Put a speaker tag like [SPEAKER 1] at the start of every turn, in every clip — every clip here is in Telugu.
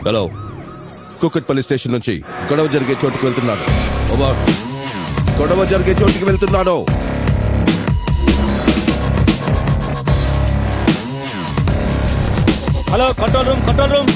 [SPEAKER 1] హలో, కుక్కట్పల్లి స్టేషన్ నుంచి గొడవ జరిగే చోటుకి వెళ్తున్నాను. గొడవ జరిగే చోటుకి వెళ్తున్నాను.
[SPEAKER 2] Hello, control room, control room.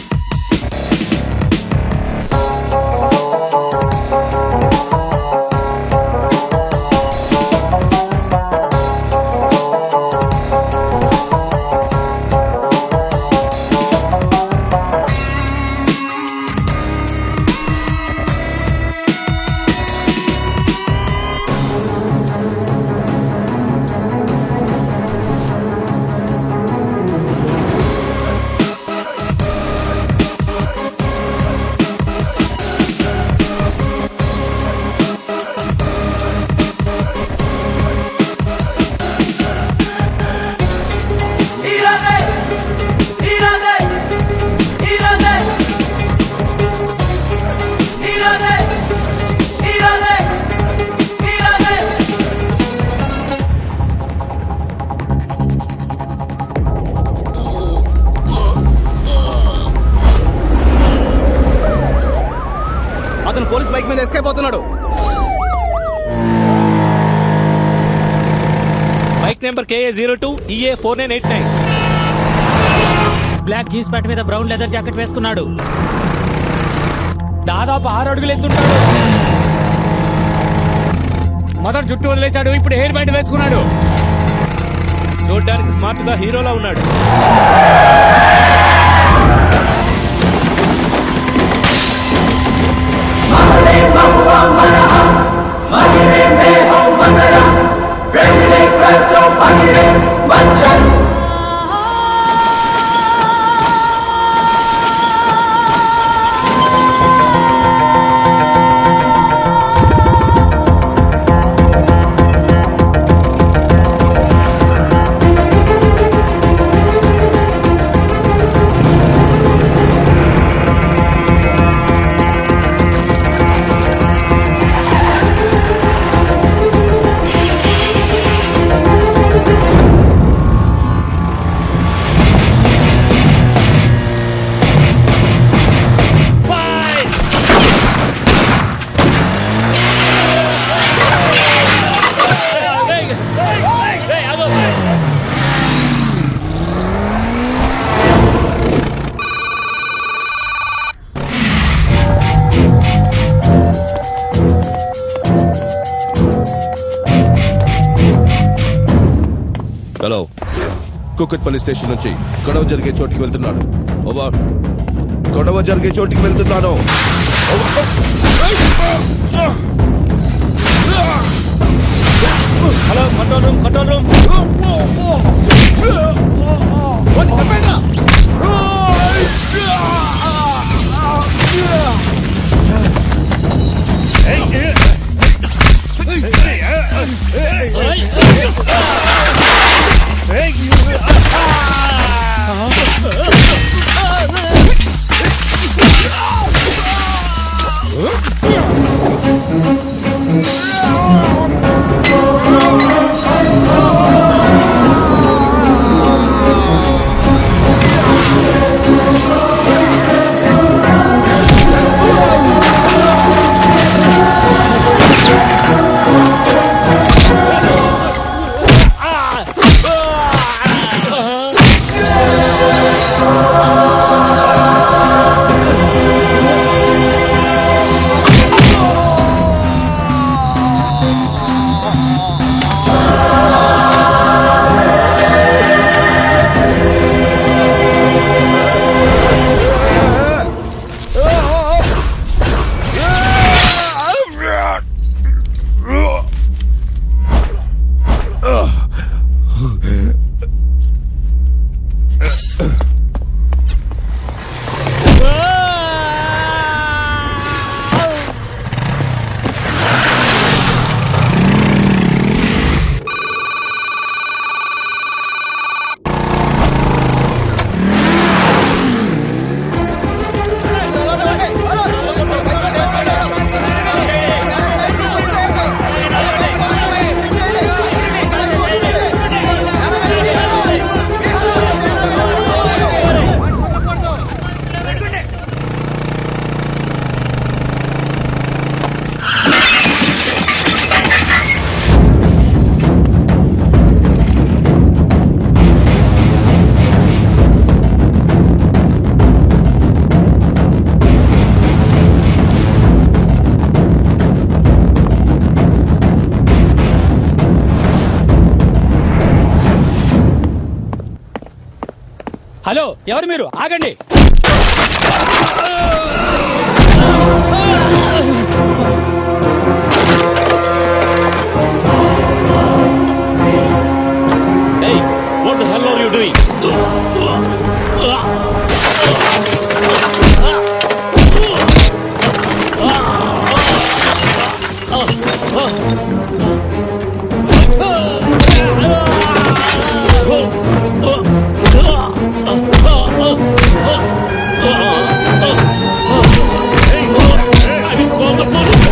[SPEAKER 3] అతను పోలీస్ బైక్ మీద ఎస్కేప్ అవుతున్నాడు.
[SPEAKER 2] Bike number KA02 EA 4989.
[SPEAKER 4] Black jeans pant మీద బ్రౌన్ లెదర్ జాకెట్ వేసుకున్నాడు. దాదాపు 6 అడుగులు ఎత్తుంటాడు. మొదటి జుట్టు వదిలేశాడు, ఇప్పుడు హెయిర్ బ్యాండ్ వేసుకున్నాడు.
[SPEAKER 2] చూడ్డానికి స్మార్ట్ గా హీరోలా ఉన్నాడు.
[SPEAKER 1] హలో, కుక్కట్పల్లి స్టేషన్ నుంచి గొడవ జరిగే చోటుకి వెళ్తున్నాను. గొడవ జరిగే చోటుకి వెళ్తున్నాను.
[SPEAKER 2] Hello, control room, control room.
[SPEAKER 4] Hello, ఎవరు మీరు? ఆగండి.
[SPEAKER 2] Hey, what the hell are you doing? I will call the police.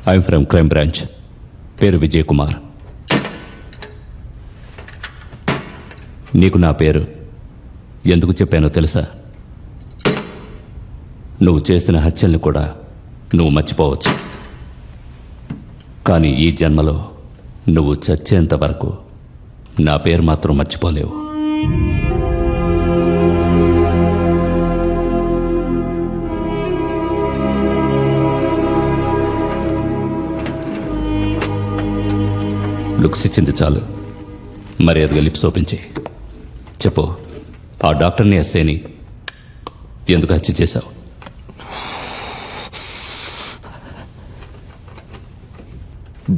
[SPEAKER 5] I'm from crime branch. పేరు విజయ్ కుమార్. నీకు నా పేరు ఎందుకు చెప్పానో తెలుసా? నువ్వు చేసిన హత్యల్ని కూడా నువ్వు మర్చిపోవచ్చు, కానీ ఈ జన్మలో నువ్వు చచ్చేంత వరకు నా పేరు మాత్రం మర్చిపోలేవు. లుక్స్ ఇచ్చింది చాలు, మర్యాదగా లిప్స్ ఓపెన్ చేయి. చెప్పు, ఆ డాక్టర్ని ఎస్ఐని ఎందుకు హత్య చేశావు?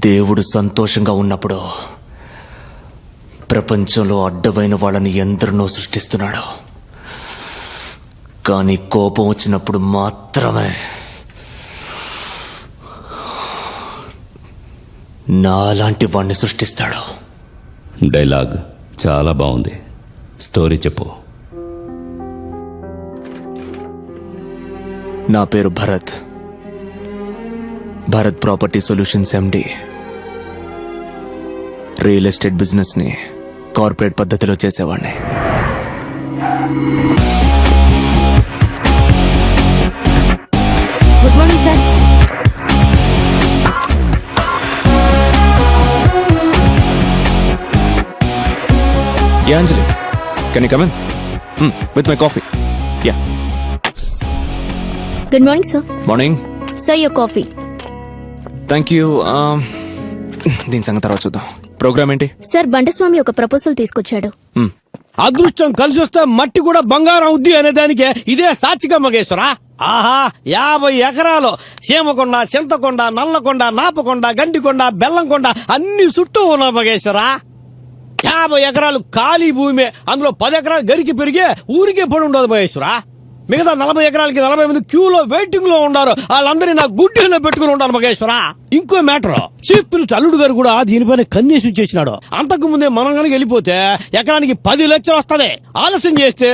[SPEAKER 6] దేవుడు సంతోషంగా ఉన్నప్పుడు ప్రపంచంలో అడ్డమైన వాళ్ళని ఎందరినో సృష్టిస్తున్నాడు. కానీ కోపం వచ్చినప్పుడు మాత్రమే నాలాంటి వాణ్ణి సృష్టిస్తాడు.
[SPEAKER 5] డైలాగ్ చాలా బాగుంది. స్టోరీ చెప్పు.
[SPEAKER 6] నా పేరు భరత్. భరత్ ప్రాపర్టీ సొల్యూషన్స్ ఎండి. రియల్ ఎస్టేట్ బిజినెస్ ని కార్పొరేట్ పద్ధతిలో చేసేవాడిని.
[SPEAKER 7] Good morning sir.
[SPEAKER 6] Yeah, Anjali, can you come in? With my coffee. Yeah.
[SPEAKER 7] Good morning sir.
[SPEAKER 6] Morning.
[SPEAKER 7] Sir your coffee.
[SPEAKER 6] Thank you. దీని సంగతి తర్వాత చూద్దాం. ప్రోగ్రామ్ ఏంటి?
[SPEAKER 7] సార్ బండస్వామి ఒక ప్రపోజల్ తీసుకొచ్చాడు.
[SPEAKER 2] అదృష్టం కలిసి వస్తే మట్టి కూడా బంగారం అవుద్ది అనే దానికే ఇదే సాక్షిగా మగేశ్వరా. ఆహా, 50 ఎకరాలు సీమకొండ, చింతకొండ, నల్లకొండ, నాపకొండ, గండికొండ, బెల్లంకొండ అన్ని చుట్టూ ఉన్నా మగేశ్వరా. 50 ఎకరాలు ఖాళీ భూమి, అందులో 10 ఎకరాలు గరికి పెరిగే ఊరికే పడి ఉండదు మహేశ్వరా. మిగతా 40 ఎకరాలకి 40 మంది క్యూలో వెయిటింగ్ లో ఉన్నారు. వాళ్ళందరినీ నా గుడ్డీలో పెట్టుకుని ఉంటారు మగేశ్వరా. ఇంకో మ్యాటర్, చీఫ్ మినిస్టర్ అల్లుడు గారు కూడా దీనిపైన కన్నేసి చేసినాడు. అంతకు ముందే మనం కనుక వెళ్ళిపోతే ఎకరానికి 10 లక్షలు వస్తది. ఆలస్యం చేస్తే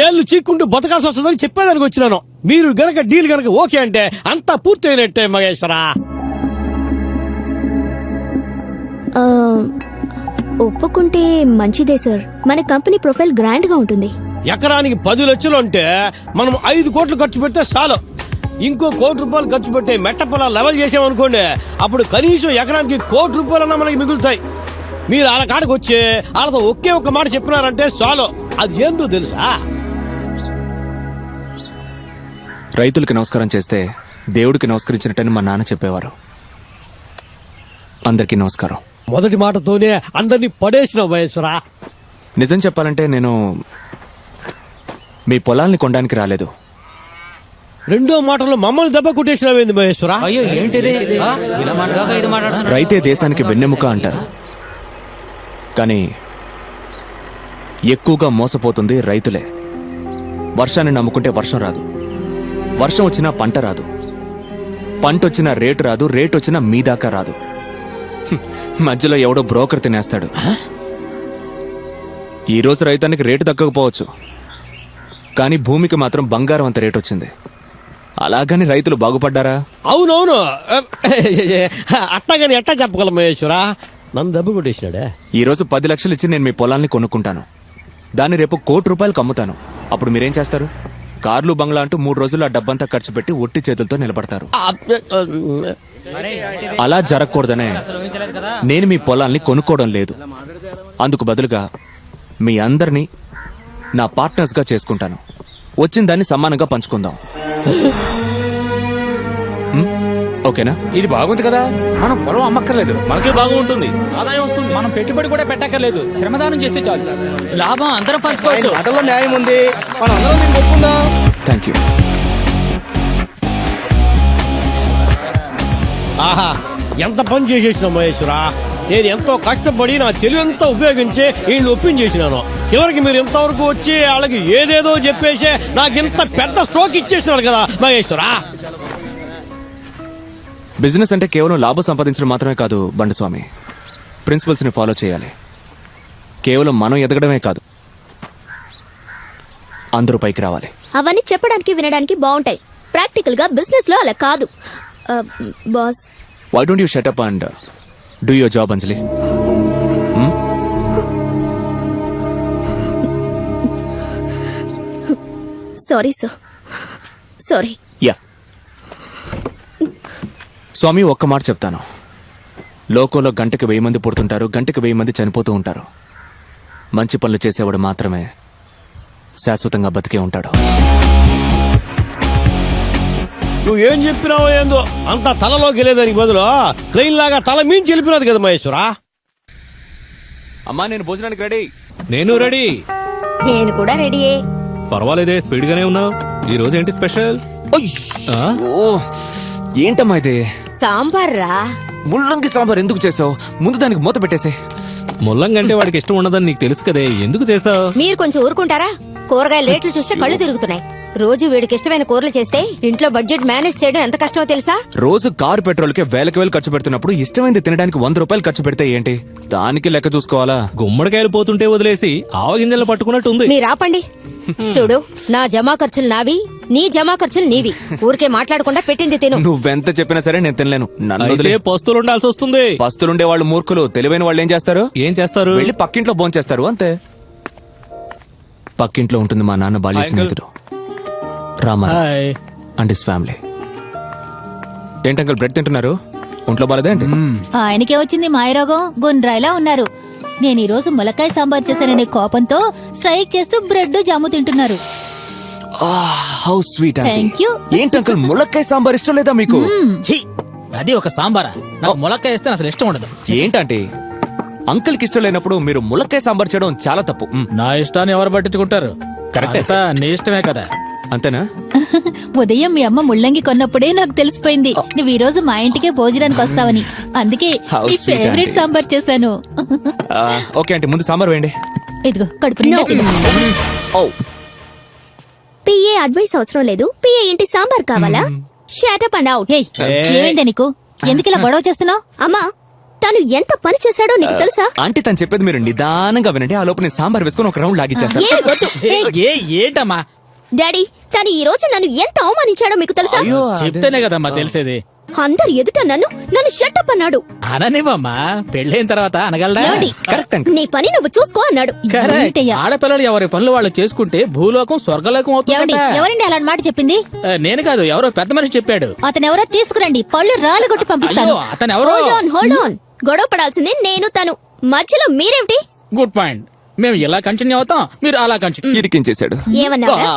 [SPEAKER 2] ఏళ్ళు చీక్కుంటూ బతకాల్సి వస్తుందని చెప్పేదానికి వచ్చినాను. మీరు గనక డీల్ గనక ఓకే అంటే అంతా పూర్తయినట్టే మగేశ్వరా.
[SPEAKER 7] ఆ, ఒప్పుకుంటే మంచిదే సార్. మన కంపెనీ ప్రొఫైల్ గ్రాండ్ గా ఉంటుంది.
[SPEAKER 2] ఎకరానికి 10 లక్షలు అంటే మనం 5 కోట్లు ఖర్చు పెడితే చాలు. ఇంకో ₹1 కోటి ఖర్చు పెట్టే మెట్ట పొలాలు లెవెల్ చేసామనుకోండి, అప్పుడు కనీసం ఎకరానికి ₹1 కోటి మనకి మిగులుతాయి. మీరు వాళ్ళ కాడికి వచ్చి వాళ్ళతో ఒకే ఒక్క మాట చెప్పినారంటే చాలు. అది ఏందో తెలుసా?
[SPEAKER 6] రైతులకి నమస్కారం చేస్తే దేవుడికి నమస్కరించినట్టని మా నాన్న చెప్పేవారు. అందరికీ నమస్కారం.
[SPEAKER 2] మొదటి మాటతోనే అందరినీ పడేసిన వయసురా.
[SPEAKER 6] నిజం చెప్పాలంటే నేను మీ పొలాల్ని కొనడానికి రాలేదు.
[SPEAKER 2] రెండో మాటలో మమ్మల్ని దెబ్బ కొట్టేసినవేంది మహేశ్వరా?
[SPEAKER 4] అయ్యో ఏంటిది? ఇలా మాట్లాడగా ఇది మాట్లాడుతున్నా.
[SPEAKER 6] రైతే దేశానికి వెన్నెముక అంటారు. కానీ ఎక్కువగా మోసపోతుంది రైతులే. వర్షాన్ని నమ్ముకుంటే వర్షం రాదు, వర్షం వచ్చినా పంట రాదు, పంట వచ్చినా రేటు రాదు, రేటు వచ్చినా మీ దాకా రాదు. మధ్యలో ఎవడో బ్రోకర్ తినేస్తాడు. ఈ రోజు రైతానికి రేటు దక్కకపోవచ్చు, కానీ భూమికి మాత్రం బంగారం అంత రేటు వచ్చింది. అలాగని రైతులు బాగుపడ్డారా?
[SPEAKER 2] అవునవును, అట్టగాని ఎట్టా చెప్పగలం మహేశ్వరా? నన్ను దెబ్బ కొట్టేసినాడే.
[SPEAKER 6] ఈ రోజు 10 లక్షలు ఇచ్చి నేను మీ పొలాల్ని కొనుక్కుంటాను. దాన్ని రేపు ₹1 కోటి అమ్ముతాను. అప్పుడు మీరేం చేస్తారు? కార్లు, బంగ్లా అంటూ 3 రోజులు ఆ డబ్బంతా ఖర్చు పెట్టి ఒట్టి చేతులతో నిలబడతారు. అలా జరగకూడదనే నేను మీ పొలాల్ని కొనుక్కోవడం లేదు. అందుకు బదులుగా మీ అందరినీ నా పార్ట్నర్స్ గా చేసుకుంటాను. వచ్చిన దాన్ని సమానంగా పంచుకుందాం. ఓకేనా?
[SPEAKER 4] ఇది బాగుంది కదా. మనం పొలం అమ్మక్కర్లేదు,
[SPEAKER 2] మనకే బాగుంటుంది, ఆదాయం వస్తుంది.
[SPEAKER 4] మనం పెట్టుబడి కూడా పెట్టక్కర్లేదు, శ్రమదానం చేస్తే చాలు. లాభం అందరం పంచుకోవచ్చు.
[SPEAKER 3] మాటల్లో న్యాయం ఉంది. మనం అందరం దీన్ని ఒప్పుకుందాం.
[SPEAKER 6] Thank you.
[SPEAKER 2] ఆహా, ఎంత పని చేసేసిన మహేశ్వరా. నేను ఎంతో కష్టపడి నా తెలివంతా ఉపయోగించి వీళ్ళు ఒప్పించేసినాను. చివరికి మీరు ఇంతవరకు వచ్చి వాళ్ళకి ఏదేదో చెప్పేసి నాకు ఇంత పెద్ద స్ట్రోక్ ఇచ్చేసినారు కదా మహేశ్వరా.
[SPEAKER 6] బిజినెస్ అంటే కేవలం లాభం సంపాదించడం మాత్రమే కాదు బండస్వామి. ప్రిన్సిపల్స్ ని ఫాలో చేయాలి. కేవలం మనం ఎదగడమే కాదు, అందరూ పైకి రావాలి.
[SPEAKER 7] అవన్నీ చెప్పడానికి వినడానికి బాగుంటాయి. ప్రాక్టికల్ గా బిజినెస్ లో అలా కాదు. Boss,
[SPEAKER 6] why don't you shut up and do your job Anjali?
[SPEAKER 7] Sorry sir, sorry.
[SPEAKER 6] యా స్వామి, ఒక్క మాట చెప్తాను. లోకంలో గంటకి 1000 మంది పుడుతుంటారు, గంటకి 1000 మంది చనిపోతూ ఉంటారు. మంచి పనులు చేసేవాడు మాత్రమే శాశ్వతంగా బతికే ఉంటాడు.
[SPEAKER 2] నువ్వేం చెప్పినావో ఏందో అంత తలలోకి వెళ్ళేదానికి బదులు ట్రైన్ లాగా తల మించి వెళ్ళిపోయినది కదా మహేశ్వరా.
[SPEAKER 6] అమ్మా నేను భోజనానికి రెడీ.
[SPEAKER 8] నేను రెడీ.
[SPEAKER 7] నేను కూడా రెడీయే.
[SPEAKER 8] పర్వాలేదే, స్పీడ్ గానే ఉన్నావు. ఈ రోజు ఏంటి స్పెషల్?
[SPEAKER 6] ఓ ఏంటమ్మా ఇది?
[SPEAKER 7] సాంబార్ రా.
[SPEAKER 6] ముల్లంగి సాంబార్ ఎందుకు చేసావు? ముందు దానికి మూత పెట్టేసే.
[SPEAKER 8] ముల్లంగంటే వాడికి ఇష్టం ఉండదని నీకు తెలుసు కదే, ఎందుకు చేసావు?
[SPEAKER 7] మీరు కొంచెం ఊరుకుంటారా? కూరగాయల రేట్లు చూస్తే కళ్ళు తిరుగుతున్నాయి. రోజు వీడికి ఇష్టమైన కూరలు చేస్తే ఇంట్లో బడ్జెట్ మేనేజ్ చేయడం ఎంత కష్టమో తెలుసా?
[SPEAKER 6] రోజు కారు పెట్రోల్ కే వేలకు వేలు ఖర్చు పెడుతున్నప్పుడు ఇష్టమైంది తినడానికి 100 రూపాయలు ఖర్చు పెడితే ఏంటి? దానికి లెక్క చూసుకోవాలా?
[SPEAKER 8] గుమ్మడికాయలు పోతుంటే వదిలేసి ఆవగింజలు పట్టుకున్నట్టు ఉంది.
[SPEAKER 7] మీరు ఆపండి. చూడు, నా జమా ఖర్చులు నావి, నీ జమా ఖర్చులు నీవి. ఊరికే మాట్లాడకుండా పెట్టింది తిను.
[SPEAKER 6] నువ్వెంత చెప్పినా సరే నేను తినలేను. నన్ను
[SPEAKER 8] అయితే
[SPEAKER 6] వదిలే.
[SPEAKER 8] పస్తులు ఉండాల్సి వస్తుంది.
[SPEAKER 6] పస్తులుండే వాళ్ళు మూర్ఖులు, తెలివైన వాళ్ళు ఏం చేస్తారు?
[SPEAKER 8] ఏం చేస్తారు?
[SPEAKER 6] వెళ్ళి పక్కింట్లో భోంచేస్తారు అంతే. పక్కింట్లో ఉంటుంది మా నాన్న బాల్య
[SPEAKER 8] హాయ్
[SPEAKER 6] స్నేహితుడు Ramarao
[SPEAKER 2] hi.
[SPEAKER 6] And his family. ఏంటి అంకుల్ బ్రెడ్ తింటున్నారు? ఒంట్లో బాలేదా ఏంటి?
[SPEAKER 9] ఆయనకే వచ్చింది మాయరోగం, గుండ్రాయిలా ఉన్నారు. నేను ఈ రోజు ములక్కాయ సాంబార్ చేశాననే కోపంతో స్ట్రైక్ చేస్తూ బ్రెడ్ జాము తింటున్నారు.
[SPEAKER 6] How sweet.
[SPEAKER 9] Thank you.
[SPEAKER 6] ఏంటి అంకుల్ ములక్కాయ సాంబార్ ఇష్టం లేదా మీకు?
[SPEAKER 4] ఛీ, అది ఒక సాంబారా? నాకు ములక్కాయ వేస్తే అసలు ఇష్టం ఉండదు.
[SPEAKER 6] ఏంటంటే అంకుల్ కి ఇష్టం లేనప్పుడు మీరు ములక్కాయ సాంబార్ చేయడం చాలా తప్పు.
[SPEAKER 4] నా ఇష్టాన్ని ఎవరు పట్టించుకుంటారు?
[SPEAKER 6] కరెక్టే.
[SPEAKER 4] అంతా నీ ఇష్టమే కదా.
[SPEAKER 6] అంతేనా?
[SPEAKER 9] ఉదయం మీ అమ్మ ముల్లంగి కొన్నప్పుడే నాకు తెలిసిపోయింది నువ్వు ఈ రోజు మా ఇంటికే భోజనానికి వస్తావని. అందుకే
[SPEAKER 6] How
[SPEAKER 9] నీ
[SPEAKER 6] sweet,
[SPEAKER 9] ఫేవరెట్
[SPEAKER 6] aunty.
[SPEAKER 9] సాంబార్ చేశాను.
[SPEAKER 6] ఓకే అంటే ముందు సాంబార్ వేయండి.
[SPEAKER 9] ఇదిగో కడుపు నిండా తిను.
[SPEAKER 6] ఓ
[SPEAKER 7] పిఏ అడ్వైస్ అవసరం లేదు. పిఏ ఇంటి సాంబార్ కావాలా? Shut up and out.
[SPEAKER 9] ఏయ్, ఏమైందే నీకు? ఎందుకు ఇలా గొడవ చేస్తున్నావు?
[SPEAKER 7] అమ్మా, తను ఎంత పని చేశాడో నీకు తెలుసా?
[SPEAKER 6] ఆంటీ తను చెప్పేది మీరు నిదానంగా వినండి. ఆ లోపు నేను సాంబార్ వేసుకొని ఒక రౌండ్ లాగిచ్చేస్తాను.
[SPEAKER 7] ఏ వద్దు.
[SPEAKER 4] ఏంటమ్మా?
[SPEAKER 7] డాడీ, తను ఈ రోజు నన్ను ఎంత అవమానించాడో మీకు తెలుసా?
[SPEAKER 6] అయ్యో,
[SPEAKER 4] చెప్తేనే కదమ్మా తెలిసేది.
[SPEAKER 7] అందరు ఎదుట నన్ను షట్టప్ అన్నాడు.
[SPEAKER 4] అననివమ్మా, పెళ్ళైన తర్వాత అనగలరా?
[SPEAKER 7] ఏమండి?
[SPEAKER 6] Correct uncle.
[SPEAKER 7] నీ పని నువ్వు చూసుకో అన్నాడు.
[SPEAKER 4] కరెక్ట్.
[SPEAKER 9] ఏంటయ్యా?
[SPEAKER 4] ఆడపిల్లలు ఎవరి పనులు వాళ్ళు చేసుకుంటే భూలోకం స్వర్గలోకం
[SPEAKER 9] ఏమండి,
[SPEAKER 4] అవుతుంది.
[SPEAKER 9] ఎవరండి అలాంటి మాట చెప్పింది?
[SPEAKER 4] నేను కాదు, ఎవరో పెద్ద మనిషి చెప్పాడు.
[SPEAKER 9] అతనెవరో తీసుకురండి, పళ్ళు రాళ్ళు కొట్టి పంపిస్తాను.
[SPEAKER 4] అయ్యో, అతను ఎవరో.
[SPEAKER 7] Hold on. గొడవ పడాల్సింది నేను తను. మధ్యలో మీరేమిటి?
[SPEAKER 4] Good point. మేము ఇలా కంటిన్యూ అవుతాం, మీరు అలా కంటిన్యూ.
[SPEAKER 6] ఇరికించేశాడు.
[SPEAKER 7] ఏమన్నారా?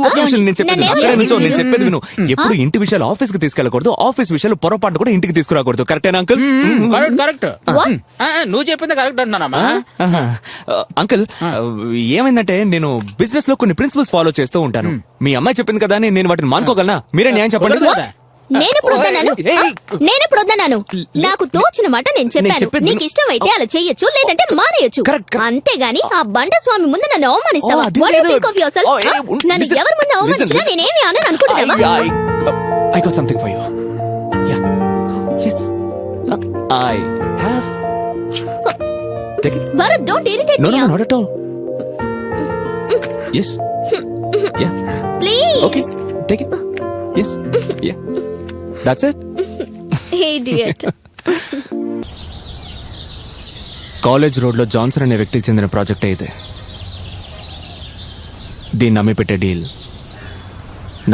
[SPEAKER 6] ఒక్క నిమిషం, నేను చెప్పేది విను. అక్కడే నుంచో, నేను చెప్పేది విను. ఎప్పుడు ఇంటి విషయాలు ఆఫీస్ కి తీసుకెళ్ళకూడదు, ఆఫీస్ విషయాలు పొరపాటు కూడా ఇంటికి తీసుకురాకూడదు. కరెక్టేనా అంకుల్?
[SPEAKER 4] Correct correct. నువ్వు చెప్పింది కరెక్ట్ అంటున్నానమ్మా.
[SPEAKER 6] అంకుల్, ఏమైందంటే నేను బిజినెస్ లో కొన్ని ప్రిన్సిపల్స్ ఫాలో చేస్తూ ఉంటాను. మీ అమ్మాయి చెప్పింది కదా అని నేను వాటిని మానుకోగలనా? మీరే న్యాయం చెప్పండి.
[SPEAKER 4] కుదరదు కదా.
[SPEAKER 7] నేనెప్పుడు వద్దన్నాను? నాకు తోచిన మాట నేను చెప్పాను.
[SPEAKER 6] చెప్పేది
[SPEAKER 7] నీకు ఇష్టమైతే అలా చెయ్యొచ్చు, లేదంటే మానేయొచ్చు.
[SPEAKER 6] Correct.
[SPEAKER 7] అంతేగాని ఆ బండ స్వామి ముందు నన్ను అవమానిస్తావా?
[SPEAKER 6] అది
[SPEAKER 7] What do you
[SPEAKER 6] లేదు.
[SPEAKER 7] think of yourself? నన్ను
[SPEAKER 6] listen,
[SPEAKER 7] ఎవరి ముందు అవమానించినా
[SPEAKER 6] listen.
[SPEAKER 7] నేనేమి అనను అనుకుంటున్నావా?
[SPEAKER 6] I got something for you. Yeah. Yes. I have. Take it.
[SPEAKER 7] Bharat, don't irritate
[SPEAKER 6] No,
[SPEAKER 7] me.
[SPEAKER 6] no, no, not at all. Yes. Yeah.
[SPEAKER 7] Please.
[SPEAKER 6] Okay. Take it. Yes. Yeah. That's it.
[SPEAKER 7] Idiot.
[SPEAKER 6] College road లో జాన్సన్ అనే వ్యక్తికి చెందిన ప్రాజెక్ట్ ఇది. దీన్ని నమ్మి పెట్టే డీల్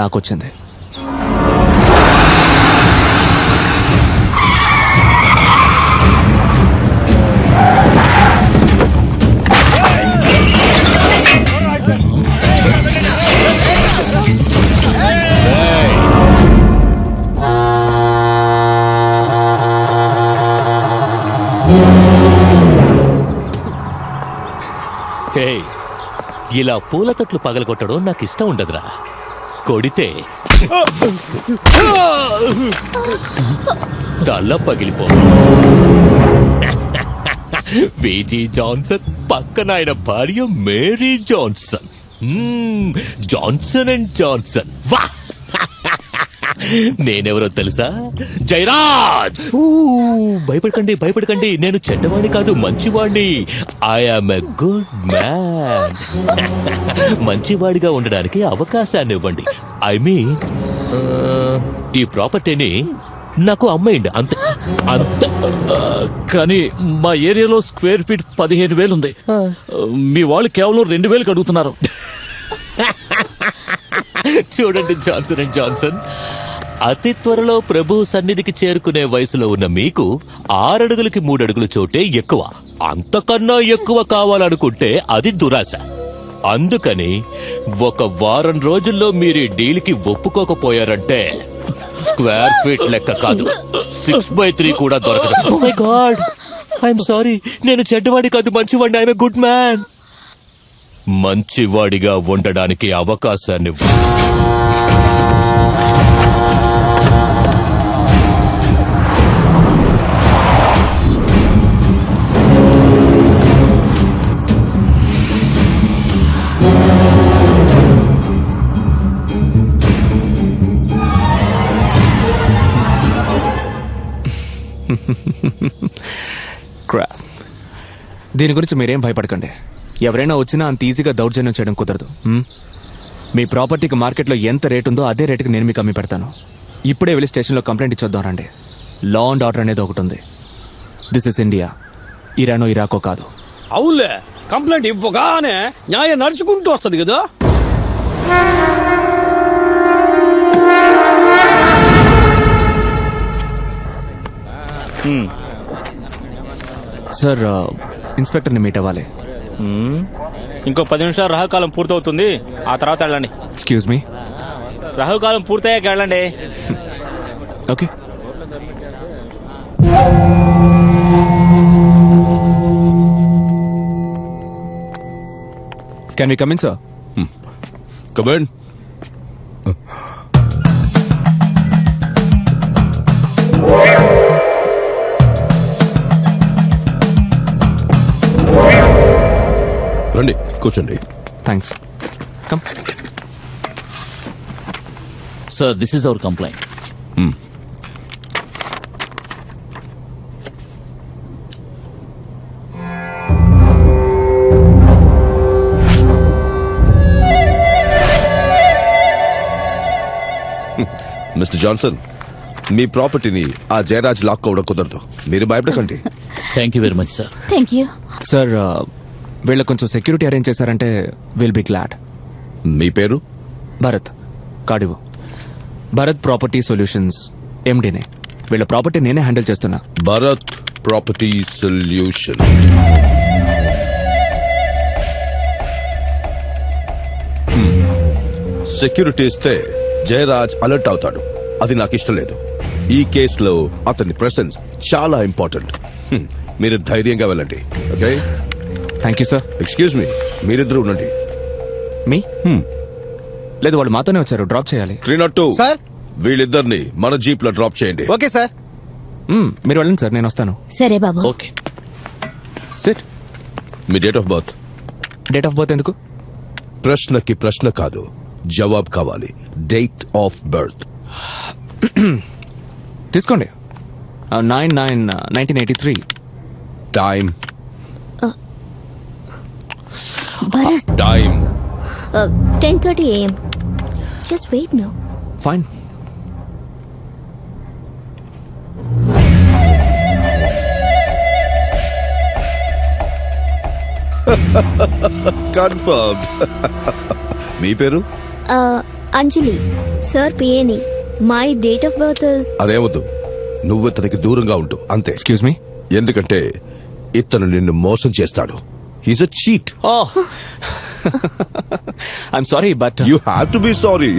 [SPEAKER 6] నాకొచ్చింది.
[SPEAKER 10] హే, ఇలా పూల తొట్లు పగలగొట్టడం నాకు ఇష్టం ఉండదురా. కొడితే తల పగిలిపో. విజీ జాన్సన్ పక్కన ఆయన భార్య Mary Johnson. Johnson and Johnson. వా, నేనెవరో తెలుసా? జయరాజ్. భయపడకండి, భయపడకండి. నేను చెడ్డవాణ్ణి కాదు, మంచివాణ్ణి. I am a good man. మంచివాడిగా ఉండడానికి అవకాశాన్ని ఇవ్వండి. ఐ మీన్, ఈ ప్రాపర్టీని నాకు అమ్మేయండి, అంతే అంతే.
[SPEAKER 11] కానీ మా ఏరియాలో స్క్వేర్ ఫీట్ 15,000 ఉంది. మీ వాళ్ళు కేవలం 2,000 అడుగుతున్నారు.
[SPEAKER 10] చూడండి జాన్సన్ అండ్ జాన్సన్, అతి త్వరలో ప్రభు సన్నిధికి చేరుకునే వయసులో ఉన్న మీకు 6 అడుగులకి 3 అడుగులు చోటే ఎక్కువ. అంతకన్నా ఎక్కువ కావాలనుకుంటే అది దురాశ. అందుకని 1 వారం రోజుల్లో మీరు ఈ డీల్కి ఒప్పుకోకపోయారంటే స్క్వేర్ ఫీట్ లెక్క కాదు 6/3 కూడా దొరకదు. Oh my god, I'm sorry. నేను చెడ్డవాడి కాదు, మంచివాడిని. I'm a good man. మంచివాడిగా ఉండడానికి అవకాశాన్ని
[SPEAKER 6] క్రాప్. దీని గురించి మీరేం భయపడకండి. ఎవరైనా వచ్చినా అంత ఈజీగా దౌర్జన్యం చేయడం కుదరదు. మీ ప్రాపర్టీకి మార్కెట్లో ఎంత రేటు ఉందో అదే రేటుకి నేను మీకు అమ్మి పెడతాను. ఇప్పుడే వెళ్ళి స్టేషన్లో కంప్లైంట్ ఇచ్చొద్దాం రండి. లా అండ్ ఆర్డర్ అనేది ఒకటి ఉంది. This is India. ఇరానో ఇరాకో కాదు.
[SPEAKER 2] అవులే, కంప్లైంట్ ఇవ్వగానే న్యాయం నడుచుకుంటూ వస్తుంది కదా.
[SPEAKER 6] సార్, ఇన్స్పెక్టర్ని మీట్ అవ్వాలి.
[SPEAKER 3] ఇంకో 10 నిమిషాలు రాహుకాలం పూర్తవుతుంది. ఆ తర్వాత వెళ్ళండి.
[SPEAKER 6] Excuse me.
[SPEAKER 3] రాహుకాలం పూర్తయ్యాక వెళ్ళండి.
[SPEAKER 6] Okay. Can we come in, sir?
[SPEAKER 1] Come in. రండి, కూర్చోండి.
[SPEAKER 6] Thanks. Come.
[SPEAKER 11] Sir, this is our complaint.
[SPEAKER 1] Mister Johnson, మీ ప్రాపర్టీని ఆ జయరాజ్ లాక్కోవడం కుదరదు. మీరు భయపడకండి.
[SPEAKER 11] Thank you very much sir.
[SPEAKER 9] Thank you.
[SPEAKER 6] Sir, వీళ్ళ కొంచెం సెక్యూరిటీ అరేంజ్ చేశారంటే విల్ బి గ్లాడ్.
[SPEAKER 1] మీ పేరు?
[SPEAKER 6] భరత్. కాడివు. భరత్ ప్రాపర్టీ సొల్యూషన్స్ ఎండీనే. వీళ్ళ ప్రాపర్టీ నేనే హ్యాండిల్ చేస్తున్నా.
[SPEAKER 1] Bharat property solution. సెక్యూరిటీ ఇస్తే జయరాజ్ అలర్ట్ అవుతాడు. అది నాకు ఇష్టం లేదు. ఈ కేసులో అతని ప్రెసెన్స్ చాలా ఇంపార్టెంట్. మీరు ధైర్యంగా వెళ్ళండి. Okay?
[SPEAKER 6] Thank you sir.
[SPEAKER 1] Excuse me, మీరిద్దరు ఉండండి.
[SPEAKER 6] మీ లేదు, వాళ్ళు మాతోనే వచ్చారు. డ్రాప్ చేయాలి.
[SPEAKER 1] 302
[SPEAKER 3] సార్,
[SPEAKER 1] వీళ్ళిద్దరిని మన జీప్ లో డ్రాప్ చేయండి.
[SPEAKER 3] Okay sir.
[SPEAKER 6] మీరు వెళ్ళండి సార్, నేను వస్తాను.
[SPEAKER 9] సరే బాబు.
[SPEAKER 11] ఓకే.
[SPEAKER 6] సిట్.
[SPEAKER 1] మీ date of birth?
[SPEAKER 6] Date of birth ఎందుకు?
[SPEAKER 1] ప్రశ్నకి ప్రశ్న కాదు, జవాబు కావాలి. డేట్ ఆఫ్ బర్త్
[SPEAKER 6] తీసుకోండి. 9/9/1983.
[SPEAKER 1] Time?
[SPEAKER 7] Bharat,
[SPEAKER 1] time
[SPEAKER 7] 10:30 AM. Just wait now.
[SPEAKER 6] Fine.
[SPEAKER 1] Confirmed. మీ పేరు?
[SPEAKER 7] అంజలి. సార్ పిఏని. My date of birth is...
[SPEAKER 1] అదేవద్దు, నువ్వు ఇతనికి దూరంగా ఉంటూ అంతే.
[SPEAKER 6] Excuse me.
[SPEAKER 1] ఎందుకంటే ఇతను నిన్ను మోసం చేస్తాడు. He's a cheat.
[SPEAKER 6] I'm sorry, but
[SPEAKER 1] you have to be sorry.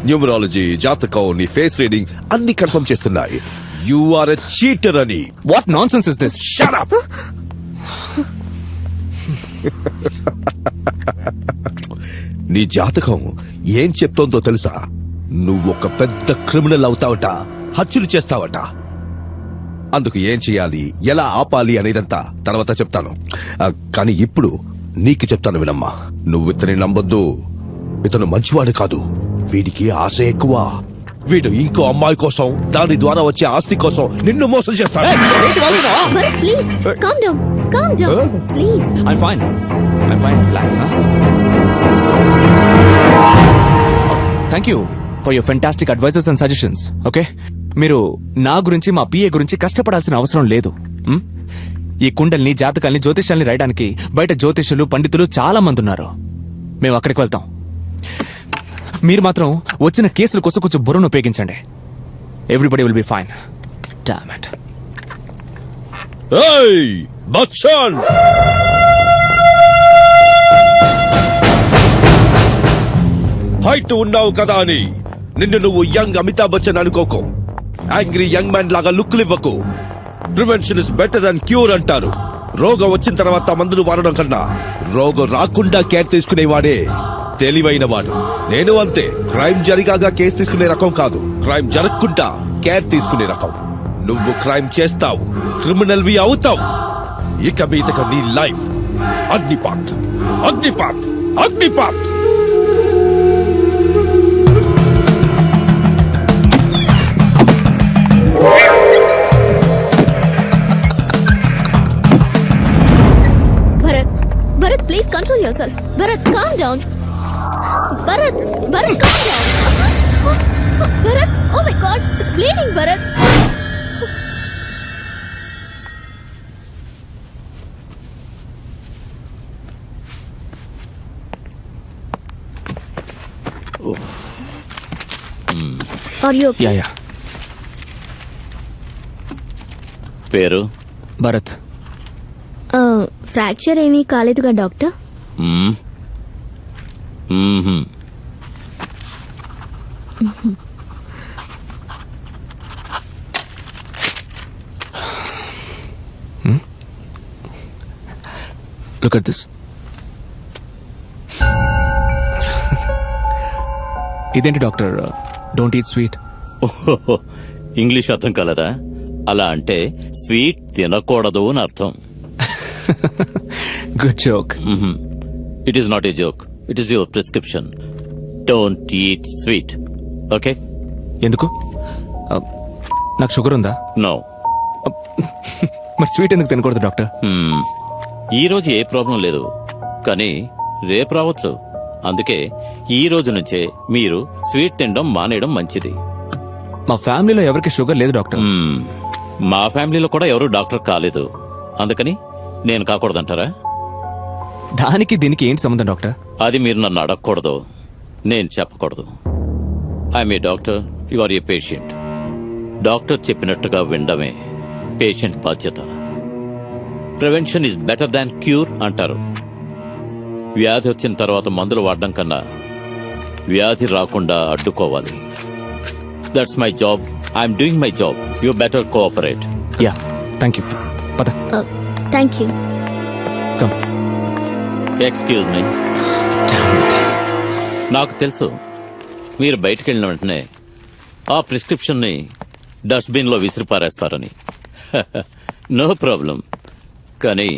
[SPEAKER 1] Numerology, జాతకం, నీ ఫేస్ రీడింగ్ అన్ని కన్ఫర్మ్ చేస్తున్నాయి. యు ఆర్ ఎ చీటర్ అని.
[SPEAKER 6] What nonsense is this?
[SPEAKER 1] Shut up. నీ జాతకం ఏం చెప్తోందో తెలుసా? నువ్వు ఒక పెద్ద క్రిమినల్ అవుతావట, హత్యలు చేస్తావట. అందుకు ఏం చేయాలి, ఎలా ఆపాలి అనేదంతా తర్వాత చెప్తాను. కానీ ఇప్పుడు నీకు చెప్తాను వినమ్మా. నువ్వు ఇతని నమ్మొద్దు. ఇతను మంచివాడు కాదు. వీడికి ఆశ ఎక్కువ. వీడు ఇంకో అమ్మాయి కోసం, దాని ద్వారా వచ్చే ఆస్తి కోసం నిన్ను మోసం చేస్తాడు.
[SPEAKER 7] Bharat, please calm down. Calm down please.
[SPEAKER 6] I'm fine. Relax. Thank you for your fantastic advises and suggestions. Okay, మీరు నా గురించి, మా పిఏ గురించి కష్టపడాల్సిన అవసరం లేదు. ఈ కుండల్ని, జాతకాల్ని, జ్యోతిష్యాల్ని రాయడానికి బయట జ్యోతిష్యులు, పండితులు చాలా మంది ఉన్నారు. మేము అక్కడికి వెళ్తాం. మీరు మాత్రం వచ్చిన కేసుల కోసం కొంచెం బుర్రను ఉపయోగించండి. Everybody will be fine. Damn it.
[SPEAKER 1] ఏయ్ బచ్చన్, హైట్ ఉన్నావు కదా అని నిన్ను నువ్వు యంగ్ అమితాబ్ బచ్చన్ అనుకోకు. యాంగ్రీ యంగ్ మ్యాన్ లాగా లుక్లు ఇవ్వకు. Prevention is better than cure అంటారు. రోగం వచ్చిన తర్వాత మందులు వాడడం కన్నా రోగం రాకుండా కేర్ తీసుకునేవాడే తెలివైన వాడు. నేను అంతే. క్రైమ్ జరిగాక కేసు తీసుకునే రకం కాదు, క్రైమ్ జరగకుండా కేర్ తీసుకునే రకం. నువ్వు క్రైమ్ చేస్తావు, క్రిమినల్ వి అవుతావు. ఇక మీదక నీ life Agneepath, Agneepath, Agneepath.
[SPEAKER 7] Bharat, Bharat please control yourself. Bharat calm down. Bharat, Bharat calm down. Bharat, oh my god, it's bleeding. Bharat, are you okay?
[SPEAKER 6] Yeah.
[SPEAKER 10] పేరు?
[SPEAKER 6] భరత్.
[SPEAKER 7] ఫ్రాక్చర్ ఏమీ కాలేదుగా డాక్టర్?
[SPEAKER 6] Look at this. ఇదేంటి doctor, don't eat sweet?
[SPEAKER 10] English అర్థం కలదా? అలా అంటే స్వీట్ తినకూడదు అని అర్థం.
[SPEAKER 6] Good joke.
[SPEAKER 10] It is not a joke, it is your prescription. Don't eat sweet, okay?
[SPEAKER 6] ఎందుకు? నాకు షుగర్ ఉందా?
[SPEAKER 10] నో.
[SPEAKER 6] మరి స్వీట్ ఎందుకు తినకూడదు డాక్టర్?
[SPEAKER 10] ఈ రోజు ఏ ప్రాబ్లం లేదు, కానీ రేపు రావచ్చు. అందుకే ఈ రోజు నుంచే మీరు స్వీట్ తినడం మానేయడం మంచిది.
[SPEAKER 6] మా ఫ్యామిలీలో ఎవరికి షుగర్ లేదు డాక్టర్.
[SPEAKER 10] మా ఫ్యామిలీలో కూడా ఎవరు డాక్టర్ కాలేదు, అందుకని నేను కాకూడదంటారా?
[SPEAKER 6] దానికి దీనికి ఏంటి సంబంధం డాక్టర్?
[SPEAKER 10] అది మీరు నన్ను అడగకూడదు, నేను చెప్పకూడదు. I'm a doctor, you are a patient. Doctor చెప్పినట్టుగా వినడమే పేషెంట్ బాధ్యత. Prevention is better than cure అంటారు. వ్యాధి వచ్చిన తర్వాత మందులు వాడడం కన్నా వ్యాధి రాకుండా అడ్డుకోవాలి. That's my job. I'm doing my job. You better cooperate.
[SPEAKER 6] Yeah, thank you. పద.
[SPEAKER 7] Thank you.
[SPEAKER 6] Come.
[SPEAKER 10] Excuse me. నాకు తెలుసు మీరు బయటికి వెళ్ళిన వెంటనే ఆ ప్రిస్క్రిప్షన్ ని డస్ట్బిన్ లో విసిరిపారేస్తారని. No problem. కానీ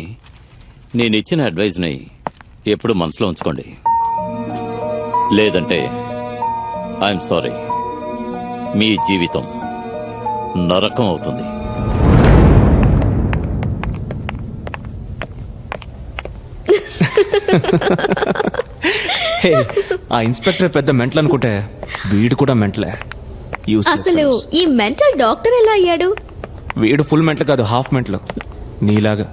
[SPEAKER 10] నేను ఇచ్చిన అడ్వైజ్ ని ఎప్పుడు మనసులో ఉంచుకోండి, లేదంటే ఐఎమ్ సారీ, మీ జీవితం నరకం అవుతుంది.
[SPEAKER 6] ఆ ఇన్స్పెక్టర్ పెద్ద మెంటల్ అనుకుంటే వీడు కూడా మెంటలే.
[SPEAKER 7] అసలు ఈ మెంటల్ డాక్టర్ ఎలా అయ్యాడు?
[SPEAKER 6] వీడు ఫుల్ మెంటల్ కాదు, హాఫ్ మెంటల్ నీలాగా.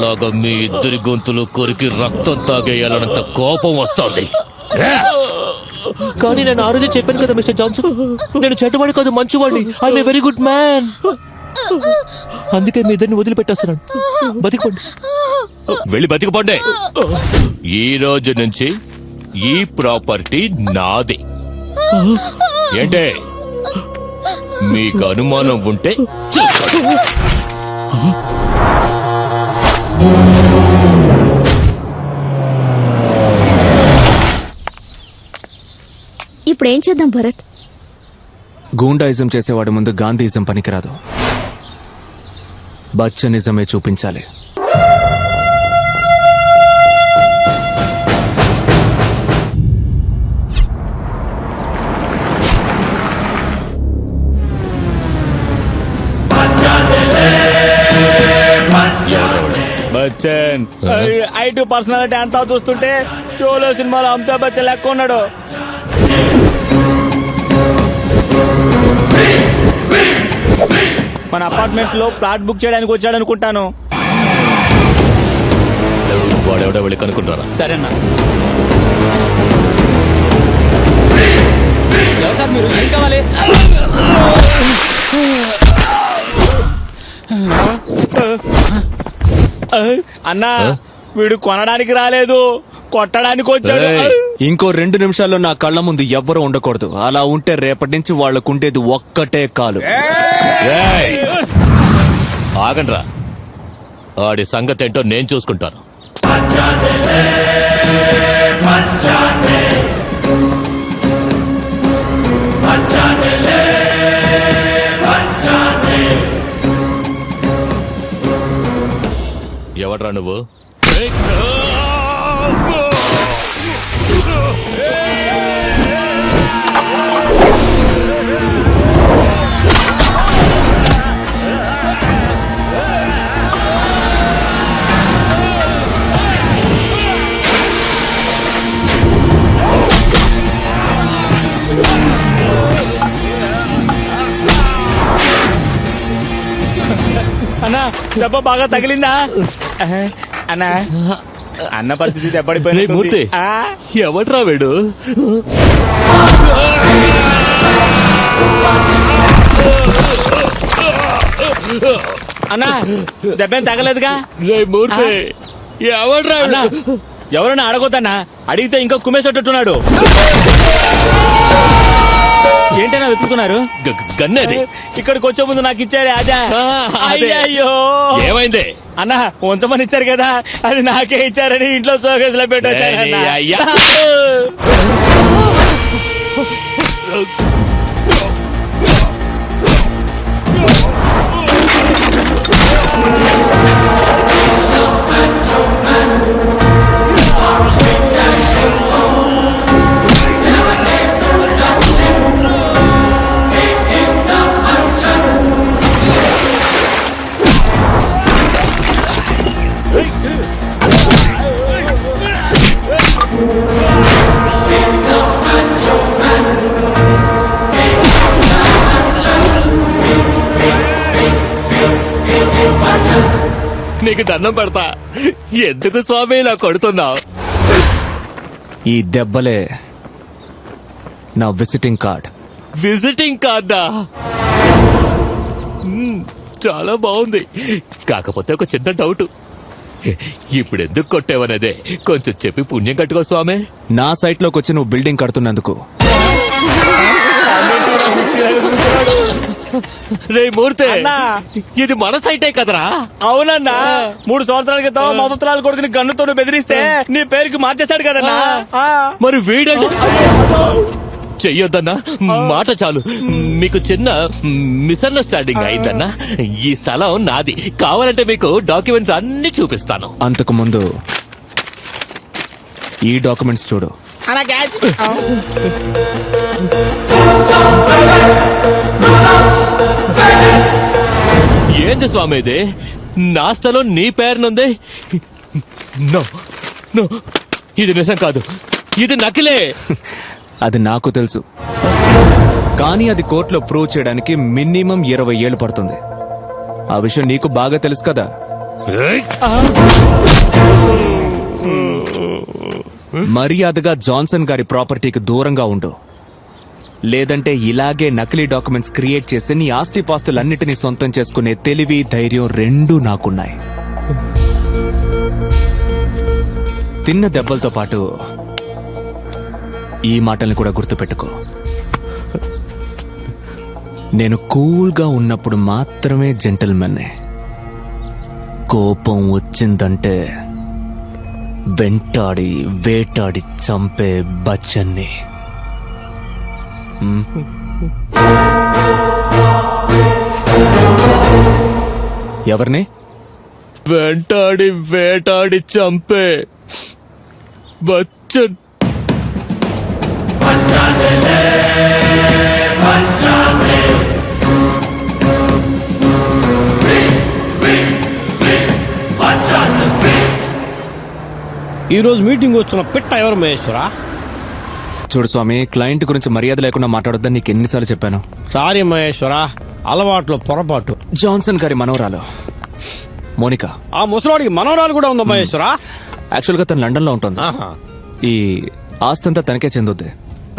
[SPEAKER 10] లాగా మీ ఇద్దరి గొంతులు కొరికి రక్తం తాగేయాలన్నంత కోపం వస్తోంది. కానీ నేను ఆ రోజు చెప్పాను కదా మిస్టర్ జాన్సన్, నేను చెడ్డవాడి కాదు, మంచివాడిని. I'm a very good man. అందుకే మీ ఇద్దరిని వదిలిపెట్టేస్తున్నాను. బతికిపోండి, వెళ్ళి బతికిపోండి. ఈ రోజు నుంచి ఈ ప్రాపర్టీ నాది. ఏంటే మీకు అనుమానం ఉంటే
[SPEAKER 7] ఇప్పుడు ఏం చేద్దాం భరత్?
[SPEAKER 6] గూండాయిజం చేసేవాడి ముందు గాంధీయిజం పనికిరాదు, బచ్చనిజమే చూపించాలి.
[SPEAKER 3] బచ్చన్ ఐటీ పర్సనాలిటీ అంతా చూస్తుంటే షోలో సినిమాలో అమితాబ్ బచ్చన్ లెక్క ఉన్నాడు. మన అపార్ట్మెంట్ లో ప్లాట్ బుక్ చేయడానికి వచ్చాడు అనుకుంటాను.
[SPEAKER 10] వాడెవడో వెళ్ళి కనుక్కుంటారా?
[SPEAKER 4] సరేనా ఎవరు సార్ మీరు? ఏం కావాలి?
[SPEAKER 3] అన్నా వీడు కొనడానికి రాలేదు, కొట్టడానికి వచ్చాడు.
[SPEAKER 6] ఇంకో 2 నిమిషాల్లో నా కళ్ళ ముందు ఎవ్వరూ ఉండకూడదు. అలా ఉంటే రేపటి నుంచి వాళ్ళకుండేది ఒక్కటే కాలు.
[SPEAKER 10] ఆగండ్రా, ఆడి సంగతి ఏంటో నేను చూసుకుంటాను. ఎవడ్రా నువ్వు?
[SPEAKER 3] అన్నా దెబ్బ బాగా తగిలిందా? అన్నా అన్న పరిస్థితి దెబ్బడిపోయింది.
[SPEAKER 10] మూర్తి, ఎవడ్రా వీడు?
[SPEAKER 3] అన్నా దెబ్బేం తగలేదుగా?
[SPEAKER 10] మూర్తి, ఎవడ్రా?
[SPEAKER 3] ఎవరన్నా అడగొద్దన్నా, అడిగితే ఇంకా కుమ్మేసేటట్టున్నాడు. ఏంటన్నా వెతుకుతున్నారు?
[SPEAKER 10] గన్నది
[SPEAKER 3] ఇక్కడికి వచ్చే ముందు నాకు ఇచ్చారే అదా? అయ్యో
[SPEAKER 10] ఏమైంది?
[SPEAKER 3] అన్నా ఉంచమని ఇచ్చారు కదా, అది నాకే ఇచ్చారని ఇంట్లో షోకేస్ లో పెట్టొచ్చారన్నా.
[SPEAKER 10] అయ్యా, నీకు దండం పెడతా, ఎందుకు స్వామి ఇలా కొడుతున్నావు?
[SPEAKER 6] ఈ దెబ్బలే నా విజిటింగ్ కార్డ్.
[SPEAKER 10] విజిటింగ్ కార్డా? చాలా బాగుంది. కాకపోతే ఒక చిన్న డౌట్, ఇప్పుడు ఎందుకు కొట్టావనేదే కొంచెం చెప్పి పుణ్యం కట్టుకో స్వామి.
[SPEAKER 6] నా సైట్ లోకి వచ్చి నువ్వు బిల్డింగ్ కడుతున్నందుకు.
[SPEAKER 10] రే మూర్తి, ఇది మన సైటే కదరా?
[SPEAKER 3] అవునన్నా, 3 సంవత్సరాల క్రితం మా పుత్రాలు కొడుకుని గన్నుతో బెదిరిస్తే నీ పేరుకి మార్చేస్తాడు కదన్నా.
[SPEAKER 10] మరి వీడండి చెయ్యొద్దన్నా, మాట చాలు. మీకు చిన్న మిస్అండర్స్టాండింగ్ అయిందన్నా. ఈ స్థలం నాది, కావాలంటే మీకు డాక్యుమెంట్స్ అన్ని చూపిస్తాను.
[SPEAKER 6] అంతకు ముందు ఈ డాక్యుమెంట్స్ చూడు.
[SPEAKER 10] ఏంది స్వామి ఇది? నా స్థలం నీ పేరునుంది. నో నో, ఇది నిజం కాదు, ఇది నకిలే.
[SPEAKER 6] అది నాకు తెలుసు, కానీ అది కోర్టులో ప్రూవ్ చేయడానికి మినిమం 20 ఏళ్ళు పడుతుంది. ఆ విషయం నీకు బాగా తెలుసు కదా. మర్యాదగా జాన్సన్ గారి ప్రాపర్టీకి దూరంగా ఉండు, లేదంటే ఇలాగే నకిలీ డాక్యుమెంట్స్ క్రియేట్ చేసి నీ ఆస్తిపాస్తులన్నిటినీ సొంతం చేసుకునే తెలివి, ధైర్యం రెండూ నాకున్నాయి. తిన్న దెబ్బలతో పాటు ఈ మాటల్ని కూడా గుర్తుపెట్టుకో. నేను కూల్గా ఉన్నప్పుడు మాత్రమే జెంటిల్మెన్నే. కోపం వచ్చిందంటే వెంటాడి వేటాడి చంపే బచ్చన్ని. ఎవరిని?
[SPEAKER 10] వెంటాడి వేటాడి చంపే బచ్చన్.
[SPEAKER 2] ఈ రోజు మీటింగ్ వచ్చిన పిట్ట ఎవరు మహేశ్వరా?
[SPEAKER 6] చూడు స్వామి, క్లయింట్ గురించి మర్యాద లేకుండా మాట్లాడొద్దని నీకు ఎన్నిసార్లు చెప్పాను.
[SPEAKER 2] సారీ మహేశ్వరా, అలవాట్లో పొరపాటు.
[SPEAKER 6] జాన్సన్ గారి మనవరాలు మోనికా.
[SPEAKER 2] ఆ ముసలాడికి మనవరాలు కూడా ఉందా మహేశ్వరా?
[SPEAKER 6] యాక్చువల్ గా తను లండన్ లో ఉంటుంది.
[SPEAKER 2] ఆహా.
[SPEAKER 6] ఈ ఆస్తి అంతా తనకే చెందుద్ది.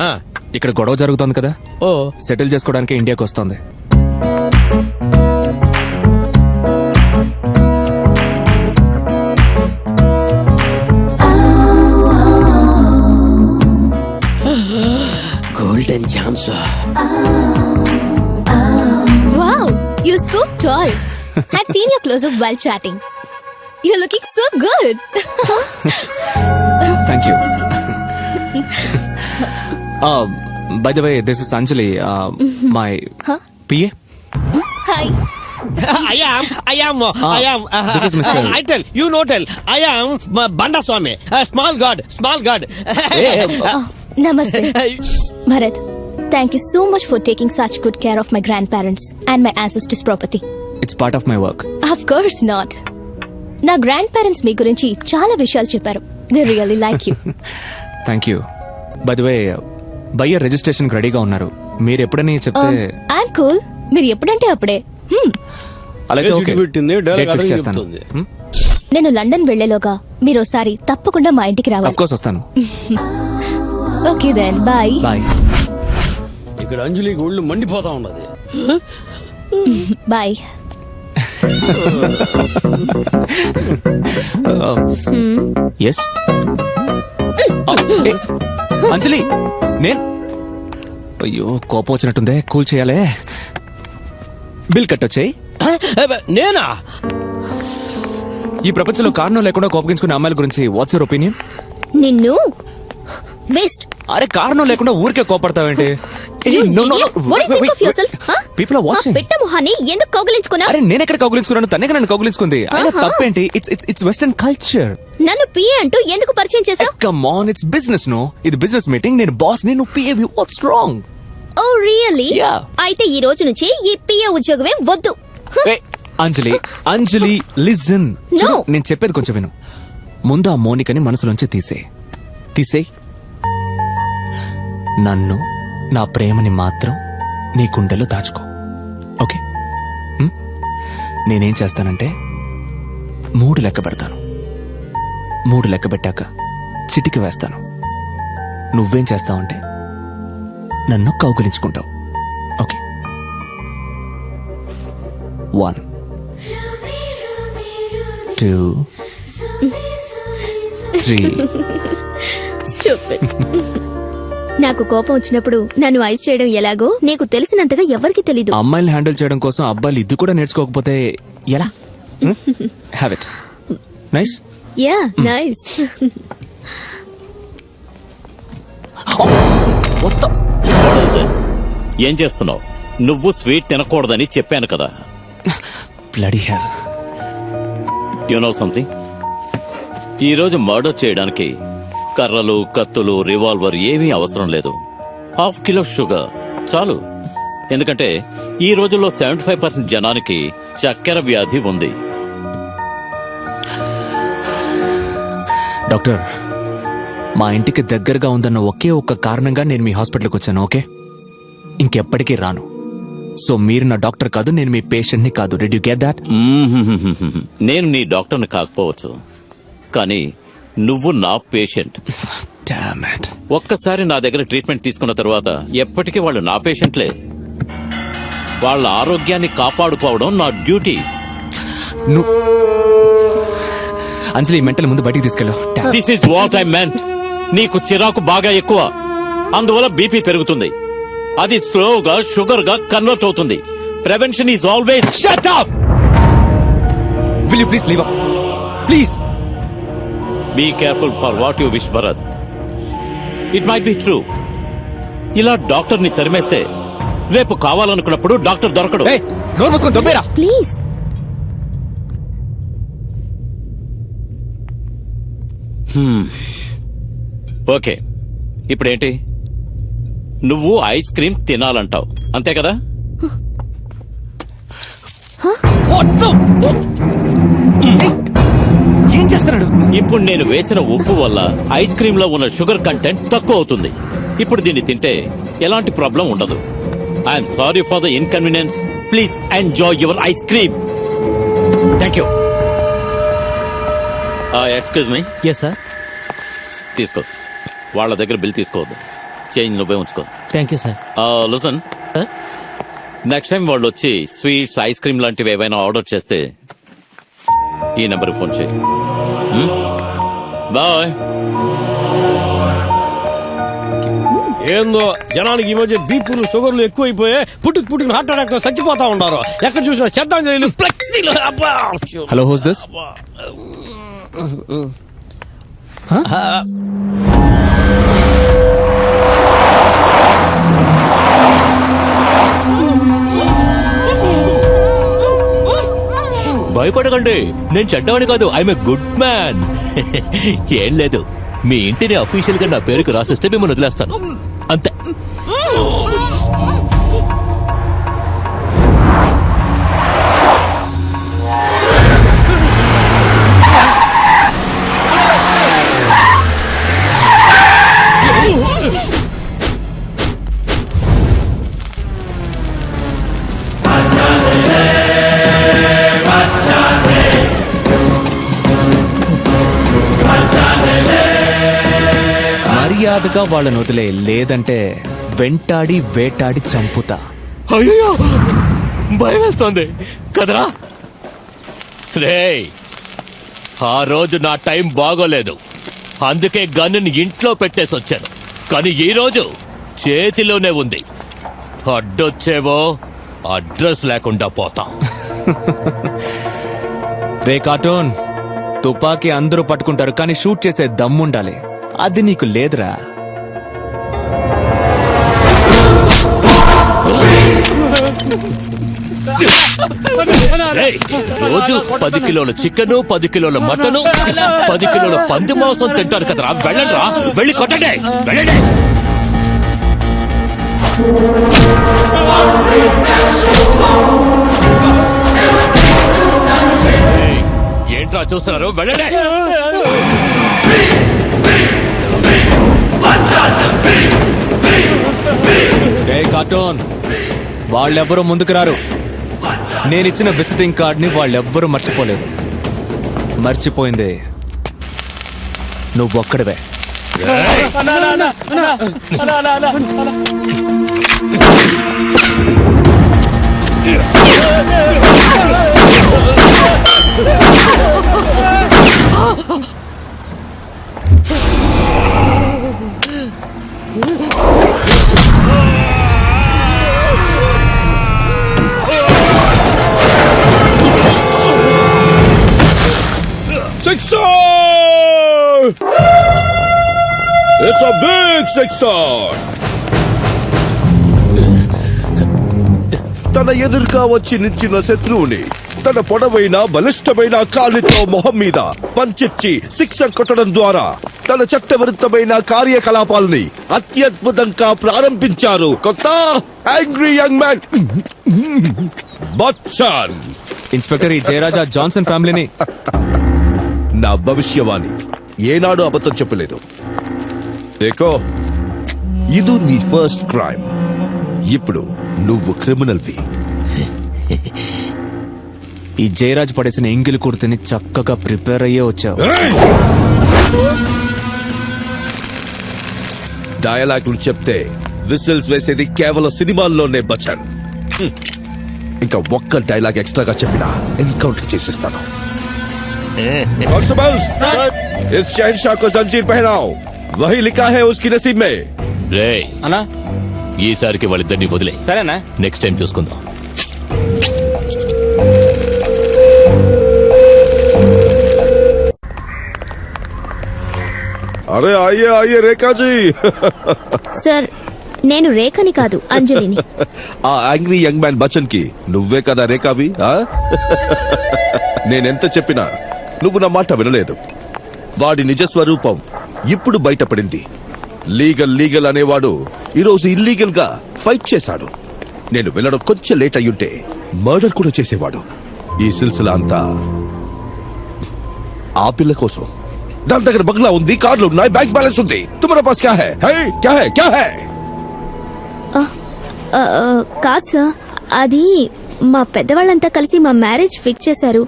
[SPEAKER 2] ఆ.
[SPEAKER 6] ఇక్కడ గొడవ జరుగుతోంది కదా,
[SPEAKER 2] ఓ
[SPEAKER 6] సెటిల్ చేసుకోవడానికి ఇండియాకి వస్తుంది.
[SPEAKER 2] Golden chance.
[SPEAKER 7] Wow, you're so tall. I've seen your close-up while chatting. You're looking so good.
[SPEAKER 6] Thank you. By the way, this is Anjali, my PA.
[SPEAKER 7] Hi.
[SPEAKER 2] I am.
[SPEAKER 6] This is Mr.
[SPEAKER 2] I tell you, no tell. I am Banda Swami, a small god.
[SPEAKER 7] Namaste. Bharat, thank you so much for taking such good care of my grandparents and my ancestors' property.
[SPEAKER 6] It's part of my work.
[SPEAKER 7] Of course not. నా గ్రాండ్ పేరెంట్స్ మీ గురించి చాలా విషయాలు చెప్పారు. They really like you.
[SPEAKER 6] Thank you. By the way, buyer registration రెడీగా ఉన్నారు. మీరు ఎప్పుడని చెప్తే
[SPEAKER 7] I'm cool. మీరు ఎప్పుడంటే అప్పుడే.
[SPEAKER 6] అలాగే ఓకే.
[SPEAKER 2] పెట్టింది,
[SPEAKER 6] Date
[SPEAKER 2] dialogue
[SPEAKER 6] fix
[SPEAKER 2] అదే
[SPEAKER 6] చేస్తాను.
[SPEAKER 2] చెప్తుంది.
[SPEAKER 7] నేను లండన్ వెళ్లేలోగా మీరు ఒకసారి తప్పకుండా మా ఇంటికి
[SPEAKER 6] ఆఫ్
[SPEAKER 7] రావాలి.
[SPEAKER 6] కోర్స్ వస్తాను.
[SPEAKER 7] Okay then bye.
[SPEAKER 6] బాయ్.
[SPEAKER 2] ఇక్కడ అంజలికి ఒళ్ళు మండిపోతా ఉన్నది.
[SPEAKER 7] బాయ్.
[SPEAKER 6] ఎస్ అంజలి, నేను అయ్యో కోపం వచ్చినట్టుందే, కూల్ చేయాలే. బిల్ కట్టొచ్చాయి.
[SPEAKER 2] నేనా?
[SPEAKER 6] ఈ ప్రపంచంలో కారణం లేకుండా కోపగించుకునే అమ్మాయిల గురించి వాట్స్ యువర్ ఒపీనియన్?
[SPEAKER 7] నిన్ను వేస్ట్.
[SPEAKER 6] అరే కారణం లేకుండా ఊరికే కోపడతావేంటి? People are watching.
[SPEAKER 7] పెట్ట మొహాన్ని ఎందుకు కౌగిలించుకున్నా?
[SPEAKER 6] అరే నేను ఎక్కడ కౌగులించుకున్నాను? తనే నన్ను కౌగులించుకుంది. అయినా తప్పేంటి? It's western culture.
[SPEAKER 7] నన్ను పిఏ అంటూ ఎందుకు పరిచయం చేశావు?
[SPEAKER 6] Come on, it's business. No, ఇది బిజినెస్ మీటింగ్. నేను బాస్ ని, నువ్వు PA. What's wrong?
[SPEAKER 7] Oh really?
[SPEAKER 6] Yeah.
[SPEAKER 7] అయితే ఈ రోజు నుంచి ఈ పిఏ ఉద్యోగమే వద్దు.
[SPEAKER 6] అంజలి లిజన్.
[SPEAKER 7] No.
[SPEAKER 6] నేను చెప్పేది కొంచెం విను. ముందు ఆ మోనికని మనసులోంచి తీసేయ్. నన్ను, నా ప్రేమని మాత్రం నీ గుండెలో దాచుకో. ఓకే? నేనేం చేస్తానంటే 3 లెక్క పెడతాను. 3 లెక్క పెట్టాక చిటికి వేస్తాను. నువ్వేం చేస్తావంటే నన్ను కౌగులించుకుంటావు. ఓకే? 1 2 3.
[SPEAKER 7] Stupid. నాకు కోపం వచ్చినప్పుడు నన్ను ఐస్ చేయడం ఎలాగో నీకు తెలిసినంతగా ఎవరికి తెలీదు.
[SPEAKER 6] అమ్మాయిని హ్యాండిల్ చేయడం కోసం అబ్బాయిలు ఇది కూడా నేర్చుకోకపోతే ఎలా? Have it. Nice.
[SPEAKER 7] Yeah nice.
[SPEAKER 10] ఏం చేస్తున్నావు? నువ్వు స్వీట్ తినకూడదని చెప్పాను కదా.
[SPEAKER 6] Bloody hell.
[SPEAKER 10] You know something? ఈ రోజు మర్డర్ చేయడానికి కర్రలు, కత్తులు, రివాల్వర్ ఏమీ అవసరం లేదు. 1/2 కిలో షుగర్ చాలు. ఎందుకంటే ఈ రోజుల్లో 75% జనానికి చక్కెర వ్యాధి ఉంది.
[SPEAKER 6] డాక్టర్, మా ఇంటికి దగ్గరగా ఉందన్న ఒకే ఒక్క కారణంగా నేను మీ హాస్పిటల్కి వచ్చాను. ఓకే? ఇంకెప్పటికీ రాను. సో మీరు నా డాక్టర్ కాదు, నేను మీ పేషెంట్ ని కాదు. Did you get that?
[SPEAKER 10] నేను నీ డాక్టర్ని కాకపోవచ్చు, కానీ నువ్వు నా పేషెంట్.
[SPEAKER 6] Damn it.
[SPEAKER 10] ఒక్కసారి నా దగ్గర ట్రీట్మెంట్ తీసుకున్న తర్వాత ఎప్పటికీ వాళ్ళు నా పేషెంట్లే. వాళ్ళ ఆరోగ్యాన్ని కాపాడుకోవడం నా డ్యూటీ.
[SPEAKER 6] అంజలి, మెంటల్ ముందు బయటికి తీసుకెళ్ళు.
[SPEAKER 10] This is what I meant. నీకు చిరాకు బాగా ఎక్కువ, అందువల్ల బీపీ పెరుగుతుంది. అది స్లోగా షుగర్ గా కన్వర్ట్ అవుతుంది. Prevention is always.
[SPEAKER 6] Shut up! Will you please leave up? Please.
[SPEAKER 10] Be careful for what you wish, Bharat. It might be true. ఇలా డాక్టర్ ని తరిమేస్తే రేపు కావాలనుకున్నప్పుడు డాక్టర్ దొరకడు.
[SPEAKER 6] నోరు మూసుకొని దొబ్బేరా.
[SPEAKER 7] ప్లీజ్.
[SPEAKER 10] ఓకే, ఇప్పుడేంటి? నువ్వు ఐస్ క్రీమ్ తినాలంటావు, అంతే కదా?
[SPEAKER 6] ఏం చేస్తున్నాడు?
[SPEAKER 10] ఇప్పుడు నేను వేసిన ఉప్పు వల్ల ఐస్ క్రీమ్ లో ఉన్న షుగర్ కంటెంట్ తక్కువ అవుతుంది. ఇప్పుడు దీన్ని తింటే ఎలాంటి ప్రాబ్లం ఉండదు. I'm sorry for the inconvenience.
[SPEAKER 3] Please enjoy your ice cream. Thank you. Excuse me.
[SPEAKER 4] Yes sir.
[SPEAKER 3] తీసుకో. వాళ్ళ దగ్గర బిల్ తీసుకోవద్దు. చేంజ్ నువ్వే ఉంచుకో.
[SPEAKER 4] Thank you sir.
[SPEAKER 3] Listen, next time వాళ్ళు వచ్చి స్వీట్స్, ఐస్ క్రీమ్ లాంటివి ఏవైనా ఆర్డర్ చేస్తే ఈ నెంబర్కి ఫోన్ చేయి. బాయ్.
[SPEAKER 2] ఏందో జనానికి ఈ మధ్య బీపీలు షుగర్లు ఎక్కువైపోయి పుట్టుకు హార్ట్ అటాక్ తో చచ్చిపోతా ఉన్నారు. ఎక్కడ చూసినా శ్రద్ధాంజలిలు, ఫ్లెక్సీలు. అబ్బా.
[SPEAKER 6] Hello, who's this?
[SPEAKER 10] భయపడకండి, నేను చెడ్డవని కాదు. I'm a good man. ఏం లేదు, మీ ఇంటిని అఫీషియల్ గా నా పేరుకు రాసిస్తే మిమ్మల్ని వదిలేస్తాను అంతే.
[SPEAKER 6] మర్యాదగా వాళ్ళని వదిలే, లేదంటే వెంటాడి వేటాడి చంపుతా.
[SPEAKER 10] అయ్యో, భయం వేస్తోంది కదరా. రేయ్, ఆ రోజు నా టైం బాగోలేదు, అందుకే గన్నుని ఇంట్లో పెట్టేసి వచ్చాను. కానీ ఈ రోజు చేతిలోనే ఉంది. అడ్డొచ్చేవో అడ్రస్ లేకుండా పోతాం.
[SPEAKER 6] రే కార్టూన్, తుపాకీ అందరూ పట్టుకుంటారు, కానీ షూట్ చేసే దమ్ముండాలి. అది నీకు లేదురా.
[SPEAKER 10] రోజు 10 కిలోల చికెన్, 10 కిలోల మటన్, 10 కిలోల పంది మాంసం తింటారు కదరా. వెళ్ళండిరా, వెళ్ళి కొట్టండి, వెళ్ళండి. ఏంట్రా చూస్తున్నారు, వెళ్ళండి.
[SPEAKER 6] రే కార్టూన్, వాళ్ళెవ్వరూ ముందుకు రారు. నేనిచ్చిన విజిటింగ్ కార్డ్ ని వాళ్ళెవ్వరూ మర్చిపోలేదు. మర్చిపోయింది నువ్వొక్కడివే.
[SPEAKER 1] Sixer! It's a big sixer! తన ఎదురుగా వచ్చి నిల్చిన శత్రువుని తన పొడవైన బలిష్టమైన కాలితో మొహం మీద పంచిచ్చి సిక్సర్ కొట్టడం ద్వారా తన చట్టవిరుద్ధమైన కార్యకలాపాలని అత్యద్భుతంగా ప్రారంభించారు కొత్త angry young man Bachchan.
[SPEAKER 6] Inspector, ఈ జయరాజా జాన్సన్ ఫ్యామిలీని
[SPEAKER 1] నా భవిష్యవాణి ఏనాడు అబద్ధం చెప్పలేదు. దేకో, ఇది నీ ఫస్ట్ క్రైమ్. ఇప్పుడు నువ్వు క్రిమినల్వి.
[SPEAKER 6] ఈ జయరాజ్ పడేసిన ఎంగిలి కుర్తిని చక్కగా ప్రిపేర్ అయ్యే వచ్చావు.
[SPEAKER 1] డయలాగులు చెప్తే విసిల్స్ వేసేది కేవలం సినిమాల్లోనే బచ్చన్. ఇంకా ఒక్క డైలాగ్ ఎక్స్ట్రాగా చెప్పినా ఎన్కౌంటర్ చేసేస్తాను. कांस्टेबल्स, इस शहंशाह को जंजीर पहनाओ. वही लिखा है उसकी नसीब में.
[SPEAKER 10] రే
[SPEAKER 3] అన్నా,
[SPEAKER 10] ఈసారికి వాళ్ళిద్దరిని వదిలే.
[SPEAKER 3] సరేనా?
[SPEAKER 10] నెక్స్ట్ టైం చూసుకుందాం.
[SPEAKER 1] अरे आइए आइए रेखा जी.
[SPEAKER 7] సార్, నేను రేఖని కాదు, అంజలిని.
[SPEAKER 1] ఆ యాంగ్రీ యంగ్ మ్యాన్ బచ్చన్ కి నువ్వే కదా రేఖావి. నేనెంత చెప్పినా నువ్వు నా మాట వినలేదు. వాడి నిజ స్వరూపం ఇప్పుడు బయటపడింది. లీగల్ అనేవాడు ఈరోజు ఇల్లీగల్ గా ఫైట్ చేశాడు. నేను వెళ్ళడం కొంచెం లేట్ అయ్యుంటే మర్డర్ కూడా చేసేవాడు. ఈ సిల్సిలా అంతా ఆ పిల్ల కోసం. దాని దగ్గర బంగ్లా ఉంది, కార్లు ఉన్నాయి, బ్యాంక్ బ్యాలెన్స్ ఉంది. తుమ్హారా పాస్ క్యా హై? క్యా హై?
[SPEAKER 7] కాదు సార్, అది మా పెద్దవాళ్ళంతా కలిసి మా మ్యారేజ్ ఫిక్స్ చేశారు.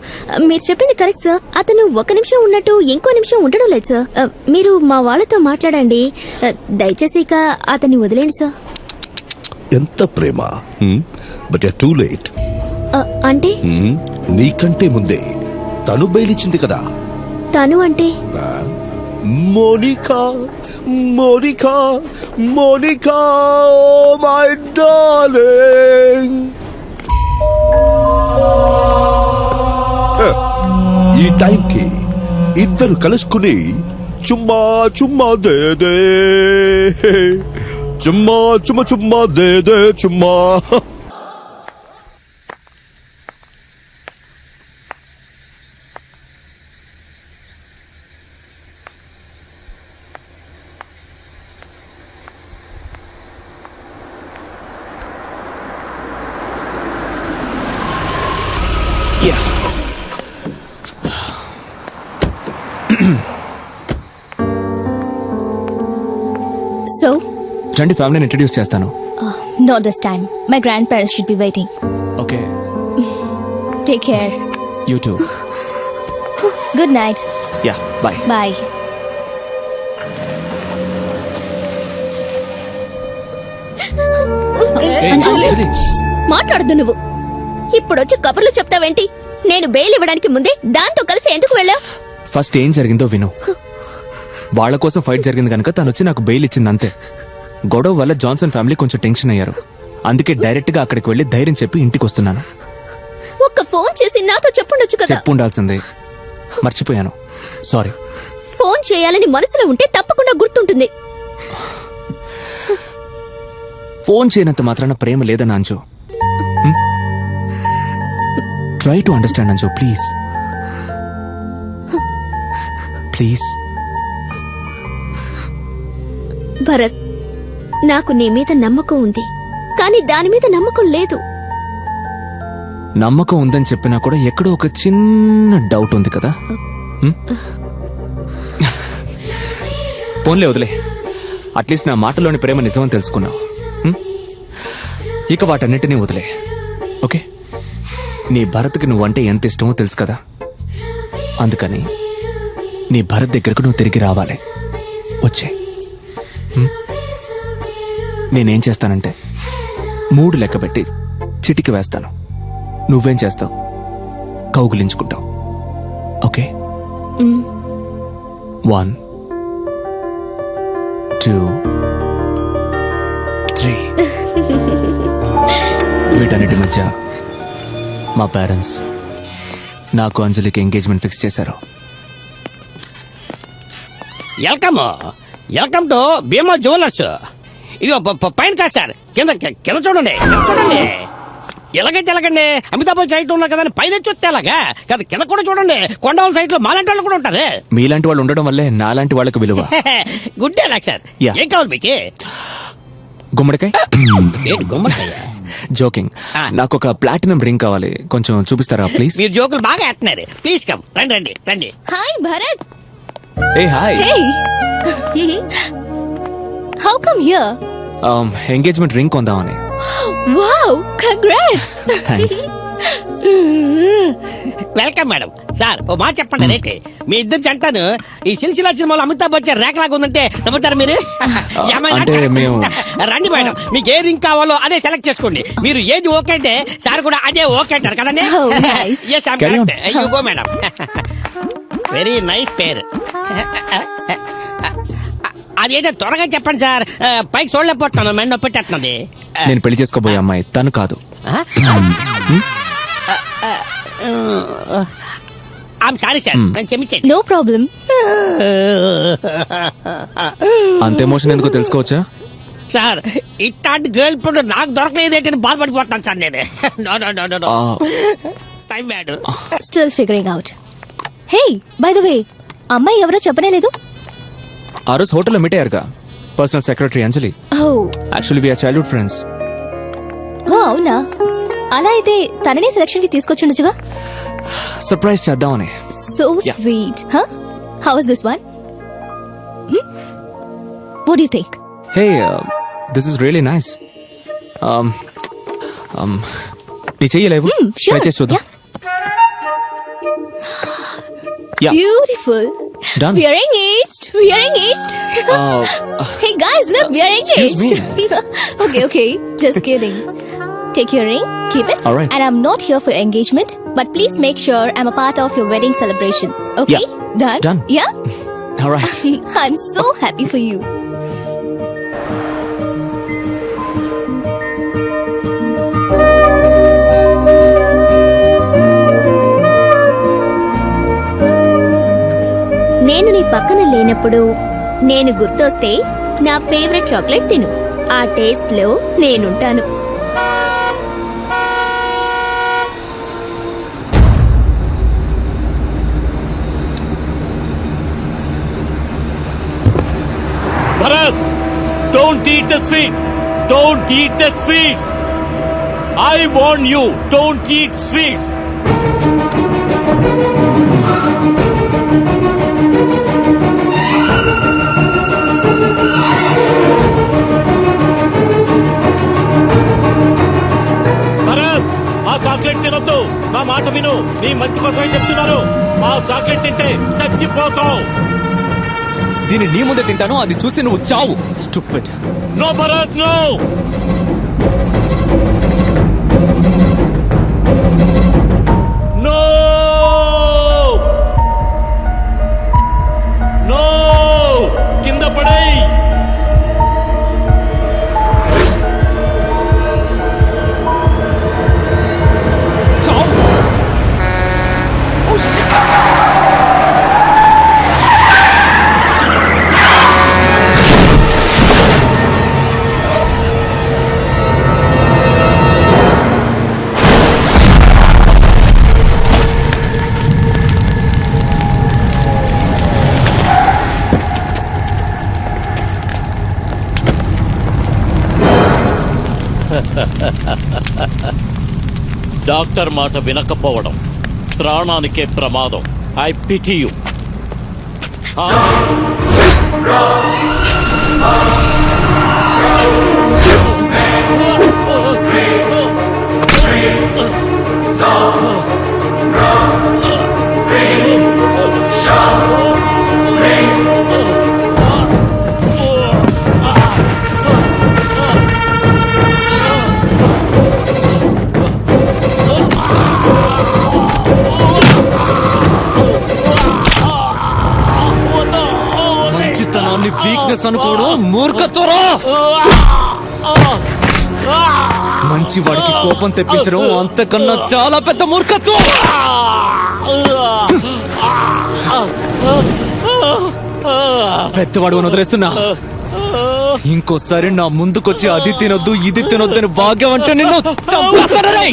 [SPEAKER 7] మీరు చెప్పింది కరెక్ట్ సార్. అతను ఒక నిమిషం ఉన్నట్టు ఇంకో నిమిషం ఉండడం లేదు సార్. మీరు మా వాళ్ళతో మాట్లాడండి. దయచేసి ఇక అతన్ని వదిలేండి సార్.
[SPEAKER 1] ఎంత ప్రేమ, బట్ టూ లేట్.
[SPEAKER 7] అంటే
[SPEAKER 1] నీకంటే ముందే తను బయలిచ్చింది కదా.
[SPEAKER 7] తను అంటే
[SPEAKER 1] Monika, Monica, Monika, my darling. ఈ టైంకి ఇద్దరు కలుసుకుని చుమ్మా చుమ్మా దేదే, చుమ్మా చుమ్మా చుమ్మా దేదే చుమ్మా.
[SPEAKER 7] సో
[SPEAKER 6] రండి, ఫ్యామిలీని ఇంట్రడ్యూస్ చేస్తాను.
[SPEAKER 7] No this time. My grandparents should be waiting.
[SPEAKER 6] Okay,
[SPEAKER 7] take care.
[SPEAKER 6] You too.
[SPEAKER 7] Good night.
[SPEAKER 6] Yeah, bye.
[SPEAKER 7] Bye. మాట్లాడద్దు నువ్వు. ఇప్పుడొచ్చి కబుర్లు చెప్తావేంటి? నేను బెయిల్ ఇవ్వడానికి ముందే దాంతో కలిసి ఎందుకు వెళ్ళావు?
[SPEAKER 6] ఫస్ట్ ఏం జరిగిందో విను. వాళ్ళ కోసం ఫైట్ జరిగింది కనుక తను వచ్చి నాకు బెయిల్ ఇచ్చింది అంతే. గొడవ వల్ల జాన్సన్ ఫ్యామిలీ కొంచెం టెన్షన్ అయ్యారు. అందుకే డైరెక్ట్ గా అక్కడికి వెళ్లి ధైర్యం చెప్పి ఇంటికి వస్తున్నాను.
[SPEAKER 7] ఒక్క ఫోన్ చేసి నాతో చెప్పుండొచ్చు కదా.
[SPEAKER 6] చెప్పు ఉండాల్సిందే, మర్చిపోయాను. సారీ.
[SPEAKER 7] ఫోన్ చేయాలని మనసులో ఉంటే తప్పకుండా గుర్తుంటుంది.
[SPEAKER 6] ఫోన్ చేయనంత మాత్రాన ప్రేమ లేదని Anju. Try to understand Anju, please please.
[SPEAKER 7] Bharat, నాకు నీ మీద నమ్మకం ఉంది, కానీ దాని మీద నమ్మకం లేదు.
[SPEAKER 6] నమ్మకం ఉందని చెప్పినా కూడా ఎక్కడో ఒక చిన్న డౌట్ ఉంది కదా. పోన్లే, వదిలే. అట్లీస్ట్ నా మాటలోని ప్రేమ నిజమని తెలుసుకున్నావు. ఇక వాటన్నిటినీ వదిలే. ఓకే, నీ భరత్కి నువ్వంటే ఎంత ఇష్టమో తెలుసు కదా. అందుకని నీ భరత్ దగ్గరకు నువ్వు తిరిగి రావాలి. వచ్చే. నేనేం చేస్తానంటే 3 లెక్కబెట్టి చిటికి వేస్తాను. నువ్వేం చేస్తావు? కౌగులించుకుంటావు. ఓకే? 1 2 3. వీటన్నిటి మధ్య మా పేరెంట్స్ నాకు అంజలికి ఎంగేజ్మెంట్ ఫిక్స్ చేశారు.
[SPEAKER 2] Welcome to Bhima jewellers. ఇదిగో పైన కాదు సార్, కింద కింద చూడండి. ఎలాగండి, అమితాబ్ బచ్చన్ సైట్ ఉన్నా కదా పైన చూస్తే ఎలాగా కదా, కింద కూడా చూడండి. కొండవాళ్ళ సైట్ లో మాలాంటి వాళ్ళు కూడా ఉంటారు.
[SPEAKER 6] మీలాంటి వాళ్ళు ఉండడం వల్లే నాలాంటి వాళ్ళకి విలువ.
[SPEAKER 2] Good day luck sir. ఏం కావాలి మీకు?
[SPEAKER 6] గుమ్మడికాయ?
[SPEAKER 2] ఏంటి గుమ్మడికాయ?
[SPEAKER 6] జోకింగ్. నాకు ఒక ప్లాటినం రింగ్ కావాలి, కొంచెం చూపిస్తారా ప్లీజ్?
[SPEAKER 2] మీరు జోకులు బాగా ఆడుతున్నారు. ప్లీజ్ కమ్, రండి.
[SPEAKER 7] Hi Bharat.
[SPEAKER 6] Hey hi.
[SPEAKER 7] How come here?
[SPEAKER 6] Engagement ring కొందామని.
[SPEAKER 7] Wow, congrats.
[SPEAKER 6] Thanks.
[SPEAKER 2] Welcome madam. Sir ఓ మాట చెప్పండి. రేటే మీ ఇద్దరు జంటను ఈ సిల్సిలా సినిమాలో అమితాబ్ బచ్చన్ రేఖలాగా ఉందంటే నమ్ముతారు మీరు?
[SPEAKER 6] అంటే మేము
[SPEAKER 2] రండి మేడం, మీకు ఏ రింగ్ కావాలో అదే సెలెక్ట్ చేసుకోండి. మీరు ఏది ఓకే అంటే సార్ కూడా అదే ఓకే అంటారు కదండి. మేడం, వెరీ నైస్ పేరు. అదేదో త్వరగా చెప్పండి సార్, పైకి చూడలేకపోతున్నాను, మెండ పెట్టేస్తున్నది.
[SPEAKER 6] నేను పెళ్లి చేసుకోబోయే అమ్మాయి తను కాదు.
[SPEAKER 2] సారీ సార్, నేను క్షమించండి.
[SPEAKER 7] No problem.
[SPEAKER 6] అంత ఎమోషన్ ఎందుకో తెలుసుకోవచ్చా?
[SPEAKER 2] సార్ ఇట్లాంటి గర్ల్ ఫ్రెండ్ నాకు దొరకలేదేంటని బాధపడిపోతాను సార్ నేను. Time bad.
[SPEAKER 7] Still figuring out. Hey, by the way, అమ్మాయి ఎవరో చెప్పనే లేదు.
[SPEAKER 6] ఆ రోజు హోటల్లో మీట్ అయ్యారుగా, personal secretary Anjali. Actually we are childhood friends.
[SPEAKER 7] అవునా? అలా అయితే తననే సెలక్షన్ కి తీసుకొచ్చుండొచ్చుగా.
[SPEAKER 6] సర్ప్రైజ్ చేద్దామని.
[SPEAKER 7] So sweet. How was this one? What do you think?
[SPEAKER 6] Hey, this is really nice. నీ చెయ్యలేవు
[SPEAKER 7] sure.
[SPEAKER 6] ట్రై చేసి చూద్దాం. Yeah.
[SPEAKER 7] Beautiful.
[SPEAKER 6] Done.
[SPEAKER 7] We are engaged. We are engaged. Hey guys, look, we are
[SPEAKER 6] Excuse
[SPEAKER 7] engaged. okay. Just kidding. Take your ring, keep it.
[SPEAKER 6] All right.
[SPEAKER 7] And I'm not here for your engagement, but please make sure I'm a part of your wedding celebration. Okay?
[SPEAKER 6] Yeah.
[SPEAKER 7] Done?
[SPEAKER 6] Done.
[SPEAKER 7] Yeah?
[SPEAKER 6] All right.
[SPEAKER 7] I'm so happy for you. నేను నీ పక్కన లేనప్పుడు నేను గుర్తొస్తే నా ఫేవరెట్ చాక్లెట్ తిను. ఆ టేస్ట్ లో నేనుంటాను.
[SPEAKER 10] Bharat, don't eat the sweet. Don't eat the sweets. I warn you, don't eat sweets. Bharat, ఆ చాక్లెట్ తినొద్దు. నా మాట విను, నీ మంచి కోసమే చెప్తున్నాను. ఆ చాక్లెట్ తింటే చచ్చిపోతావు.
[SPEAKER 6] దీన్ని నీ ముందే తింటాను, అది చూసి నువ్వు చావు. Stupid.
[SPEAKER 10] No Bharat, no. No no, కింద పడై. డాక్టర్ మాట వినకపోవడం ప్రాణానికే ప్రమాదం. I pity you.
[SPEAKER 6] మంచితనాన్ని వీక్నెస్ అనుకోవడం మూర్ఖత్వరా. మంచి వాడికి కోపం తెప్పించడం అంతకన్నా చాలా పెద్ద మూర్ఖత్వం. పెద్దవాడు వదిలేస్తున్నా. ఇంకోసారి నా ముందుకొచ్చి అది తినొద్దు ఇది తినొద్దు అని భాగ్యం అంటే నిన్ను చంపేస్తానని.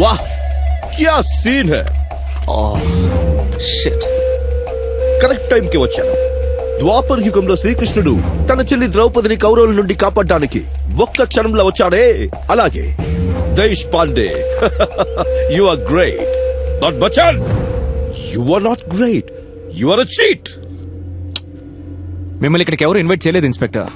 [SPEAKER 1] वाह क्या सीन है.
[SPEAKER 6] షిట్.
[SPEAKER 1] కరెక్ట్ టైం కి వచ్చాను. ద్వాపర యుగంలో శ్రీకృష్ణుడు తన చెల్లి ద్రౌపదిని కౌరవుల నుండి కాపాడడానికి ఒక్క క్షణంలో వచ్చాడే, అలాగే Deshpande you are great. But Bachchan, you are not great, you are a cheat.
[SPEAKER 6] మిమ్మల్ని ఇక్కడికి ఎవరు ఇన్వైట్ చేయలేదు ఇన్స్పెక్టర్.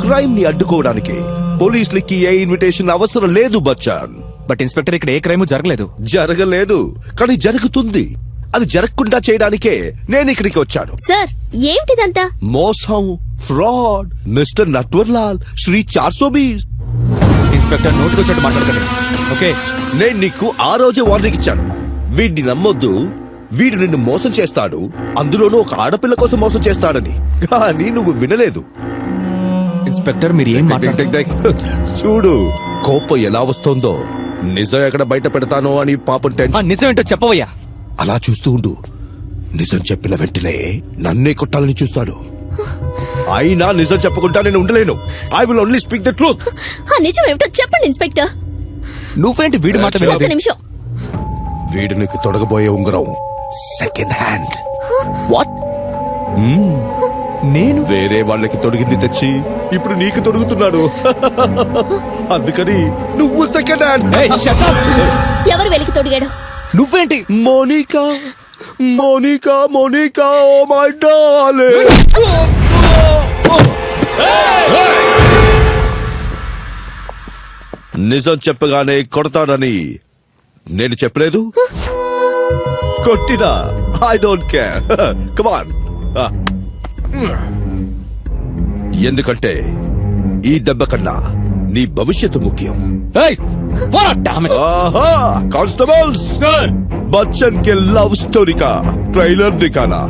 [SPEAKER 1] క్రైమ్ ని అడ్డుకోవడానికి పోలీసులకి ఏ ఇన్విటేషన్ అవసరం లేదు బచ్చన్.
[SPEAKER 6] బట్ ఇన్స్పెక్టర్ ఇక్కడ ఏ క్రైమ్ జరగలేదు.
[SPEAKER 1] జరగలేదు, కానీ జరుగుతుంది. అది జరగకుండా చేయడానికే నేను ఇక్కడికి వచ్చాను.
[SPEAKER 7] సార్, ఏంటిదంతా?
[SPEAKER 1] మోసం, fraud, mister Natwarlal, Shri 420.
[SPEAKER 6] Inspector నోటుకొచ్చాడు మాట్లాడకండి. ఓకే,
[SPEAKER 1] నేను నీకు ఆ రోజే వార్నింగ్ ఇచ్చాను. వీడిని నమ్మొద్దు, వీడు నిన్ను మోసం చేస్తాడు, అందులోనూ ఒక ఆడపిల్ల కోసం మోసం చేస్తాడని. కానీ నువ్వు వినలేదు.
[SPEAKER 6] ఇన్స్పెక్టర్ మీరు ఏం
[SPEAKER 1] చూడు, కోపం ఎలా వస్తోందో. నిజం ఎక్కడ బయట పెడతానో అని పాపం టెన్షన్.
[SPEAKER 6] నిజం ఏంటో చెప్పవయ్యా.
[SPEAKER 1] అలా చూస్తూ ఉండు, నిజం చెప్పిన వెంటనే నన్నే కొట్టాలని చూస్తాడు. అయినా నిజం చెప్పకుండా నేను ఉండలేను. I will only speak the truth.
[SPEAKER 7] ఆ నిజం ఏమిటో చెప్పండి ఇన్స్పెక్టర్.
[SPEAKER 6] నువ్వేంటి వీడి మాట
[SPEAKER 7] ఒక్క
[SPEAKER 6] వినేది?
[SPEAKER 7] నిమిషం.
[SPEAKER 1] వీడు నీకు తొడగబోయే ఉంగరం సెకండ్ హ్యాండ్.
[SPEAKER 6] వాట్? నేను
[SPEAKER 1] వేరే వాళ్ళకి తొడిగింది తెచ్చి ఇప్పుడు నీకు తొడుగుతున్నాడు. అందుకని నువ్వు సెకండ్ హ్యాండ్.
[SPEAKER 7] ఎవరు వెలికి తొడిగాడు?
[SPEAKER 6] నువ్వేంటి?
[SPEAKER 1] Monica Monica Monica oh my darling. నిజం చెప్పగానే కొడతాడని నేను చెప్పలేదు. కొట్టినా ఐ డోంట్ కేర్. కమాన్. ఎందుకంటే ఈ దెబ్బ కన్నా నీ భవిష్యత్తు ముఖ్యం. ఆహా కానిస్టేబుల్స్, बच्चन के लव स्टोरी का ट्रेलर दिखाना.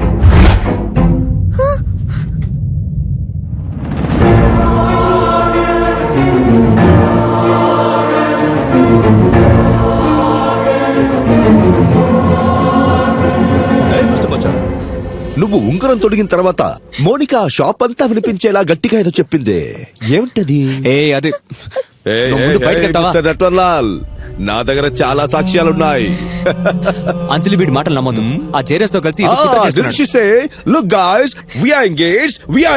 [SPEAKER 1] నువ్వు ఉంగరం తొడిగిన తర్వాత మోనికా షాప్ అంతా వినిపించేలా గట్టిగా ఏదో చెప్పిందే, ఏమిటది?
[SPEAKER 6] అది
[SPEAKER 1] నువ్వు ముందు బయటికి వెళ్తావా? మిస్టర్ రట్వర్లాల్, నా దగ్గర చాలా సాక్ష్యాలున్నాయి.
[SPEAKER 6] అంజలి వీడి మాటలు నమ్మొద్దు. ఆ జేరస్ తో కలిసి ఏదో కుట్ర చేస్తున్నాడు.
[SPEAKER 1] Look guys, we are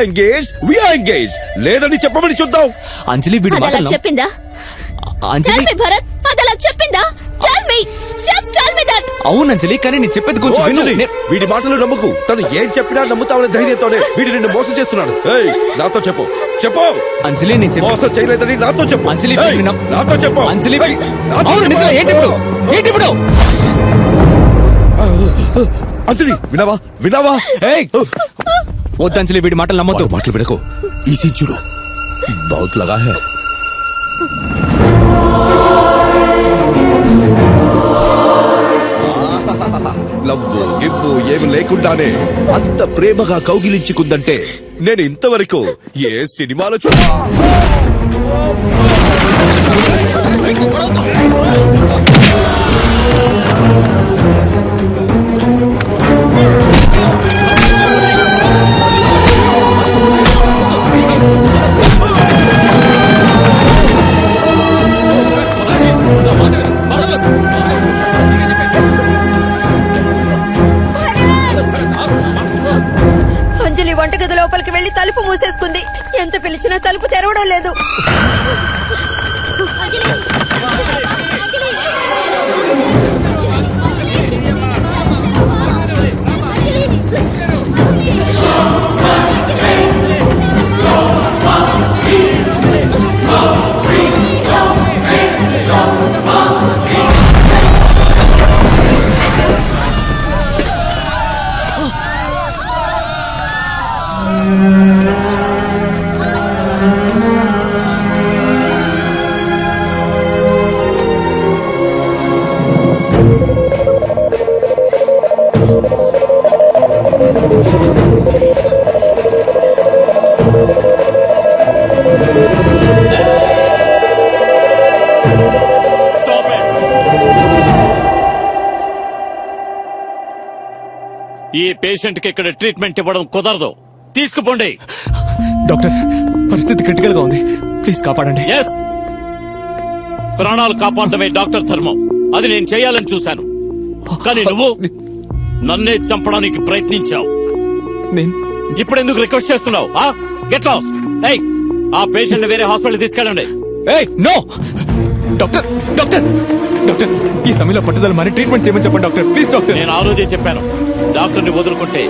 [SPEAKER 1] engaged. లేదని చెప్పమని చూద్దాం.
[SPEAKER 6] అంజలి వీడి
[SPEAKER 7] అదలా
[SPEAKER 6] మాటలు
[SPEAKER 7] చెప్పిందా?
[SPEAKER 6] అంజలి
[SPEAKER 7] Tell me, భరత్, అదలా చెప్పిందా? Tell me, just tell me that.
[SPEAKER 6] అవును అంజలి, కానీ నేను చెప్పేది కొంచెం విను.
[SPEAKER 1] అంజలి, వీడి మాటలు నమ్మకు. తను ఏం చెప్పినా నమ్ముతావనే ధైర్యంతోనే వీడి నిన్ను మోసం చేస్తున్నాడు. ఏయ్, నాతో చెప్పు.
[SPEAKER 6] అంజలి, నేను
[SPEAKER 1] మోసం చేయలేదని నాతో చెప్పు.
[SPEAKER 6] అంజలి,
[SPEAKER 1] ఏయ్, నాతో చెప్పు.
[SPEAKER 6] అంజలి,
[SPEAKER 1] ఏయ్, నాతో
[SPEAKER 6] అవును,
[SPEAKER 1] చెప్పు.
[SPEAKER 6] నిజం. ఏంటి ఇప్పుడు?
[SPEAKER 1] అంజలి, వినవా?
[SPEAKER 6] వద్దు అంజలి, వీడి మాటలు నమ్మొద్దు.
[SPEAKER 1] మాటలు వినకు. ఈసీ చూడు, బహుత్ లగా హై. లవ్వు గివ్వు ఏమి లేకుండానే అంత ప్రేమగా కౌగిలించుకుందంటే నేను ఇంతవరకు ఏ సినిమాలో చూడా.
[SPEAKER 12] అంజలి వంటగది లోపలికి వెళ్లి తలుపు మూసేసుకుంది. ఎంత పిలిచినా తలుపు తెరవడం లేదు.
[SPEAKER 3] ఈ పేషెంట్ కి ఇక్కడ ట్రీట్మెంట్ ఇవ్వడం కుదరదు. తీసుకుపోండి.
[SPEAKER 6] డాక్టర్, పరిస్థితి క్రిటికల్ గా ఉంది, ప్లీజ్ కాపాడండి.
[SPEAKER 3] ఎస్, ప్రాణాలు కాపాడటమే డాక్టర్ ధర్మం. అది నేను చేయాలని చూశాను, కానీ నువ్వు నన్నే చంపడానికి ప్రయత్నించావు. ఇప్పుడు ఎందుకు రిక్వెస్ట్ చేస్తున్నావు? Get lost. ఆ పేషెంట్ వేరే హాస్పిటల్ తీసుకెళ్ళండి.
[SPEAKER 6] నో డాక్టర్, డాక్టర్, డాక్టర్, ఈ సమయంలో పట్టుదల మరి ట్రీట్మెంట్ చేయమని చెప్పండి డాక్టర్, ప్లీజ్ డాక్టర్.
[SPEAKER 3] నేను ఆ రోజే చెప్పాను, డాక్టర్ ని వదులుకుంటే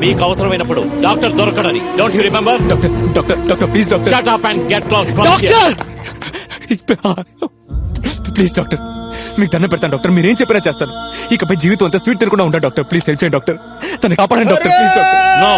[SPEAKER 3] మీకు అవసరమైనప్పుడు డాక్టర్ దొరకడని. Don't you remember?
[SPEAKER 6] Doctor, doctor, doctor, please doctor.
[SPEAKER 3] Shut up and get lost from here.
[SPEAKER 6] Please doctor, మీకు దండం పెడతాను డాక్టర్, మీరేం చెప్పినా చేస్తాను. ఇకపై జీవితం అంతా స్వీట్ తినకుండా ఉంటాను డాక్టర్, ప్లీజ్ హెల్ప్ చేయండి డాక్టర్, తనని కాపాడండి డాక్టర్, ప్లీజ్ డాక్టర్.
[SPEAKER 3] నో.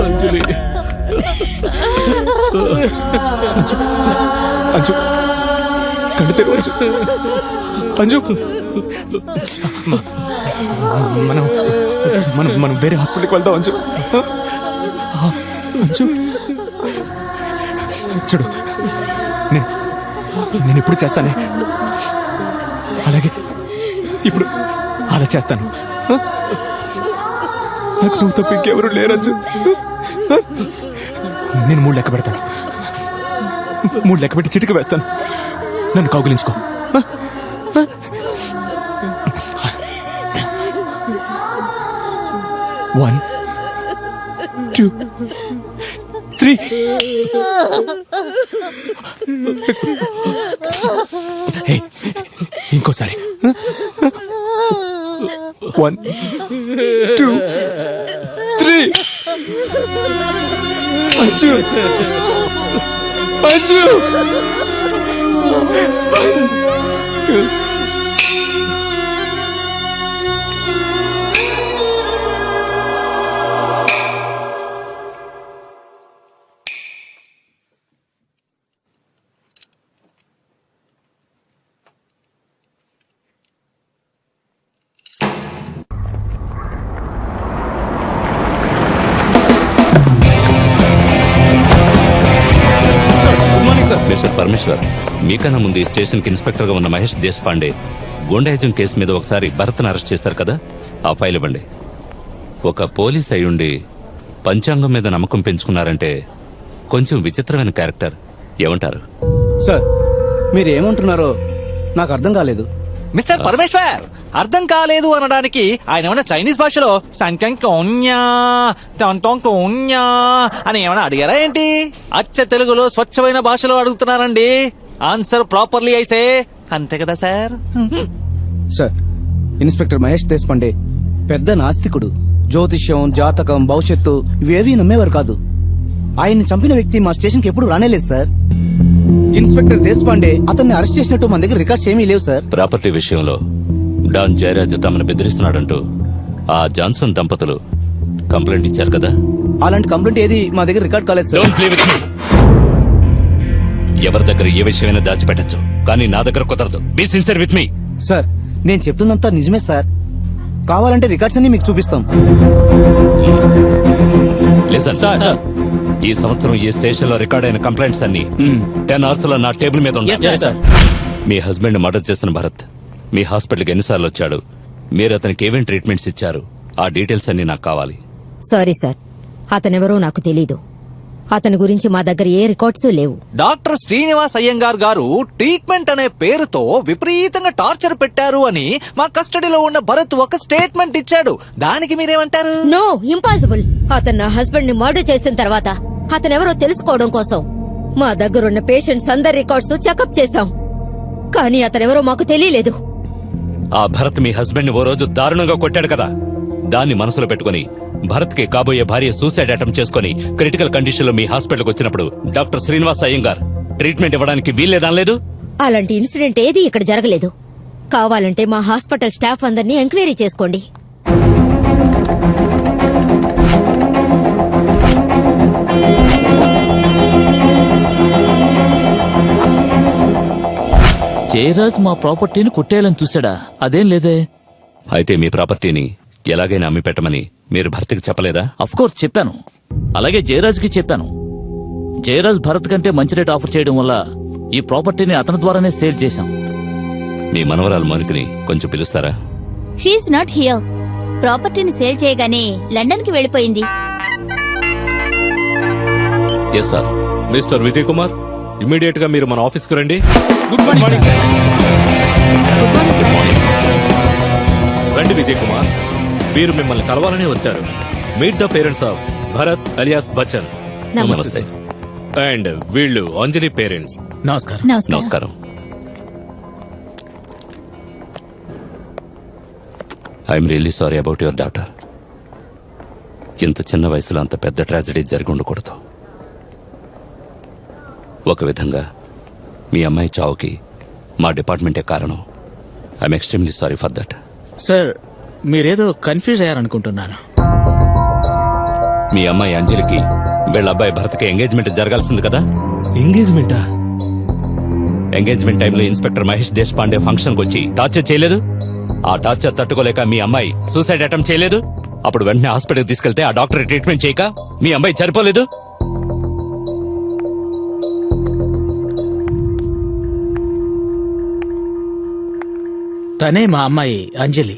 [SPEAKER 11] అంజలి,
[SPEAKER 6] అంజు కళ్ళు తెరువు అంజు. అంజు మనం మనం మనం వేరే హాస్పిటల్కి వెళ్దాం అంజు. అంజు చూడు, నేను ఎప్పుడు చేస్తానే అలాగే ఇప్పుడు అలా చేస్తాను. నాకు నువ్వు తప్ప ఇంకెవరు లేరంజు. నేను 3 లెక్క పెడతాను. 3 లెక్క పెట్టి చిటికి వేస్తాను. నన్ను కౌగిలించుకో. 1 2 3. ఇంకోసారి 1 2 3. అంజు అంజు
[SPEAKER 5] మిస్టర్ పరమేశ్వర్, మీకన్నా ముందు ఈ స్టేషన్ కి ఇన్స్పెక్టర్ గా ఉన్న మహేష్ దేశపాండే గుండాయిజం కేసు మీద ఒకసారి భరత్ను అరెస్ట్ చేశారు కదా, ఆ ఫైల్ ఇవ్వండి. ఒక పోలీస్ అయ్యుండి పంచాంగం మీద నమ్మకం పెంచుకున్నారంటే కొంచెం విచిత్రమైన క్యారెక్టర్. ఏమంటారు?
[SPEAKER 2] సార్ మీరేమంటున్నారో నాకు అర్థం కాలేదు.
[SPEAKER 8] మిస్టర్ పరమేశ్వర్, అర్థం కాలేదు అనడానికి ఆయన ఏమైనా చైనీస్ భాషలో అని ఏమైనా అడిగారా ఏంటి? అచ్చ తెలుగులో స్వచ్ఛమైన భాషలో అడుగుతున్నారండి. ఆన్సర్ ప్రాపర్లీ అయితే అంతే కదా sir.
[SPEAKER 2] Sir, inspector Mahesh Deshpande పెద్ద నాస్తికుడు. జ్యోతిష్యం, జాతకం, భవిష్యత్తు ఇవేవీ నమ్మేవారు కాదు. ఆయన్ని చంపిన వ్యక్తి మా స్టేషన్ కి ఎప్పుడు రానేలేదు సార్. ఇన్స్పెక్టర్ దేశపాండే అతన్ని అరెస్ట్ చేసినట్టు మన దగ్గర రికార్డ్స్ ఏమీ లేవు సార్.
[SPEAKER 5] ప్రాపర్టీ విషయంలో డాన్ జయరాజ్ తమను బెదిరిస్తున్నాడంటూ ఆ జాన్సన్ దంపతులు కంప్లైంట్ ఇచ్చారు కదా.
[SPEAKER 2] అలాంటి కంప్లైంట్ ఏది మా దగ్గర రికార్డ్ కాలేదు sir.
[SPEAKER 5] Don't play with me. ఎవరి దగ్గర ఏ విషయమైనా దాచిపెట్టచ్చు, కానీ నా దగ్గర కుదరదు. Be sincere with me.
[SPEAKER 2] Sir, నేను చెప్తున్నంతా నిజమే సార్. కావాలంటే రికార్డ్స్ అన్ని మీకు చూపిస్తాం.
[SPEAKER 5] లిసన్ సార్, ఈ సంవత్సరం ఈ స్టేషన్ లో రికార్డ్ అయిన కంప్లైంట్స్ అన్ని 10 hours లో నా టేబుల్ మీద ఉన్నాయి. మీ హస్బెండ్ మర్డర్ చేసిన భరత్ మీ హాస్పిటల్కి ఎన్నిసార్లు వచ్చాడు, మీరు అతనికి ఏమేం ట్రీట్మెంట్స్ ఇచ్చారు, ఆ డీటెయిల్స్ అన్ని నాకు కావాలి.
[SPEAKER 7] సారీ సార్, అతనెవరో నాకు తెలీదు. అతని గురించి మా దగ్గర ఏ రికార్డ్స్ లేవు.
[SPEAKER 8] డాక్టర్ శ్రీనివాస్ అయ్యంగార్ గారు ట్రీట్మెంట్ అనే పేరుతో విపరీతంగా టార్చర్ పెట్టారు అని మా కస్టడీలో ఉన్న భరత్ ఒక స్టేట్మెంట్ ఇచ్చాడు. దానికి మీరేమంటారు?
[SPEAKER 7] No, impossible. అతను నా హస్బెండ్ ని మర్డర్ చేసిన తర్వాత అతనెవరో తెలుసుకోవడం కోసం మా దగ్గరున్న పేషెంట్స్ అందరి రికార్డ్స్ చెకప్ చేశాం. కానీ అతనెవరో మాకు తెలియలేదు.
[SPEAKER 5] ఆ భరత్ మీ హస్బెండ్ ఓ రోజు దారుణంగా కొట్టాడు కదా, దాన్ని మనసులో పెట్టుకుని భరత్ కి కాబోయే భార్య సూసైడ్ అటెంప్ట్ చేసుకుని క్రిటికల్ కండిషన్ లో మీ హాస్పిటల్కి వచ్చినప్పుడు డాక్టర్ శ్రీనివాస్ అయ్యంగార్ ట్రీట్మెంట్ ఇవ్వడానికి వీల్లేదనలేదు.
[SPEAKER 7] అలాంటి ఇన్సిడెంట్ ఏది ఇక్కడ జరగలేదు. కావాలంటే మా హాస్పిటల్ స్టాఫ్ అందరినీ ఎంక్వైరీ చేసుకోండి.
[SPEAKER 11] జయరాజ్ మా ప్రాపర్టీని కొట్టేయాలని చూశాడా? అదేం లేదే.
[SPEAKER 5] అయితే మీ ప్రాపర్టీని ఎలాగైనా అమ్మి పెట్టమని మీరు భరత్కి చెప్పలేదా?
[SPEAKER 11] అఫ్కోర్స్ చెప్పాను. అలాగే జయరాజ్కి చెప్పాను. జయరాజ్ భరత్ కంటే మంచి రేట్ ఆఫర్ చేయడం వల్ల ఈ ప్రాపర్టీని అతని ద్వారానే సేల్ చేశాం.
[SPEAKER 5] మీ మనవరాలు మౌనికని కొంచెం పిలుస్తారా?
[SPEAKER 9] She's not here. ప్రాపర్టీని సేల్ చేయగానే లండన్ కి వెళ్లిపోయింది.
[SPEAKER 5] Yes sir.
[SPEAKER 8] Mister Vijay Kumar, immediate గా మీరు మన ఆఫీస్ కు రండి.
[SPEAKER 6] Good morning sir.
[SPEAKER 5] Good morning.
[SPEAKER 8] రండి విజయ్ కుమార్, వీరు మిమ్మల్ని కలవాలని వచ్చారు. Meet the parents of Bharat alias Bachchan.
[SPEAKER 5] నమస్తే.
[SPEAKER 8] అండ్ వీళ్ళు అంజలి పేరెంట్స్.
[SPEAKER 11] నమస్కారం.
[SPEAKER 5] నమస్కారం. I'm really sorry about your daughter. ఇంత చిన్న వయసులో అంత పెద్ద ట్రాజడీ జరిగి ఉండకూడదు. ఒక విధంగా మీ అమ్మాయి చావుకి మా డిపార్ట్మెంటే కారణం. I'm extremely sorry for that.
[SPEAKER 4] Sir, మీరేదో కన్ఫ్యూజ్ అయ్యారనుకుంటున్నాను.
[SPEAKER 5] మీ అమ్మాయి అంజలికి వీళ్ళ అబ్బాయి భరత్కి ఎంగేజ్మెంట్ జరగాల్సింది కదా.
[SPEAKER 2] ఎంగేజ్మెంటా?
[SPEAKER 5] ఎంగేజ్మెంట్ టైంలో ఇన్స్పెక్టర్ మహేష్ దేశపాండే ఫంక్షన్ కు వచ్చి టార్చర్ చేయలేదు. ఆ టార్చర్ తట్టుకోలేక మీ అమ్మాయి సూసైడ్ అటెంప్ట్ చేయలేదు. అప్పుడు వెంటనే హాస్పిటల్కి తీసుకెళ్తే ఆ డాక్టర్ ట్రీట్మెంట్ చేయక మీ అమ్మాయి చనిపోలేదు.
[SPEAKER 4] తనే మా అమ్మాయి అంజలి.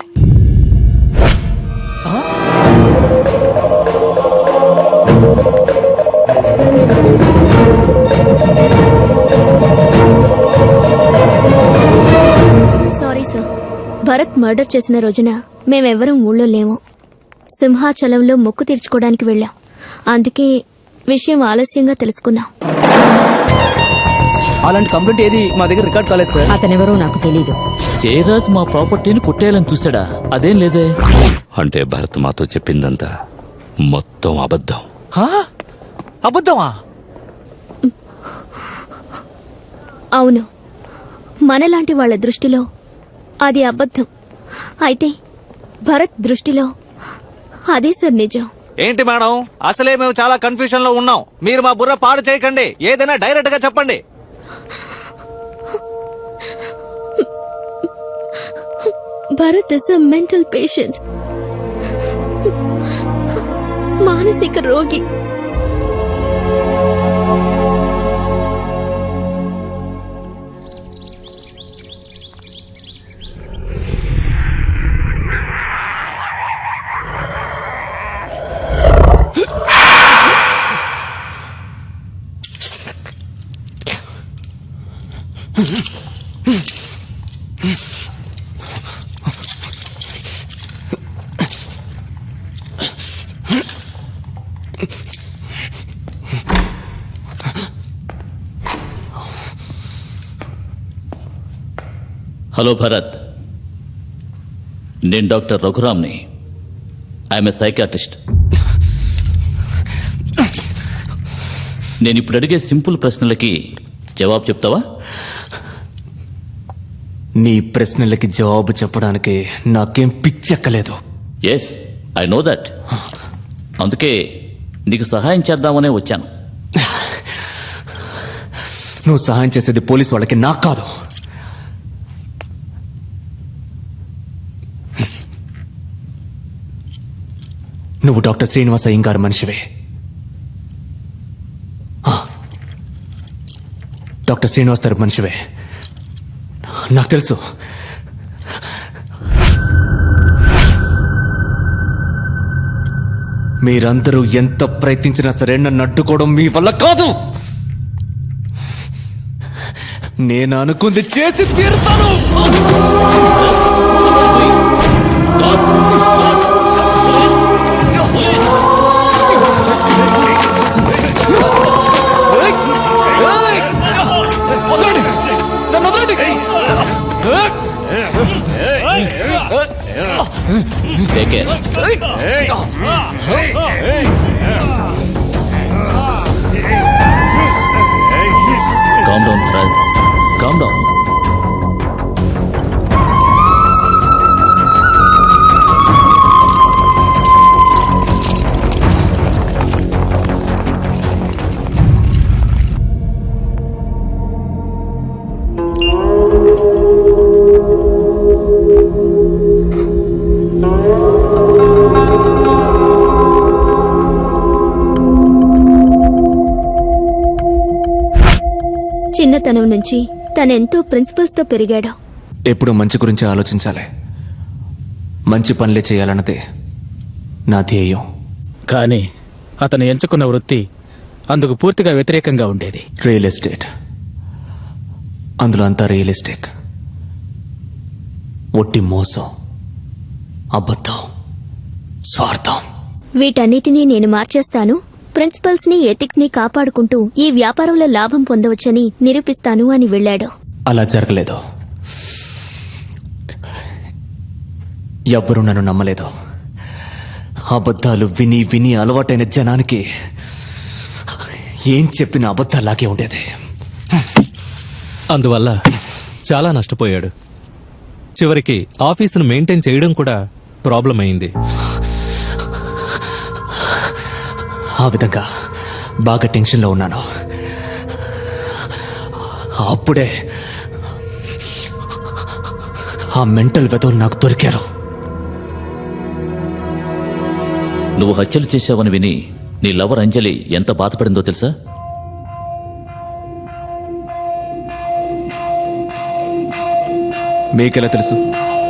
[SPEAKER 7] సారీ సార్, భరత్ మర్డర్ చేసిన రోజున మేమెవరం ఊళ్ళో లేము. సింహాచలంలో మొక్కు తీర్చుకోవడానికి వెళ్ళాం. అందుకే విషయం ఆలస్యంగా తెలుసుకున్నాం.
[SPEAKER 8] అలాంటి కంప్లైంట్ ఏది మా దగ్గర రికార్డ్ కాలేదు సార్.
[SPEAKER 12] అతనెవరో నాకు తెలీదు.
[SPEAKER 11] జయరాజ్ మా ప్రాపర్టీని కొట్టేయాలని చూసాడా? అదేం లేదే.
[SPEAKER 5] అంటే భరత్ మాతో చెప్పిందంతా మొత్తం అబద్ధం.
[SPEAKER 8] అబద్ధమా?
[SPEAKER 7] అవును, మనలాంటి వాళ్ళ దృష్టిలో అది అబద్ధం. అయితే భరత్ దృష్టిలో అదే సార్ నిజం.
[SPEAKER 8] ఏంటి మేడం, అసలే మేము చాలా కన్ఫ్యూజన్ లో ఉన్నాం. మీరు మా బుర్ర పాడు చేయకండి, ఏదైనా డైరెక్ట్ గా చెప్పండి.
[SPEAKER 7] Bharat is a mental patient, మానసిక రోగి.
[SPEAKER 11] హలో భరత్, నేను డాక్టర్ రఘురామ్ని. I'm a psychiatrist. నేను ఇప్పుడు అడిగే సింపుల్ ప్రశ్నలకి జవాబు చెప్తావా?
[SPEAKER 6] నీ ప్రశ్నలకి జవాబు చెప్పడానికి నాకేం పిచ్చెక్కలేదు.
[SPEAKER 11] Yes, I know that. అందుకే నీకు సహాయం చేద్దామనే వచ్చాను.
[SPEAKER 6] నువ్వు సహాయం చేసేది పోలీసు వాళ్ళకి, నాకు కాదు. నువ్వు డాక్టర్ శ్రీనివాస అయ్యంగారు మనిషివే. డాక్టర్ శ్రీనివాస్ తరపు మనిషివే, నాకు తెలుసు. మీరందరూ ఎంత ప్రయత్నించినా సరే నన్ను అడ్డుకోవడం మీ వల్ల కాదు. నేను అనుకుంది చేసి తీరుతాను.
[SPEAKER 11] Take care. Calm down, Bharat. Calm down.
[SPEAKER 7] చిన్నతనం నుంచి తనెంతో ప్రిన్సిపల్స్ తో పెరిగాడు.
[SPEAKER 6] ఎప్పుడు మంచి గురించి ఆలోచించాలి, మంచి పనులే చేయాలన్నదే నా ధ్యేయం.
[SPEAKER 4] కానీ అతను ఎంచుకున్న వృత్తి అందుకు పూర్తిగా వ్యతిరేకంగా ఉండేది.
[SPEAKER 6] Real estate. అందులో అంతా రియలిస్టిక్. ఒట్టి మోసం, అబద్ధం, స్వార్థం.
[SPEAKER 7] వీటన్నిటినీ నేను మార్చేస్తాను, ప్రిన్సిపల్స్ ని ఎథిక్స్ ని కాపాడుకుంటూ ఈ వ్యాపారంలో లాభం పొందవచ్చని నిరూపిస్తాను అని వెళ్ళాడు.
[SPEAKER 6] అలా జరగలేదు. ఎవ్వరూ నన్ను నమ్మలేదు. అబద్ధాలు విని విని అలవాటైన జనానికి ఏం చెప్పిన అబద్ధాలాగే ఉండేది.
[SPEAKER 13] అందువల్ల చాలా నష్టపోయాడు. చివరికి ఆఫీసును మెయింటైన్ చేయడం కూడా ప్రాబ్లం అయింది.
[SPEAKER 6] ఆ విధంగా బాగా టెన్షన్లో ఉన్నాను. అప్పుడే ఆ మెంటల్ వెధవులు నాకు దొరికారు.
[SPEAKER 11] నువ్వు హత్యలు చేశావని విని నీ లవర్ అంజలి ఎంత బాధపడిందో తెలుసా?
[SPEAKER 6] మీకెలా తెలుసు?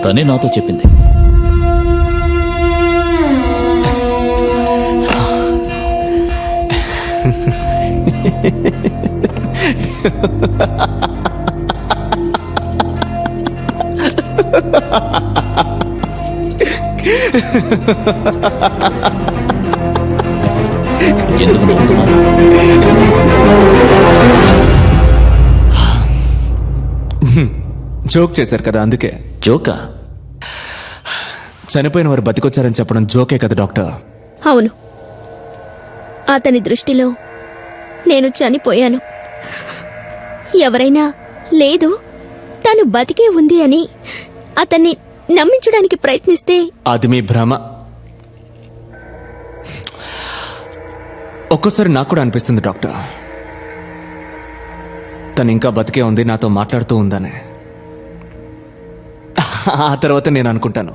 [SPEAKER 11] తనే నాతో చెప్పింది. ఎందుకు నవ్వుతున్నావు?
[SPEAKER 6] జోక్ చేశారు కదా, అందుకే.
[SPEAKER 11] జోకా?
[SPEAKER 6] చనిపోయిన వారు బతికొచ్చారని చెప్పడం జోకే కదా డాక్టర్?
[SPEAKER 7] అవును, అతని దృష్టిలో నేను చనిపోయాను. ఎవరైనా లేదు తను బతికే ఉంది అని అతన్ని నమ్మించడానికి ప్రయత్నిస్తే
[SPEAKER 6] అది మీ భ్రమ. ఒక్కోసారి నాకు కూడా అనిపిస్తుంది డాక్టర్, తను ఇంకా బతికే ఉంది, నాతో మాట్లాడుతూ ఉందనే. ఆ తర్వాత నేను అనుకుంటాను,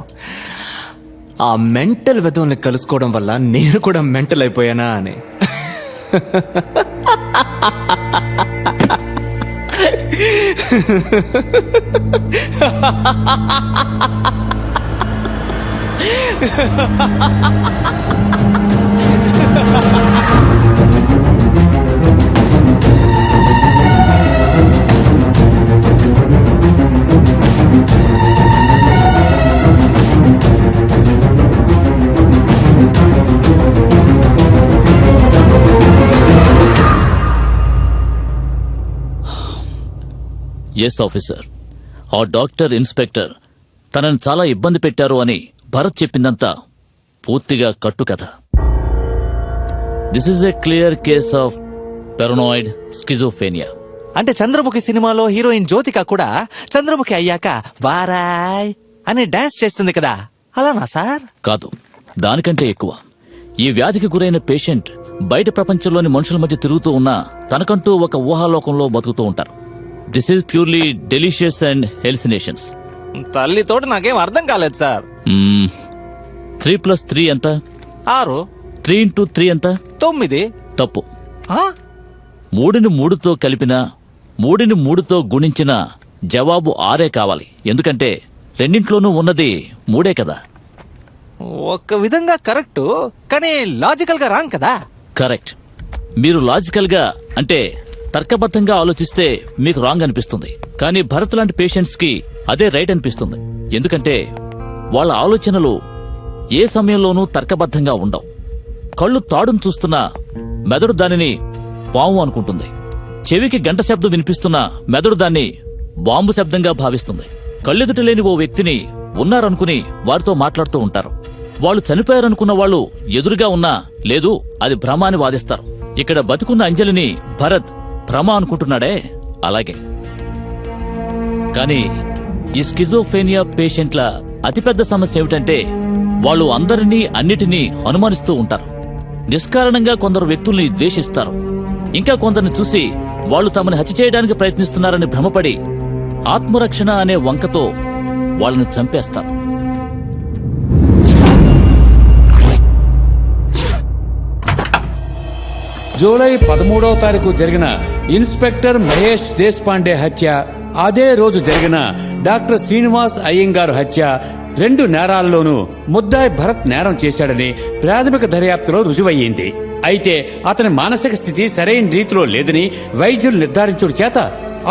[SPEAKER 6] ఆ మెంటల్ వెధవుల్ని కలుసుకోవడం వల్ల నేను కూడా మెంటల్ అయిపోయానా అని.
[SPEAKER 11] ఎస్ ఆఫీసర్, ఆ డాక్టర్ ఇన్స్పెక్టర్ తనని చాలా ఇబ్బంది పెట్టారు అని భరత్ చెప్పిందంతా పూర్తిగా కట్టుకథ. This is a clear case of paranoid schizophrenia.
[SPEAKER 8] అంటే చంద్రముఖి సినిమాలో హీరోయిన్ జ్యోతిక కూడా చంద్రముఖి అయ్యాక వారాయ్ అని డాన్స్ చేస్తుంది కదా, అలానా సార్?
[SPEAKER 11] కాదు, దానికంటే ఎక్కువ. ఈ వ్యాధికి గురైన పేషెంట్ బయట ప్రపంచంలోని మనుషుల మధ్య తిరుగుతూ ఉన్నా తనకంటూ ఒక ఊహాలోకంలో బతుకుతూ ఉంటారు. This is purely delicious and hallucinations.
[SPEAKER 8] తల్లితోటి నాకేం అర్థం కాలేదు సార్.
[SPEAKER 11] 3+3 ఎంత?
[SPEAKER 8] 6.
[SPEAKER 11] 3 into 3 ఎంత?
[SPEAKER 8] 9.
[SPEAKER 11] తప్పు. 3ని 3తో కలిపినా 3ని 3తో గుణించిన జవాబు 6 కావాలి. ఎందుకంటే రెండింట్లోనూ ఉన్నది 3 కదా.
[SPEAKER 8] ఒక విధంగా కరెక్ట్, కానీ లాజికల్ గా రాంగ్ కదా.
[SPEAKER 11] కరెక్ట్. మీరు లాజికల్ గా అంటే తర్కబద్ధంగా ఆలోచిస్తే మీకు రాంగ్ అనిపిస్తుంది, కానీ భరత్ లాంటి పేషెంట్స్ కి అదే రైట్ అనిపిస్తుంది. ఎందుకంటే వాళ్ళ ఆలోచనలు ఏ సమయంలోనూ తర్కబద్ధంగా ఉండవు. కళ్ళు తాడును చూస్తున్నా మెదడు దానిని పాము అనుకుంటుంది. చెవికి గంట శబ్దం వినిపిస్తున్నా మెదడు దాన్ని బాంబు శబ్దంగా భావిస్తుంది. కళ్ళెదుట లేని ఓ వ్యక్తిని ఉన్నారనుకుని వారితో మాట్లాడుతూ ఉంటారు. వాళ్ళు చనిపోయారనుకున్న వాళ్ళు ఎదురుగా ఉన్నా లేదు, అది భ్రమ అని వాదిస్తారు. ఇక్కడ బతుకున్న అంజలిని భరత్ భ్రమ అనుకుంటున్నాడే, అలాగే. కానీ ఈ స్కిజోఫేనియా పేషెంట్ల అతిపెద్ద సమస్య ఏమిటంటే వాళ్ళు అందరినీ అన్నిటినీ అనుమానిస్తూ ఉంటారు. నిష్కారణంగా కొందరు వ్యక్తుల్ని ద్వేషిస్తారు. ఇంకా కొందరిని చూసి వాళ్ళు తమని హత్య చేయడానికి ప్రయత్నిస్తున్నారని భ్రమపడి ఆత్మరక్షణ అనే వంకతో వాళ్ళని చంపేస్తారు.
[SPEAKER 2] జూలై 13వ తారీఖు జరిగిన ఇన్స్పెక్టర్ మహేష్ దేశపాండే హత్య, అదే రోజు జరిగిన డాక్టర్ శ్రీనివాస్ అయ్యంగారు హత్య, 2 నేరాల్లోనూ ముద్దాయి భరత్ నేరం చేశాడని ప్రాథమిక దర్యాప్తులో రుజువయ్యింది. అయితే అతని మానసిక స్థితి సరైన రీతిలో లేదని వైద్యులు నిర్ధారించుడు చేత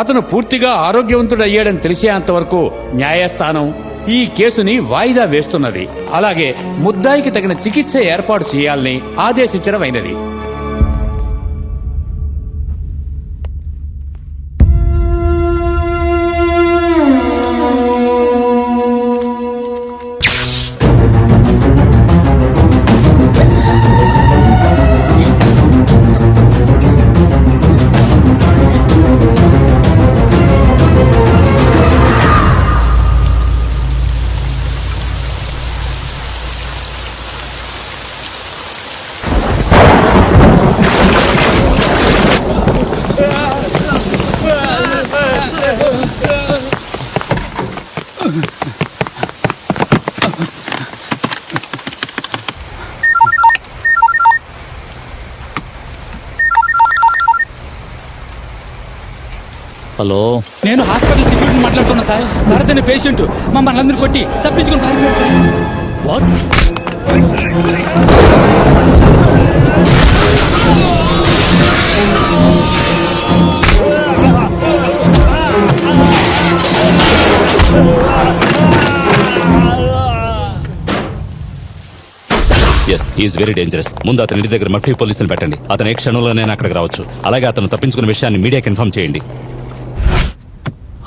[SPEAKER 2] అతను పూర్తిగా ఆరోగ్యవంతుడయ్యాడని తెలిసేంతవరకు న్యాయస్థానం ఈ కేసుని వాయిదా వేస్తున్నది. అలాగే ముద్దాయికి తగిన చికిత్స ఏర్పాటు చేయాలని ఆదేశించడమైనది.
[SPEAKER 11] హలో,
[SPEAKER 4] నేను హాస్పిటల్ సెక్యూరిటీ మాట్లాడుతున్నా సార్. భరత్ అనే పేషెంట్ మమ్మల్ని అందరూ కొట్టి తప్పించుకుని పారిపోయాడు.
[SPEAKER 5] He's is very dangerous. ముందు అతని ఇంటి దగ్గర మఫ్టీ పోలీసులు పెట్టండి. అతను ఏ క్షణంలోనే అక్కడికి రావచ్చు. అలాగే అతను తప్పించుకున్న విషయాన్ని మీడియాకి ఇన్ఫార్మ్ చేయండి.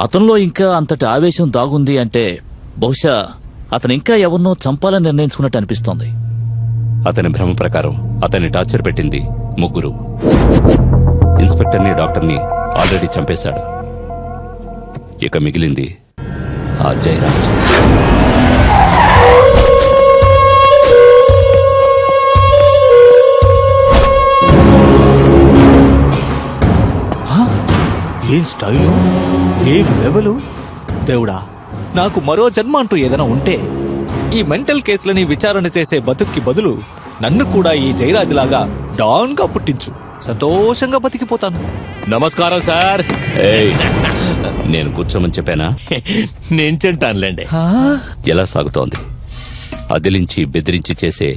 [SPEAKER 11] అతనిలో ఇంకా అంతటి ఆవేశం దాగుంది అంటే బహుశా అతను ఇంకా ఎవరినో చంపాలని నిర్ణయించుకున్నట్టు అనిపిస్తోంది.
[SPEAKER 5] అతని భ్రమ ప్రకారం అతన్ని టార్చర్ పెట్టింది ముగ్గురు. ఇన్స్పెక్టర్ని, డాక్టర్ని ఆల్రెడీ చంపేశాడు. ఇక మిగిలింది ఆ జయరాజ్.
[SPEAKER 8] ఏం స్టైలు, ఏం లెవెలు! దేవుడా, నాకు మరో జన్మ అంటూ ఏదైనా ఉంటే ఈ మెంటల్ కేసులని విచారణ చేసే బతుక్కి బదులు నన్ను కూడా ఈ జయరాజ్ లాగా డాన్ గా పుట్టించు. సంతోషంగా బతికిపోతాను.
[SPEAKER 10] నమస్కారం సార్.
[SPEAKER 5] ఏయ్, నేను కూర్చోమని చెప్పానా?
[SPEAKER 10] నేను చెంటానులేండి.
[SPEAKER 5] ఎలా సాగుతోంది? అదిలించి బెదిరించి చేసే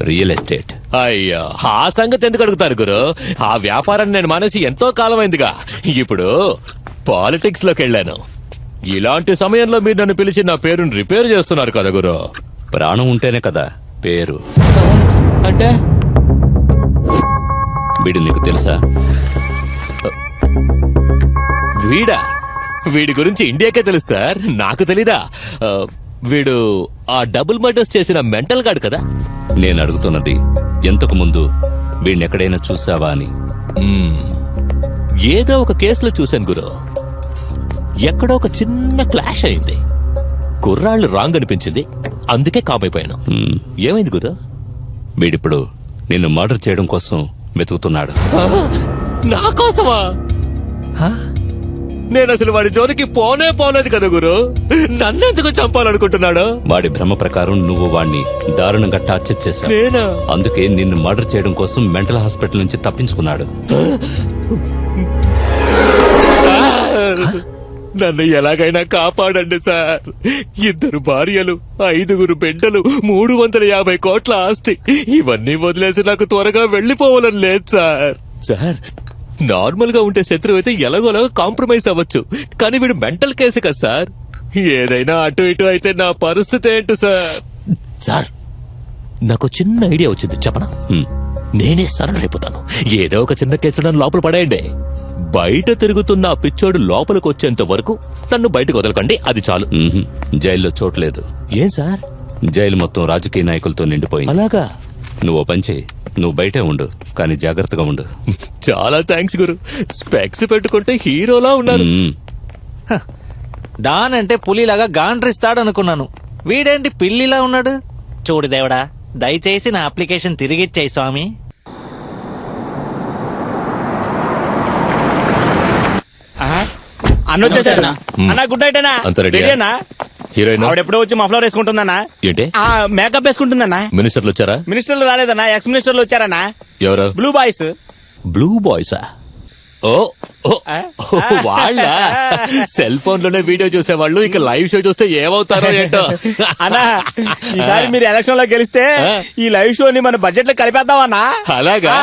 [SPEAKER 5] రియల్ ఎస్టేట్.
[SPEAKER 10] అయ్యో, ఆ సంగతి ఎందుకు అడుగుతారు గురు? ఆ వ్యాపారాన్ని నేను మానేసి ఎంతో కాలమైందిగా. ఇప్పుడు పాలిటిక్స్ లోకి వెళ్ళాను. ఇలాంటి సమయంలో మీరు నన్ను పిలిచి నా పేరుని రిపేర్ చేస్తున్నారు కదా గురు.
[SPEAKER 5] ప్రాణం ఉంటేనే కదా పేరు.
[SPEAKER 10] అంటే
[SPEAKER 5] వీడు నీకు తెలుసా?
[SPEAKER 10] వీడా? వీడి గురించి ఇండియాకే తెలుసు సార్, నాకు తెలీదా? వీడు ఆ డబుల్ మర్డర్స్ చేసిన మెంటల్ గాడు కదా.
[SPEAKER 5] నేను అడుగుతున్నది ఎంతకు ముందు వీడిని ఎక్కడైనా చూసావా అని.
[SPEAKER 10] ఏదో ఒక కేసులో చూశాను గురు. ఎక్కడో ఒక చిన్న క్లాష్ అయింది. కుర్రాళ్ళు రాంగ్ అనిపించింది, అందుకే కామైపోయాను. ఏమైంది గురు?
[SPEAKER 5] వీడిప్పుడు నిన్ను మర్డర్ చేయడం కోసం వెతుకుతున్నాడు.
[SPEAKER 10] నా కోసమా? నేను అసలు వాడి జోలికి పోలేదు కదా గురు. నన్నెందుకు చంపాలనుకుంటున్నాడు?
[SPEAKER 5] వాడి భ్రమ ప్రకారం నువ్వు వాణ్ణి దారుణంగా టార్చర్ చేశావు.
[SPEAKER 10] నేనా?
[SPEAKER 5] అందుకే నిన్ను మర్డర్ చేయడం కోసం మెంటల్ హాస్పిటల్ నుంచి తప్పించుకున్నాడు.
[SPEAKER 10] నన్ను ఎలాగైనా కాపాడండి సార్. 2 భార్యలు, 5 బిడ్డలు, 350 కోట్ల ఆస్తి, ఇవన్నీ వదిలేసి నాకు త్వరగా వెళ్లిపోవాలని లేదు సార్. సార్, నార్మల్ గా ఉంటే శత్రువు అయితే ఎలాగోలాగా కాంప్రమైజ్ అవ్వచ్చు, కానీ వీడు మెంటల్ కేసు కదా సార్. ఏదైనా అటు ఇటు అయితే నా పరిస్థితి ఏంటి సార్? సార్, నాకు చిన్న ఐడియా వచ్చింది, చెప్పనా? నేనే సరెండర్ అయిపోతాను. ఏదో ఒక చిన్న కేసు నన్ను లోపల పడేయండి. బయట తిరుగుతున్న ఆ పిచ్చోడు లోపలికి వచ్చేంత వరకు నన్ను బయటకు వదలకండి, అది చాలు.
[SPEAKER 5] జైల్లో చోట్లేదు.
[SPEAKER 10] ఏం సార్?
[SPEAKER 5] జైలు మొత్తం రాజకీయ నాయకులతో నిండిపోయింది.
[SPEAKER 10] అలాగా?
[SPEAKER 5] నువ్వు పని చేయి, నువ్వు బయటే ఉండు, కానీ జాగ్రత్తగా ఉండు.
[SPEAKER 10] చాలా థ్యాంక్స్ గురు. స్పెక్స్ పెట్టుకుంటే హీరోలా ఉన్నారు.
[SPEAKER 8] డాన్ అంటే పులిలాగా గాండ్రిస్తాడు అనుకున్నాను. వీడేంటి పిల్లిలా ఉన్నాడు? చూడు దేవుడా, దయచేసి నా అప్లికేషన్ తిరిగిచ్చేయి స్వామి.
[SPEAKER 2] అన్నొచ్చేసాడు అన్న. గుడ్ నైట్ అన్నా.
[SPEAKER 10] అంత రెడీయా? హీరోయిన్
[SPEAKER 2] ఆవిడ ఎప్పుడో వచ్చి మఫ్లర్ వేసుకుంటుందన్నా.
[SPEAKER 10] ఏంటి?
[SPEAKER 2] మేకప్ వేసుకుంటుందన్నా.
[SPEAKER 10] మినిస్టర్లు వచ్చారా?
[SPEAKER 2] మినిస్టర్లు రాలేదన్నా, ఎక్స్ మినిస్టర్లు వచ్చారన్నా.
[SPEAKER 10] ఎవరు?
[SPEAKER 2] Blue boys.
[SPEAKER 10] బ్లూ బాయ్సా? ఓ వాళ్ళ సెల్ ఫోన్ లోనే వీడియో చూసేవాళ్ళు ఇక లైవ్ షో చూస్తే ఏమవుతారో ఏంటో.
[SPEAKER 2] అన్నా, ఈసారి మీరు ఎలక్షన్ లో గెలిస్తే ఈ లైవ్ షోని మన బడ్జెట్ లో కలిపేద్దాం అన్నా.
[SPEAKER 10] అలాగా?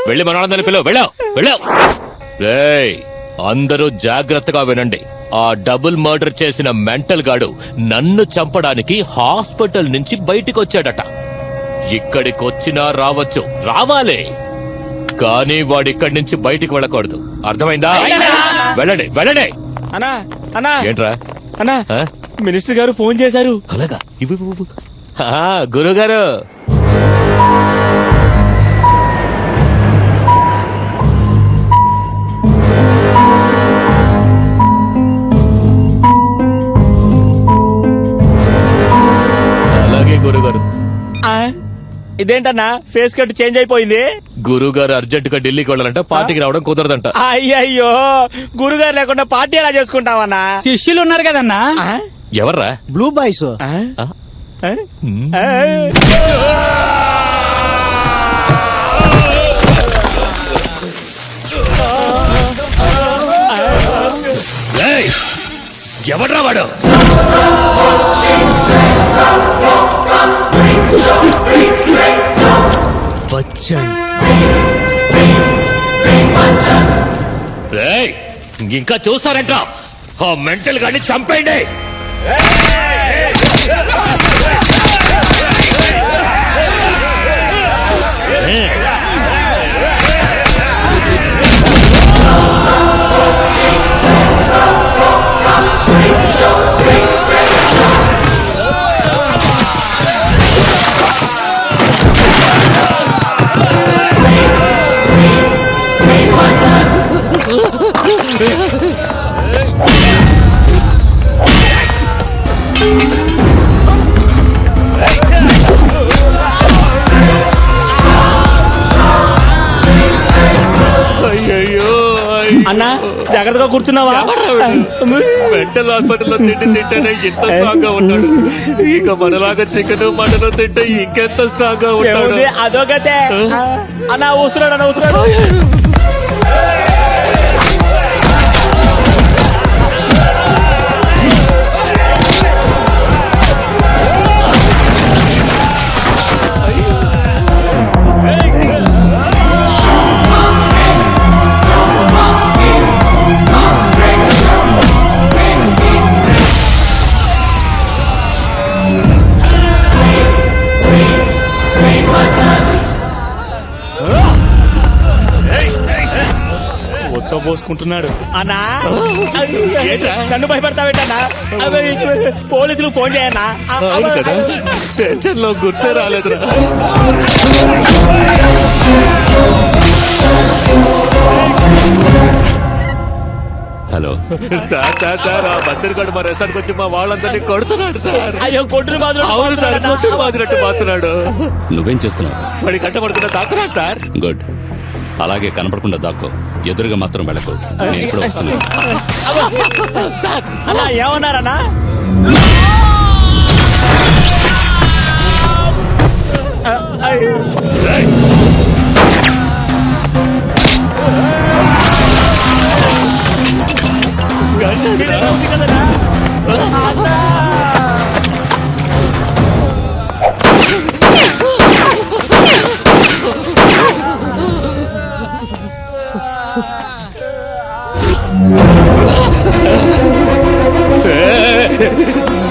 [SPEAKER 10] వెళ్ళి మనోళ్ళందరినీ పిలువు, వెళ్ళావు. అందరూ జాగ్రత్తగా వినండి. ఆ డబుల్ మర్డర్ చేసిన మెంటల్ గాడు నన్ను చంపడానికి హాస్పిటల్ నుంచి బయటికి వచ్చాడట. ఇక్కడికొచ్చినా రావచ్చు, రావాలి, కానీ వాడిక్కడి నుంచి బయటికి వెళ్ళకూడదు. అర్థమైందా? వెళ్ళండి.
[SPEAKER 2] అన్నా అన్నా.
[SPEAKER 10] ఏంట్రా?
[SPEAKER 2] అన్నా, మినిస్టర్ గారు ఫోన్ చేశారు.
[SPEAKER 10] అలాగా? గురుగారు, అలాగే గురుగారు.
[SPEAKER 2] ఇదేంటన్నా ఫేస్ కట్ చేంజ్ అయిపోయింది?
[SPEAKER 10] గురుగారు అర్జెంట్ గా ఢిల్లీకి వెళ్ళాలంట, పార్టీకి రావడం కుదరదంట.
[SPEAKER 2] అయ్యయ్యో, గురుగారు లేకుండా పార్టీ ఎలా చేసుకుంటావన్నా?
[SPEAKER 4] శిష్యులు ఉన్నారు కదన్నా.
[SPEAKER 10] ఎవర్రా?
[SPEAKER 2] Blue boys.
[SPEAKER 3] ఎవడ్రా వాడు? రేయ్, ఇంకా చూస్తారంట. ఆ మెంటల్ గాని చంపేయండి. అయ్యయ్యో,
[SPEAKER 2] అన్నా జాగ్రత్తగా కూర్చున్నావా?
[SPEAKER 3] మెంటల్ హాస్పిటల్లో తిండి తింటేనే ఇంత స్ట్రాంగ్ గా ఉన్నాడు. ఇక మనలాగా చికెన్ మటన్ తింటే ఇంకెంత స్ట్రాంగ్ గా ఉంటాడు.
[SPEAKER 2] అదొకతే అన్నా ఊస్తున్నాడు, అన్న ఊస్తున్నాడు.
[SPEAKER 3] పోసుకుంటున్నాడు.
[SPEAKER 2] అన్నా నన్ను భయపడతావేటన్నా? పోలీసులు ఫోన్ చేయన్నా?
[SPEAKER 3] టెన్షన్ లో గుర్తే రాలేదురా.
[SPEAKER 5] హలో
[SPEAKER 3] సార్ ఆ బచ్చరిగాడు మా రెసార్ట్కి వచ్చి మా వాళ్ళందరినీ కొడుతున్నాడు సార్.
[SPEAKER 2] అయ్యో కొట్టును బాధ.
[SPEAKER 3] అవును సార్, కొట్టును బాధినట్టు బాతున్నాడు.
[SPEAKER 5] నువ్వేం చేస్తున్నావు?
[SPEAKER 3] వాడి కట్టబడుతున్న తాకున్నాడు సార్.
[SPEAKER 5] గుడ్. అలాగే కనపడకుండా దాక్కో. ఎదురుగా మాత్రం వెళ్ళకు. నేను ఇప్పుడు వస్తున్నాను.
[SPEAKER 2] అలా ఏమన్నారన్నా?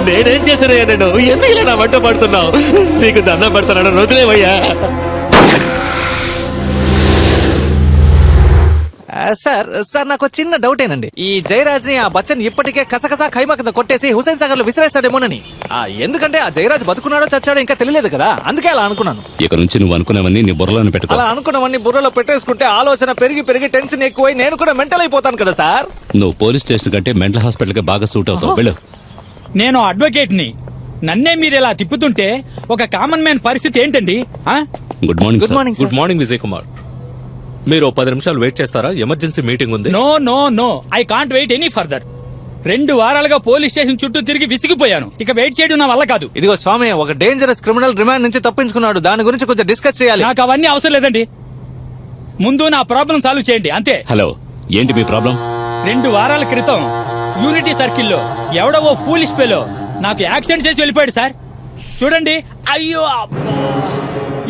[SPEAKER 3] నేనేం చేశానయ్యా? నేను ఎందుకు ఇలా నా వంట పడుతున్నావు? నీకు దండం పెడతాను, వదిలేవయ్యా.
[SPEAKER 8] సార్ నాకు చిన్న డౌటేనండి. ఈ జయరాజ్ ని ఆ బచ్చన్ ఇప్పటికే కసకసా ఖైమా కింద కొట్టేసి హుసేన్ సాగర్ లో విసిరేస్తాడేమోనని. ఎందుకంటే ఆ జయరాజ్ బతుకున్నాడో చచ్చాడో ఇంకా తెలియలేదు కదా, అందుకే అలా అనుకున్నాను.
[SPEAKER 5] ఇక నుంచి నువ్వు అనుకున్నవన్నీ నీ బుర్రలోనే పెట్టుకో.
[SPEAKER 8] అలా అనుకున్నవన్నీ బుర్రలో పెట్టేసుకుంటే ఆలోచన పెరిగి పెరిగి టెన్షన్ ఎక్కువై నేను కూడా మెంటల్ అయిపోతాను కదా సార్.
[SPEAKER 5] నువ్వు పోలీస్ స్టేషన్ కంటే మెంటల్ హాస్పిటల్ కి బాగా సూట్ అవుతావు. వెళ్ళు.
[SPEAKER 4] నేను అడ్వకేట్ ని, నన్నే మీరు ఇలా తిప్పుతుంటే ఒక కామన్ మ్యాన్ పరిస్థితి ఏంటండి?
[SPEAKER 5] Good morning.
[SPEAKER 8] Good morning.
[SPEAKER 13] Good morning Vijay Kumar. మీరు 10 నిమిషాలు వెయిట్ చేస్తారా? ఎమర్జెన్సీ మీటింగ్ ఉంది.
[SPEAKER 4] No no no, I can't wait any further. 2 వారాలుగా పోలీస్ స్టేషన్ చుట్టూ తిరిగి విసిగిపోయాను. ఇక వెయిట్ చేయడం నా వల్ల కాదు.
[SPEAKER 8] ఇదిగో స్వామి, ఒక డేంజరస్ క్రిమినల్ రిమాండ్ నుంచి తప్పించుకున్నాడు. దాని గురించి కొంచెం డిస్కస్ చేయాలి.
[SPEAKER 4] నాకు అవన్నీ అవసరం లేదండి. ముందు నా ప్రాబ్లం సాల్వ్ చేయండి అంతే.
[SPEAKER 5] హలో, ఏంటి మీ ప్రాబ్లం?
[SPEAKER 4] 2 వారాల క్రితం యూనిటీ సర్కిల్లో ఎవడో ఓ ఫూలిష్ ఫెలో నాకు యాక్సిడెంట్ చేసి వెళ్ళిపోయాడు సార్. చూడండి, అయ్యో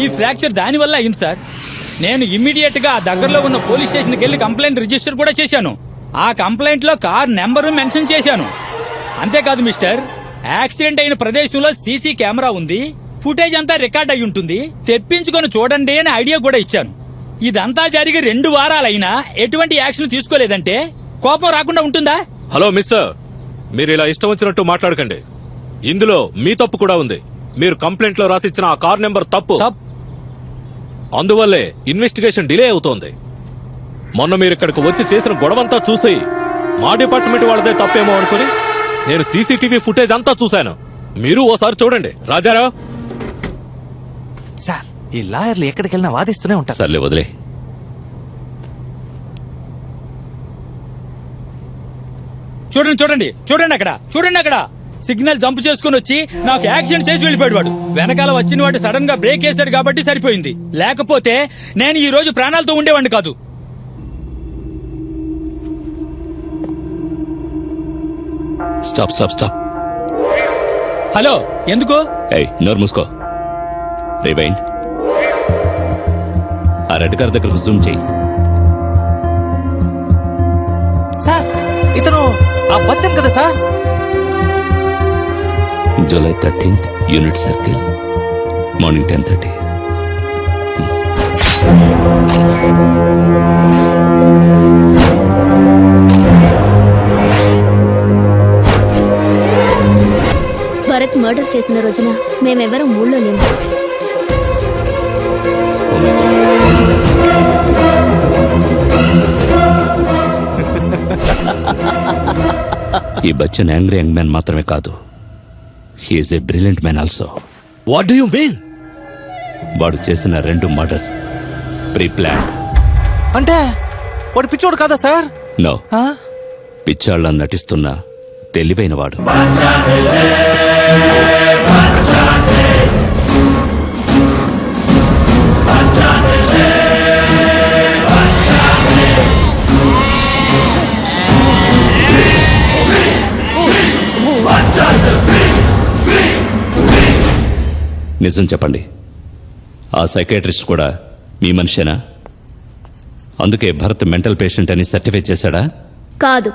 [SPEAKER 4] ఈ ఫ్రాక్చర్ దాని వల్ల అయింది సార్. నేను ఇమ్మీడియట్ గా దగ్గరలో ఉన్న పోలీస్ స్టేషన్కి వెళ్లి కంప్లైంట్ రిజిస్టర్ కూడా చేశాను. ఆ కంప్లైంట్ లో కార్ నెంబరు మెన్షన్ చేశాను. అంతేకాదు మిస్టర్, యాక్సిడెంట్ అయిన ప్రదేశంలో సీసీ కెమెరా ఉంది, ఫుటేజ్ అంతా రికార్డ్ అయి ఉంటుంది, తెప్పించుకొని చూడండి అని ఐడియా కూడా ఇచ్చాను. ఇదంతా జరిగి 2 వారాలైనా ఎటువంటి యాక్షన్ తీసుకోలేదంటే కోపం రాకుండా ఉంటుందా?
[SPEAKER 13] హలో మిస్టర్, మీరు ఇలా ఇష్టం వచ్చినట్టు మాట్లాడకండి. ఇందులో మీ తప్పు కూడా ఉంది. మీరు కంప్లైంట్ లో రాసిచ్చిన ఆ కార్ నెంబర్ తప్పు. అందువల్లే ఇన్వెస్టిగేషన్ డిలే అవుతోంది. మొన్న మీరు ఇక్కడికి వచ్చి చేసిన గొడవంతా చూసి మా డిపార్ట్మెంట్ వాళ్ళదే తప్పేమో అనుకుని నేను సీసీటీవీ ఫుటేజ్ అంతా చూశాను. మీరు ఓసారి చూడండి. రాజారావు
[SPEAKER 8] సార్, ఈ లాయర్లు ఎక్కడికి వెళ్ళినా వాదిస్తూనే ఉంటారు.
[SPEAKER 5] సర్లే వదిలే.
[SPEAKER 4] చూడండి చూడండి చూడండి అక్కడ, చూడండి అక్కడ సిగ్నల్ జంప్ చేసుకుని వచ్చి నాకు యాక్సిడెంట్ చేసి వెళ్ళిపోయాడు వాడు. వెనకాల వచ్చిన వాడు సడన్ గా బ్రేక్ వేశాడు కాబట్టి సరిపోయింది. లేకపోతే నేను ఈ రోజు ప్రాణాలతో ఉండేవాడిని కాదు.
[SPEAKER 5] Stop stop stop.
[SPEAKER 4] హలో ఎందుకు?
[SPEAKER 5] ఏయ్ నోరు మూసుకో. రివైండ్. ఆ రెడ్ కార్ దగ్గరకు జూమ్ చేయి.
[SPEAKER 8] సార్ ఇతను ఆ బచ్చన్ కదా sir?
[SPEAKER 5] July 13th unit circle morning 10:30.
[SPEAKER 7] Bharat murder చేసిన రోజున మేమెవరం ఊళ్ళో లేము.
[SPEAKER 5] ఈ బచ్చన్ యాంగ్రీ యంగ్ మ్యాన్ మాత్రమే కాదు, he's a brilliant man also.
[SPEAKER 1] What do you mean?
[SPEAKER 5] వాడు చేసిన 2 మర్డర్స్ ప్రీ ప్లాన్.
[SPEAKER 8] అంటే వాడు పిచ్చోడు కాదా సార్?
[SPEAKER 5] నో, పిచ్చాళ్ళ నటిస్తున్న తెలివైన వాడు. నిజం చెప్పండి, ఆ సైకాట్రిస్ట్ కూడా మీ మనిషేనా? అందుకే భరత్ మెంటల్ పేషెంట్ అని సర్టిఫై చేశాడా?
[SPEAKER 7] కాదు,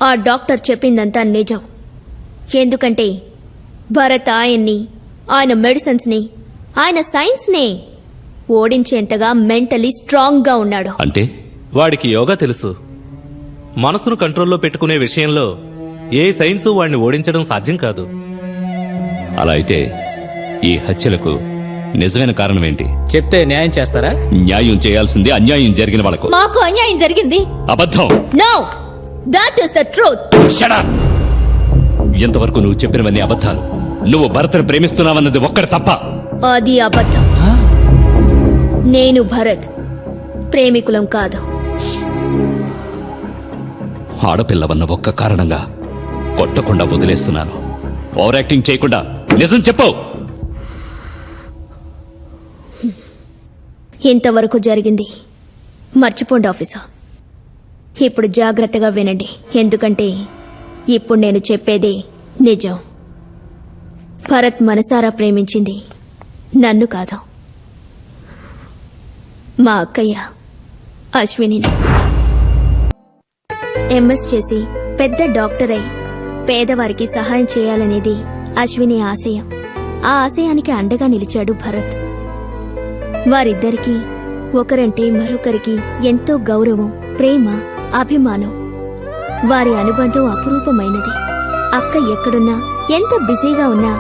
[SPEAKER 7] ఆ డాక్టర్ చెప్పిందంతా నిజం. ఎందుకంటే భరత్ ఆయన్ని, ఆయన మెడిసిన్స్ ని, ఆయన సైన్స్ ని ఓడించేంతగా మెంటలీ స్ట్రాంగ్ గా ఉన్నాడు.
[SPEAKER 5] అంటే
[SPEAKER 13] వాడికి యోగా తెలుసు. మనసును కంట్రోల్లో పెట్టుకునే విషయంలో ఏ సైన్సు వాడిని ఓడించడం సాధ్యం కాదు.
[SPEAKER 5] అలా అయితే ఈ హత్యలకు నిజమైన కారణం ఏంటి?
[SPEAKER 4] చెప్తే న్యాయం చేస్తారా?
[SPEAKER 5] న్యాయం చేయాల్సింది అన్యాయం జరిగిన వాళ్ళకు.
[SPEAKER 9] మాకు అన్యాయం జరిగింది.
[SPEAKER 5] అబద్ధం.
[SPEAKER 7] No, that is the truth.
[SPEAKER 5] Shut up! ఎంతవరకు నువ్వు చెప్పినవన్నీ అబద్ధాలు. నువ్వు భరత్ను ప్రేమిస్తున్నావన్నది ఒక్కటి తప్ప.
[SPEAKER 7] అది అబద్ధం. నేను భరత్ ప్రేమికులం కాదు.
[SPEAKER 5] ఆడపిల్లవన్న ఒక్క కారణంగా కొట్టకుండా వదిలేస్తున్నాను. ఓవర్ యాక్టింగ్ చేయకుండా నిజం చెప్పు.
[SPEAKER 7] ఇంతవరకు జరిగింది మర్చిపోండి ఆఫీసర్. ఇప్పుడు జాగ్రత్తగా వినండి, ఎందుకంటే ఇప్పుడు నేను చెప్పేదే నిజం. భరత్ మనసారా ప్రేమించింది నన్ను కాదు, మా అక్కయ్య అశ్వినిని. ఎంఎస్ చేసి పెద్ద డాక్టర్ అయి పేదవారికి సహాయం చేయాలనేది అశ్విని ఆశయం. ఆ ఆశయానికి అండగా నిలిచాడు భరత్. వారిద్దరికీ ఒకరంటే మరొకరికి ఎంతో గౌరవం, ప్రేమ, అభిమానం. వారి అనుబంధం అపురూపమైనది. అక్క ఎక్కడున్నా, ఎంత బిజీగా ఉన్నా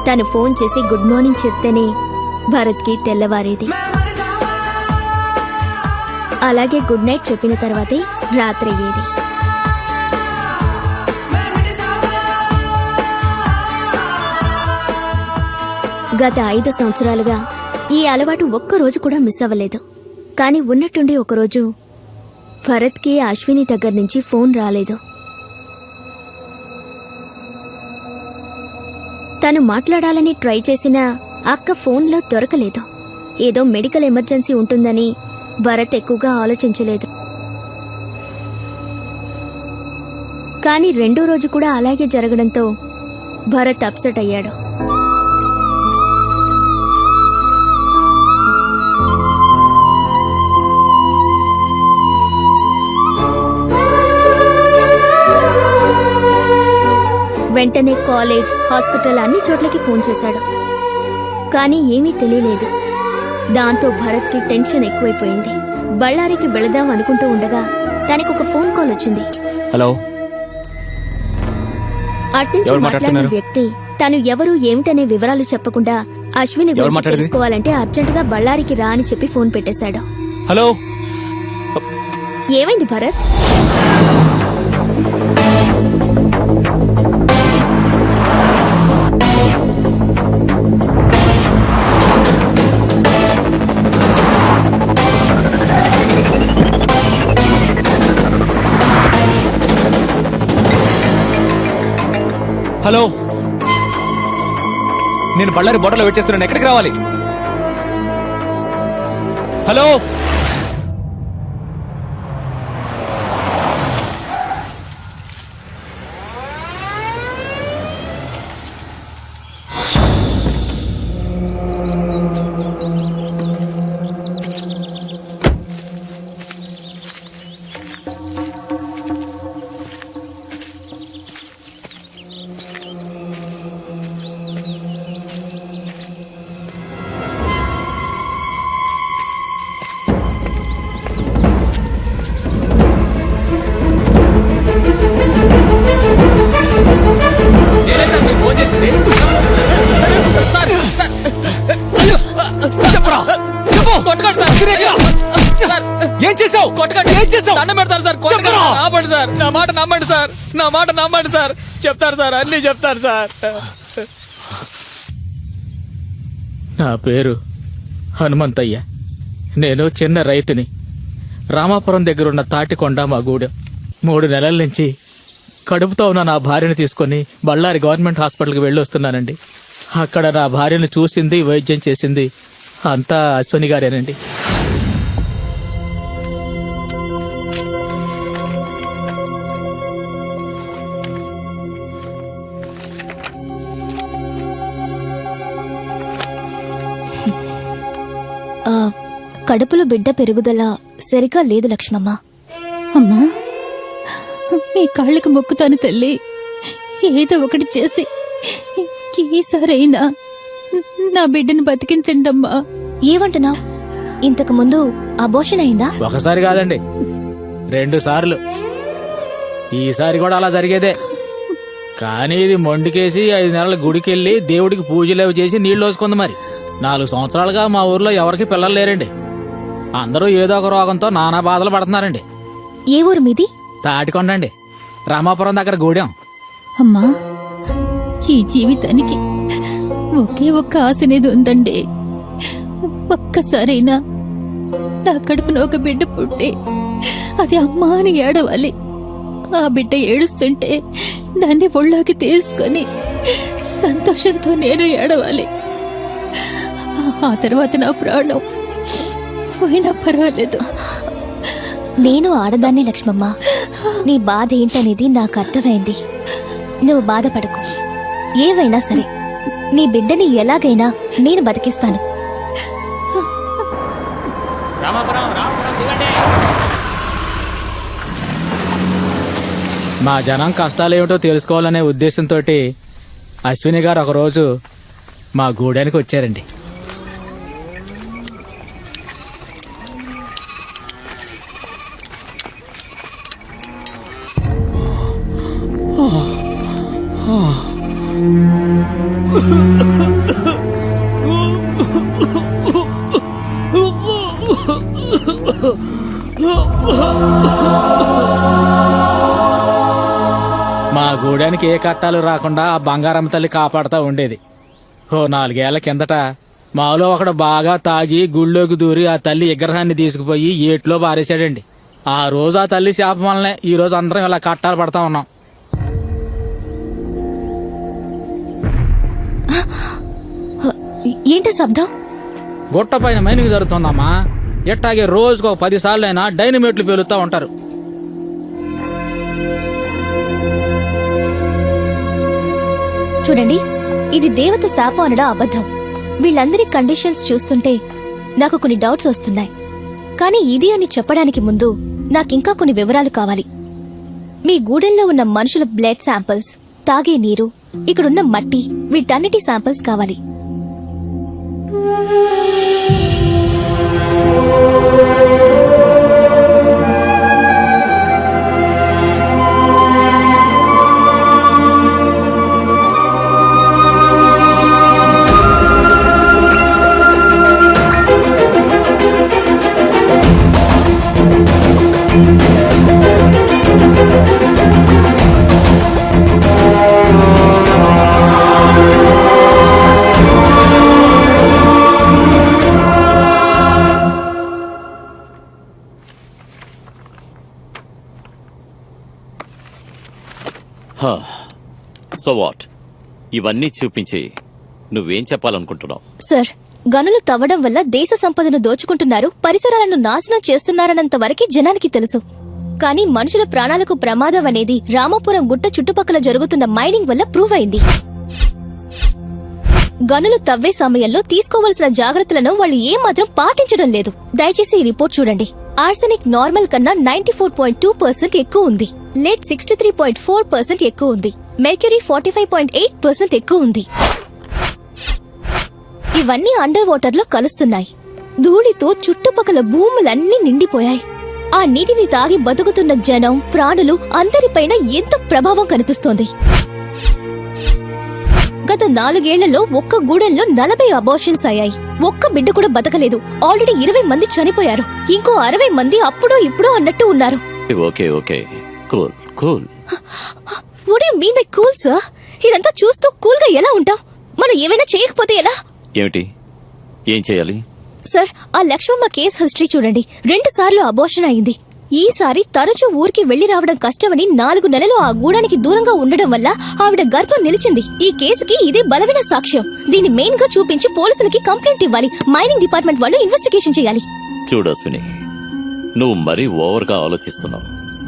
[SPEAKER 7] తను ఫోన్ చేసి గుడ్ మార్నింగ్ చెప్తేనే భరత్కి తెల్లవారేది. అలాగే గుడ్ నైట్ చెప్పిన తర్వాతే రాత్రయ్యేది. గత 5 సంవత్సరాలుగా ఈ అలవాటు ఒక్కరోజు కూడా మిస్ అవ్వలేదు. కానీ ఉన్నట్టుండి ఒకరోజు భరత్కి అశ్విని దగ్గర నుంచి ఫోన్ రాలేదు. తను మాట్లాడాలని ట్రై చేసినా అక్క ఫోన్లో దొరకలేదు. ఏదో మెడికల్ ఎమర్జెన్సీ ఉంటుందని భరత్ ఎక్కువగా ఆలోచించలేదు. కానీ 2వ రోజు కూడా అలాగే జరగడంతో భరత్ అప్సెట్ అయ్యాడు. వెంటనే కాలేజ్, హాస్పిటల్ అన్ని చోట్లకి ఫోన్ చేశాడు. కానీ ఏమీ తెలియలేదు. దాంతో భరత్కి టెన్షన్ ఎక్కువైపోయింది. బళ్ళారికి వెళదాం అనుకుంటూ ఉండగా తనకొక ఫోన్ కాల్ వచ్చింది.
[SPEAKER 6] హలో,
[SPEAKER 7] అట్నుంచి మాట్లాడిన వ్యక్తి తను ఎవరు ఏమిటనే వివరాలు చెప్పకుండా అశ్విని గురించి తెలుసుకోవాలంటే అర్జెంటుగా బళ్ళారికి రా అని చెప్పి ఫోన్ పెట్టేశాడు.
[SPEAKER 6] హలో,
[SPEAKER 7] ఏమైంది భరత్?
[SPEAKER 6] హలో, నేను బళ్ళారి బోర్డర్లో వెయిట్ చేస్తున్నాను. ఎక్కడికి రావాలి? హలో, ఏం చేసావు?
[SPEAKER 4] కొట్టకండి.
[SPEAKER 6] ఏం చేసావు?
[SPEAKER 4] దండం పెడతారు సార్, కొట్టకండి.
[SPEAKER 6] చెప్పరా?
[SPEAKER 4] ఆపండి సార్, నా మాట నమ్మండి సార్, నా మాట నమ్మండి సార్. చెప్తారు సార్, అన్ని చెప్తారు సార్. నా పేరు హనుమంతయ్య. నేను చిన్న రైతుని. రామాపురం దగ్గరున్న తాటికొండ మా గూడెం. 3 నెలల నుంచి కడుపుతో ఉన్న నా భార్యను తీసుకుని బళ్ళారి గవర్నమెంట్ హాస్పిటల్కి వెళ్ళి వస్తున్నానండి. అక్కడ నా భార్యను చూసింది, వైద్యం చేసింది అంతా అశ్వని గారేనండి.
[SPEAKER 7] కడుపులో బిడ్డ పెరుగుదల సరిగా లేదు లక్ష్మమ్మ.
[SPEAKER 9] అమ్మా, నీ కాళ్ళకి మొక్కుతాను తల్లి. ఏదో ఒకటి చేసి ఈసారైనా నా బిడ్డను బతికించండమ్మా.
[SPEAKER 7] ఏమంటున్నావు? ఇంతకు ముందు అబోషన్ అయిందా?
[SPEAKER 4] ఒకసారి కాదండి, 2 సార్లు. ఈసారి కూడా అలా జరిగేదే. కానీ ఇది మొండికేసి 5 నెలల గుడికెళ్ళి దేవుడికి పూజలు చేసి నీళ్లు వేసుకుంది. మరి 4 సంవత్సరాలుగా మా ఊర్లో ఎవరికి పిల్లలు లేరండి. అందరూ ఏదో ఒక రోగంతో నానా బాధలు పడుతున్నారండి.
[SPEAKER 7] ఏ ఊరు మీది?
[SPEAKER 4] తాటికొండండి, రామాపురం దగ్గర గూడెం.
[SPEAKER 9] అమ్మా, ఈ జీవితానికి ఒకే ఒక్క ఆశనేది ఉందండి. ఒక్కసారైనా నా కడుపున ఒక బిడ్డ పుట్టి అది అమ్మా అని ఏడవాలి. ఆ బిడ్డ ఏడుస్తుంటే దాన్ని ఒళ్ళోకి తీసుకొని సంతోషంతో నేను ఏడవాలి. ఆ తర్వాత నా ప్రాణం పోయినా పర్వాలేదు.
[SPEAKER 7] నేను ఆడదాన్ని లక్ష్మమ్మ. నీ బాధ ఏంటనేది నాకు అర్థమైంది. నువ్వు బాధపడకు. ఏవైనా సరే నీ బిడ్డని ఎలాగైనా నేను బతికిస్తాను.
[SPEAKER 4] మా జనం కష్టాలేమిటో తెలుసుకోవాలనే ఉద్దేశంతో అశ్విని గారు ఒకరోజు మా గూడానికి వచ్చారండి. మా గూడానికి ఏ కట్టాలు రాకుండా ఆ బంగారం తల్లి కాపాడుతూ ఉండేది. 4 ఏళ్ల కిందట మాలో ఒకడు బాగా తాగి గుళ్ళోకి దూరి ఆ తల్లి విగ్రహాన్ని తీసుకుపోయి ఏట్లో బారేశాడండి. ఆ రోజు ఆ తల్లి శాపం వల్లనే ఈ రోజు అందరం ఇలా కట్టాలు పడతా ఉన్నాం.
[SPEAKER 7] ఏంటి శబ్దం?
[SPEAKER 4] గుట్ట పైన మైనింగ్ జరుగుతుందమ్మా. ఎట్టాగే రోజుకు 10 సార్లైనా డైనమేట్లు పేలుతా ఉంటారు.
[SPEAKER 7] చూడండి, ఇది దేవత శాపం అనడా అబద్ధం. వీళ్ళందరి కండిషన్స్ చూస్తుంటే నాకు కొన్ని డౌట్స్ వస్తున్నాయి. కానీ ఇది అని చెప్పడానికి ముందు నాకింకా కొన్ని వివరాలు కావాలి. మీ గూడెంలో ఉన్న మనుషుల బ్లడ్ శాంపిల్స్, తాగే నీరు, ఇక్కడున్న మట్టి, వీటన్నిటి శాంపిల్స్ కావాలి.
[SPEAKER 3] So what? ఇవన్నీ చూపించి నువ్వేం చెప్పాలనుకుంటున్నావు?
[SPEAKER 7] సార్, గనులు తవ్వడం వల్ల దేశ సంపదను దోచుకుంటున్నారు, పరిసరాలను నాశనం చేస్తున్నారన్నంత వరకు జనానికి తెలుసు. కానీ మనుషుల ప్రాణాలకు ప్రమాదం అనేది రామాపురం గుట్ట చుట్టుపక్కల జరుగుతున్న మైనింగ్ వల్ల ప్రూవ్ అయింది. గనులు తవ్వే సమయంలో తీసుకోవాల్సిన జాగ్రత్తలను వాళ్ళు ఏమాత్రం పాటించడం లేదు. దయచేసి ఈ రిపోర్ట్ చూడండి. ఆర్సెనిక్ నార్మల్ కన్నా 94.2% ఎక్కువ ఉంది. లెడ్ 63.4% ఎక్కువ ఉంది. మెర్క్యూరీ 45.8% ఎక్కువ ఉంది. ఇవన్నీ అండర్ వాటర్ లో కలుస్తున్నాయి. ధూళితో చుట్టుపక్కల భూములన్నీ నిండిపోయాయి. ఆ నీటిని తాగి బతుకుతున్న జనం, ప్రాణులు అందరిపైన ఎంత ప్రభావం కనిపిస్తోంది. గత 4 ఏళ్లలో ఒక్క గూడెంలో 40 అబార్షన్స్ అయ్యాయి. ఒక్క బిడ్డ కూడా బతకలేదు. ఆల్రెడీ 20 మంది చనిపోయారు. ఇంకో 60 మంది అప్పుడో ఇప్పుడో అన్నట్టు ఉన్నారు.
[SPEAKER 3] Okay okay cool cool.
[SPEAKER 7] What you mean by cool sir? ఇదంతా చూస్తూ కూల్ గా ఎలా ఉంటాం? మనం ఏమైనా చేయకపోతే ఎలా?
[SPEAKER 3] ఏమిటి ఏం చేయాలి?
[SPEAKER 7] సార్, ఆ లక్ష్మమ్మ కేస్ హిస్టరీ చూడండి. 2 సార్లు అబార్షన్ అయింది. ఈసారి తరచూ ఊరికి వెళ్లి రావడం కష్టమని 4 నెలలు ఆ గూడానికి దూరంగా ఉండడం వల్ల ఆవిడ గర్భం నిలిచింది. ఈ కేసుకి ఇదే బలమైన సాక్ష్యం. దీన్ని మెయిన్ గా చూపించి పోలీసులకి కంప్లైంట్ ఇవ్వాలి. మైనింగ్ డిపార్ట్మెంట్ వాళ్ళు ఇన్వెస్టిగేషన్ చేయాలి.
[SPEAKER 3] చూడు అశ్విని, నువ్వు మరీ ఓవర్ గా ఆలోచిస్తున్నావు.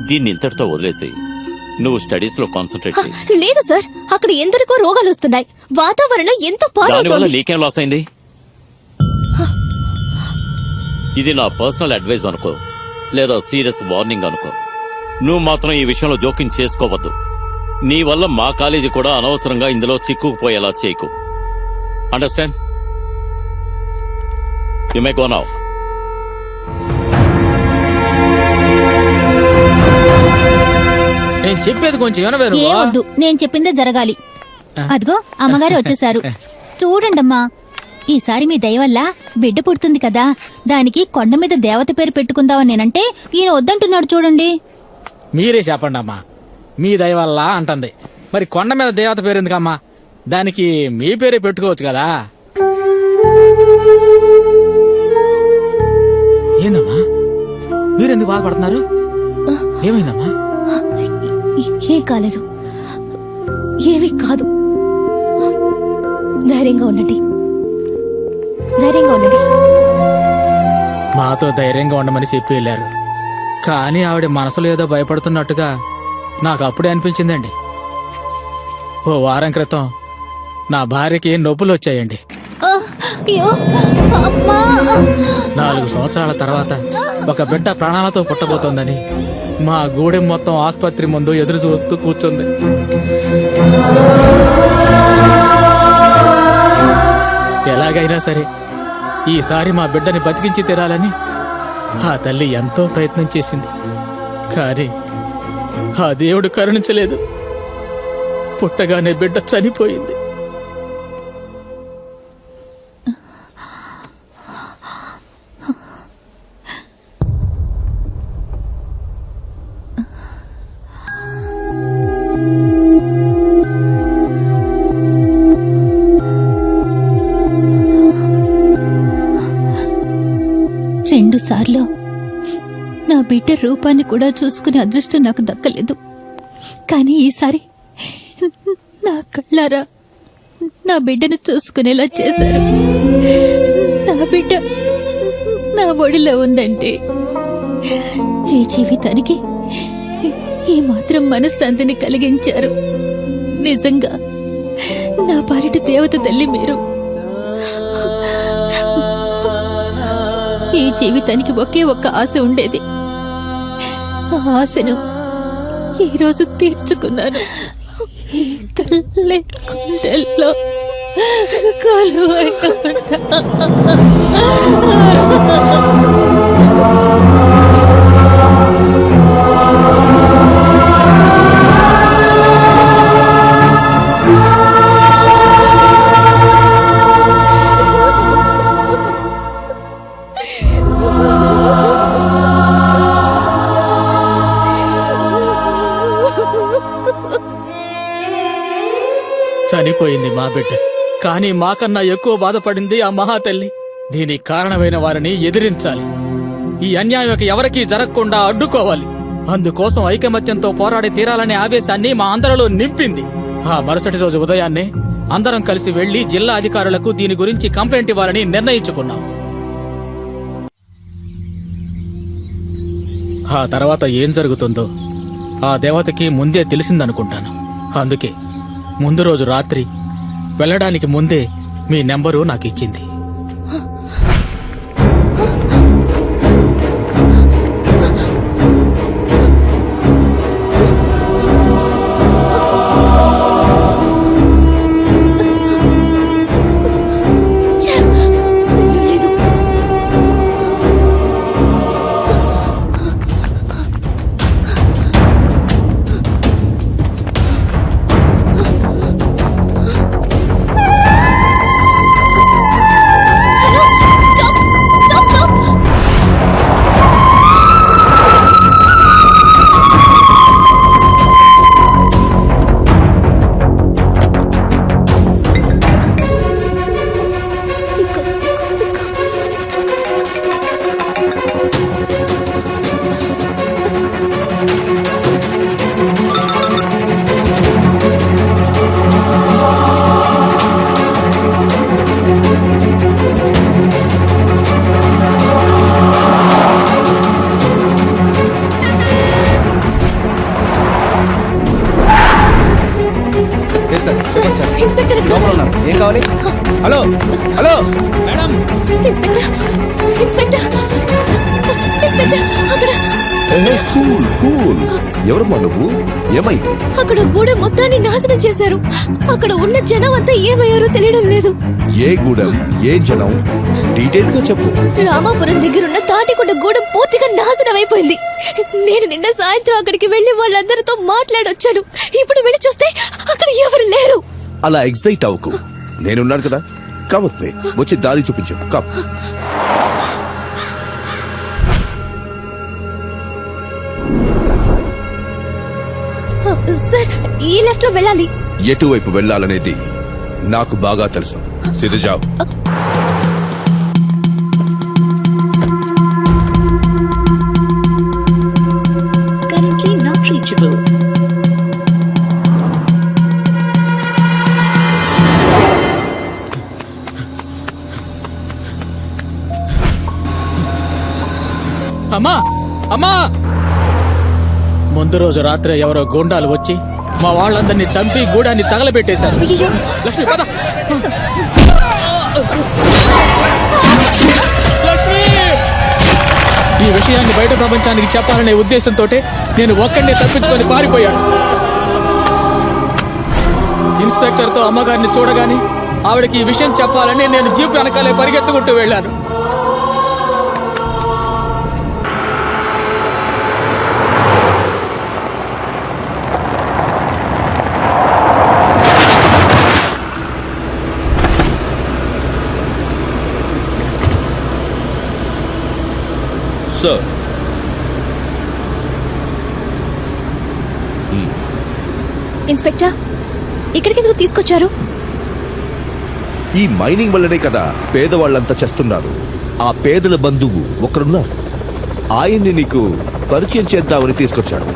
[SPEAKER 3] దీన్ని ఇంతటితో వదిలేసి నువ్వు స్టడీస్ లో కాన్సన్ట్రేట్ చేయి.
[SPEAKER 7] లేదు సార్, అక్కడ ఎందరికో రోగాలు వస్తున్నాయి. వాతావరణం ఎంతో
[SPEAKER 3] దానివల్ల
[SPEAKER 7] పాడవుతోంది.
[SPEAKER 3] నీకేం లాస్ అయింది? ఇది నా పర్సనల్ అడ్వైస్ అనుకో, లేదా సీరియస్ వార్నింగ్ అనుకో. నువ్వు మాత్రం ఈ విషయంలో జోక్యం చేసుకోవద్దు. నీ వల్ల మా కాలేజీ కూడా అనవసరంగా ఇందులో చిక్కుకుపోయేలా చేయకు. Understand? You may go now.
[SPEAKER 4] నేను చెప్పేది కొంచెం వినవేరు.
[SPEAKER 9] ఏమొద్దు, నేను చెప్పిందే జరగాలి. అదిగో అమ్మగారు వచ్చేసారు. చూడండమ్మా, ఈసారి మీ దయ వల్ల బిడ్డ పుడుతుంది కదా, దానికి కొండ మీద దేవత పేరు పెట్టుకుందామని నేనంటే ఈయన వద్దంటున్నాడు చూడండి.
[SPEAKER 4] మీరే చెప్పండి అమ్మా, మీ దయ వల్ల అంటుంది. మరి కొండ మీద దేవత పేరు ఎందుకమ్మా? దానికి మీ పేరే పెట్టుకోవచ్చు కదా. ఏందమ్మా మీరెందుకు బాధపడుతున్నారు? ఏమైందమ్మా?
[SPEAKER 7] ఏం కాలేదు, ఏమీ కాదు. ధైర్యంగా ఉండండి, ధైర్యంగా ఉండండి.
[SPEAKER 4] మాతో ధైర్యంగా ఉండమని చెప్పి వెళ్ళారు, కానీ ఆవిడ మనసులో ఏదో భయపడుతున్నట్టుగా నాకు అప్పుడే అనిపించిందండి. ఓ వారం క్రితం నా భార్యకి నొప్పులు వచ్చాయండి. 4 సంవత్సరాల తర్వాత ఒక బిడ్డ ప్రాణాలతో పుట్టబోతోందని మా గూడెం మొత్తం ఆసుపత్రి ముందు ఎదురు చూస్తూ కూర్చుంది. ఎలాగైనా సరే ఈసారి మా బిడ్డని బతికించి తీరాలని ఆ తల్లి ఎంతో ప్రయత్నం చేసింది. కానీ ఆ దేవుడు కరుణించలేదు. పుట్టగానే బిడ్డ చనిపోయింది.
[SPEAKER 9] రెండు సార్లు నా బిడ్డ రూపాన్ని కూడా చూసుకునే అదృష్టం నాకు దక్కలేదు. కానీ ఈసారి నా కళ్ళారా నా బిడ్డను చూసుకునేలా చేశారు. నా బిడ్డ నా ఒడిలో ఉందంటే ఈ జీవితానికి ఈ మాత్రం మనశ్శాంతిని కలిగించారు. నిజంగా నా పాలిట దేవత తల్లి మీరు. ఈ జీవితానికి ఒకే ఒక్క ఆశ ఉండేది. ఆ ఆశను ఈ రోజు తీర్చుకున్నాను. ఈ తల్లి గుండెల్లో కొలువై ఉంటా.
[SPEAKER 4] చనిపోయింది మా బిడ్డ, కానీ మాకన్నా ఎక్కువ బాధపడింది ఆ మహాతల్లి. దీనికి కారణమైన వారిని ఎదిరించాలి. ఈ అన్యాయం ఎవరికీ జరగకుండా అడ్డుకోవాలి. అందుకోసం ఐకమత్యంతో పోరాడి తీరాలనే ఆవేశాన్ని మా అందరిలో నింపింది. ఆ మరుసటి రోజు ఉదయాన్నే అందరం కలిసి వెళ్లి జిల్లా అధికారులకు దీని గురించి కంప్లైంట్ ఇవ్వాలని నిర్ణయించుకున్నాం. ఆ తర్వాత ఏం జరుగుతుందో ఆ దేవతకి ముందే తెలిసిందనుకుంటాను. అందుకే ముందు రోజు రాత్రి వెళ్ళడానికి ముందే మీ నెంబరు నాకు ఇచ్చింది.
[SPEAKER 1] Cool cool. ఎవరమ్మా నువ్వు? ఏమైంది?
[SPEAKER 7] అక్కడ గూడెం మొత్తాన్ని నాశనం చేశారు. అక్కడ ఉన్న జనం అంతా ఏమయ్యారో తెలియడం లేదు.
[SPEAKER 1] ఏ గూడెం, ఏ జనం, డీటెయిల్ గా చెప్పు.
[SPEAKER 7] రామాపురం దగ్గరున్న తాటికొండ గూడెం పూర్తిగా నాశనం అయిపోయింది. నేను నిన్న సాయంత్రం అక్కడికి వెళ్లి వాళ్ళందరితో మాట్లాడొచ్చాను. ఇప్పుడు వెళ్ళి చూస్తే అక్కడ ఎవరు లేరు.
[SPEAKER 1] అలా ఎగ్జైట్ అవ్వకు, నేనున్నాను కదా. కమత్ మే వచ్చి దారి చూపించు. కమ్.
[SPEAKER 7] సార్, ఈ లెఫ్ట్ లో వెళ్ళాలి.
[SPEAKER 1] ఎటువైపు వెళ్ళాలనేది నాకు బాగా తెలుసు. సిద్ధజావ్.
[SPEAKER 4] అమ్మా అమ్మా, ముందు రోజు రాత్రి ఎవరో గూండాలు వచ్చి మా వాళ్ళందరినీ చంపి గూడాన్ని తగలబెట్టేశారు. లక్ష్మి పద. లక్ష్మి! ఈ విషయాన్ని బయట ప్రపంచానికి చెప్పాలనే ఉద్దేశంతో నేను ఒక్కడినే తప్పించుకొని పారిపోయాను. ఇన్స్పెక్టర్ తో అమ్మగారిని చూడగానే ఆవిడకి ఈ విషయం చెప్పాలని నేను జీప్ వెనకాలే పరిగెత్తుకుంటూ వెళ్ళాను.
[SPEAKER 1] సార్,
[SPEAKER 7] ఇన్స్పెక్టర్, ఇక్కడికి ఎందుకు తీసుకొచ్చారు?
[SPEAKER 1] ఈ మైనింగ్ వల్లనే కదా పేదవాళ్ళంతా చేస్తున్నారు. ఆ పేదల బంధువు ఒకరున్నారు. ఆయన్ని నీకు పరిచయం చేద్దామని తీసుకొచ్చాడు.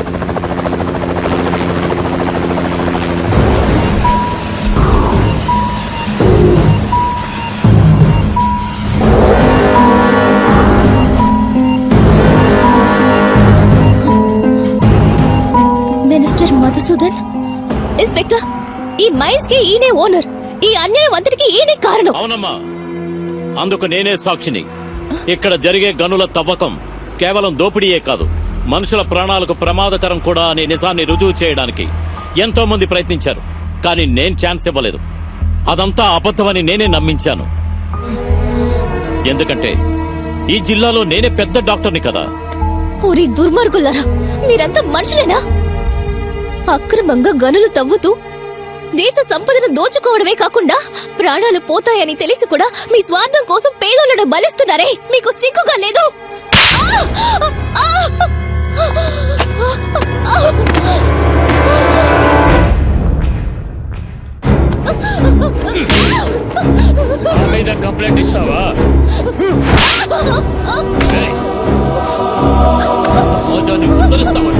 [SPEAKER 7] మినిస్టర్ మధుసూదన్. ఇన్స్పెక్టర్, ఈ మైన్స్ కి ఈయనే ఓనర్. ఈ అన్యాయం అంతటికి ఈయనే కారణం.
[SPEAKER 3] అవునమ్మా, అందుకు నేనే సాక్షిని. ఇక్కడ జరిగే గనుల తవ్వకం కేవలం దోపిడీయే కాదు, మనుషుల ప్రాణాలకు ప్రమాదకరం కూడా అనే నిజాన్ని రుజువు చేయడానికి ఎంతో మంది ప్రయత్నించారు. కానీ నేను ఛాన్స్ ఇవ్వలేదు. అదంతా అబద్ధమని నేనే నమ్మించాను. ఎందుకంటే ఈ జిల్లాలో నేనే పెద్ద డాక్టర్ని కదా.
[SPEAKER 7] ఊరి దుర్మార్గులారా, మీరంతా మనుషులేనా? అక్రమంగా గనులు తవ్వుతూ దేశ సంపదను దోచుకోవడమే కాకుండా ప్రాణాలు పోతాయని తెలిసి కూడా మీ స్వార్థం కోసం పేదోళ్లను బలిస్తున్నారే. మీకు సిగ్గుగా లేదు?
[SPEAKER 3] కంప్లైంట్ ఇస్తావా? సమాజాన్ని ఉద్ధరిస్తావా?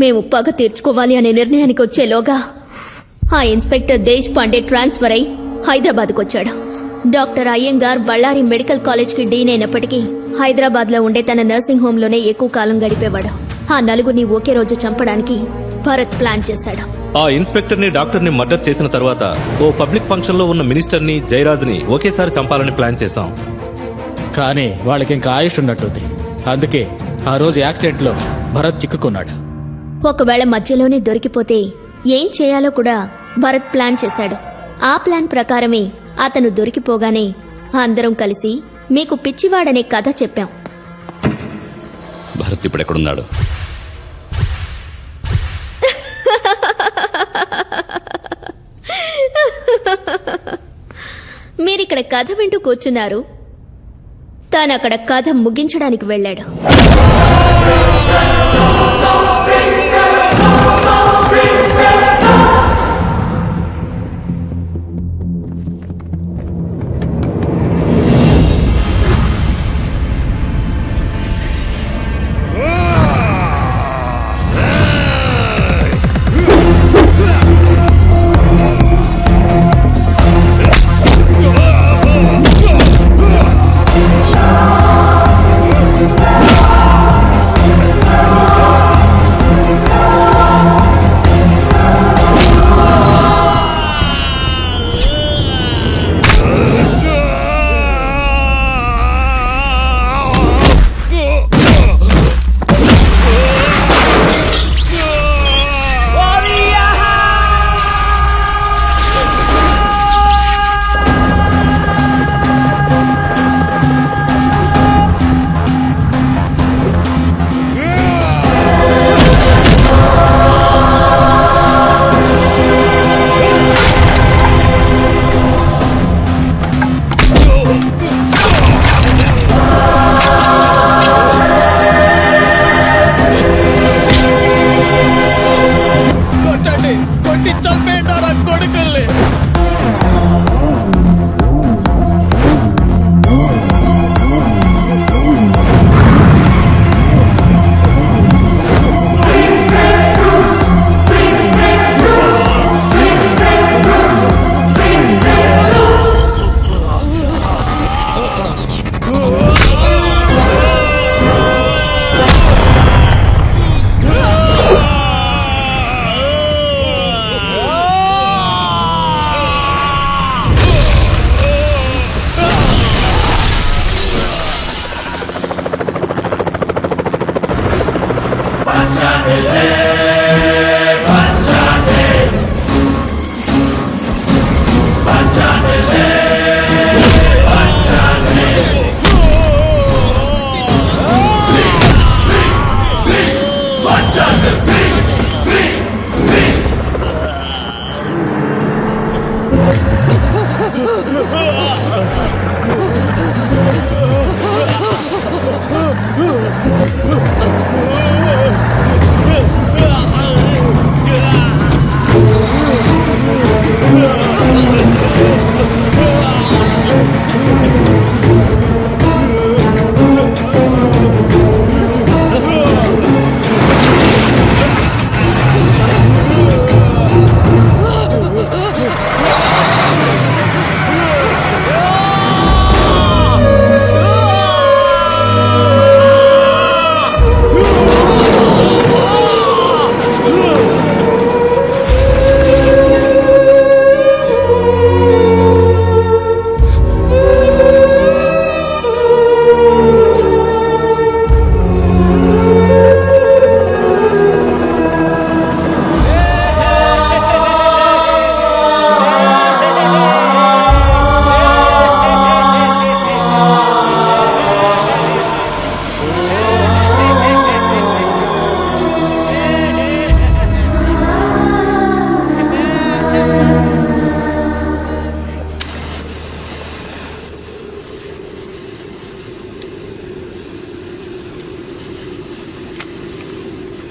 [SPEAKER 7] మేము పగ తీర్చుకోవాలి అనే నిర్ణయానికి వచ్చేలోగా ఆ ఇన్స్పెక్టర్ దేశ్ పాండే ట్రాన్స్ఫర్ అయి హైదరాబాద్కు వచ్చాడు. డాక్టర్ అయ్యంగార్ బళ్ళారి మెడికల్ కాలేజ్కి డీన్ అయినప్పటికీ హైదరాబాద్లో ఉండే తన నర్సింగ్ హోంలోనే ఎక్కువ కాలం గడిపేవాడు. ఆ నలుగురిని ఒకే రోజు చంపడానికి భరత్ ప్లాన్ చేశాడు.
[SPEAKER 13] ఆ ఇన్స్పెక్టర్ ని డాక్టర్ ని మర్డర్ చేసిన తర్వాత ఓ పబ్లిక్ ఫంక్షన్ లో ఉన్న మినిస్టర్ ని జయరాజ్ ని ఒకేసారి చంపాలని ప్లాన్ చేశాం.
[SPEAKER 4] కానీ వాళ్ళకి ఇంకా ఆయుష్ ఉన్నట్టుంది. అందుకే ఆ రోజు యాక్సిడెంట్ లో భరత్ చిక్కుకున్నాడు.
[SPEAKER 7] ఒకవేళ మధ్యలోనే దొరికిపోతే ఏం చేయాలో కూడా భరత్ ప్లాన్ చేశాడు. ఆ ప్లాన్ ప్రకారమే అతను దొరికిపోగానే అందరం కలిసి మీకు పిచ్చివాడనే కథ చెప్పాం.
[SPEAKER 5] భరత్ ఇప్పుడు ఎక్కడున్నాడు?
[SPEAKER 7] మీరిక్కడ కథ వింటూ కూర్చున్నారు, తానక్కడ కథ ముగించడానికి వెళ్ళాడు.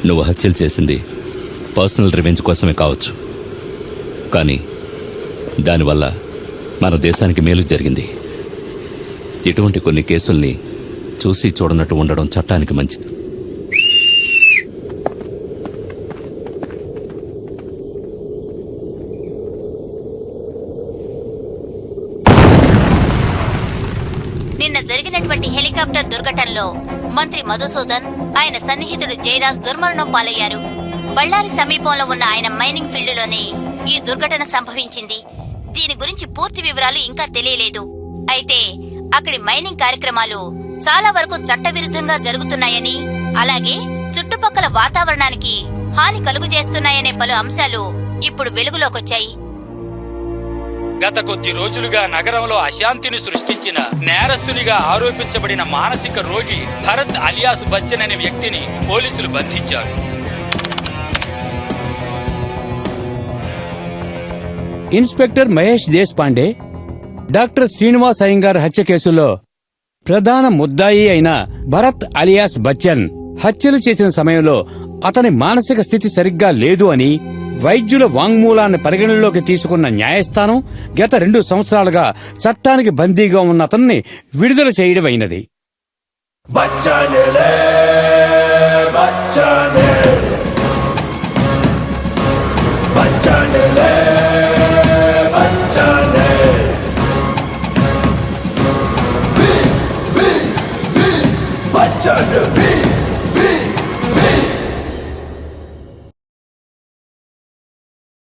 [SPEAKER 5] నువ్వు హత్యలు చేసింది పర్సనల్ రివెంజ్ కోసమే కావచ్చు, కానీ దానివల్ల మన దేశానికి మేలు జరిగింది. ఇటువంటి కొన్ని కేసుల్ని చూసి చూడనట్టు ఉండడం చట్టానికి మంచిది.
[SPEAKER 9] నిన్న జరిగినటువంటి హెలికాప్టర్ దుర్ఘటనలో మంత్రి మధుసూదన్, ఆయన సన్నిహితుడు జయరాజ్ దుర్మరణం పాలయ్యారు. బళ్ళారి సమీపంలో ఉన్న ఆయన మైనింగ్ ఫీల్డ్లోనే ఈ దుర్ఘటన సంభవించింది. దీని గురించి పూర్తి వివరాలు ఇంకా తెలియలేదు. అయితే అక్కడి మైనింగ్ కార్యక్రమాలు చాలా వరకు చట్టవిరుద్ధంగా జరుగుతున్నాయని, అలాగే చుట్టుపక్కల వాతావరణానికి హాని కలుగజేస్తున్నాయనే పలు అంశాలు ఇప్పుడు వెలుగులోకొచ్చాయి.
[SPEAKER 4] గత కొద్ది రోజులుగా నగరంలో అశాంతిని సృష్టించిన నేరస్తునిగా ఆరోపించబడిన మానసిక రోగి భరత్ అలియాస్ బచ్చన్ అనే వ్యక్తిని పోలీసులు బంధించారు.
[SPEAKER 2] ఇన్స్పెక్టర్ మహేష్ దేశపాండే డాక్టర్ శ్రీనివాస్ అయ్యంగార్ హత్య కేసులో ప్రధాన ముద్దాయి అయిన భరత్ అలియాస్ బచ్చన్ హత్యలు చేసిన సమయంలో అతని మానసిక స్థితి సరిగ్గా లేదు అని వైద్యుల వాంగ్మూలాన్ని పరిగణనలోకి తీసుకున్న న్యాయస్థానం గత 2 సంవత్సరాలుగా చట్టానికి బందీగా ఉన్న అతన్ని విడుదల చేయడమైనది.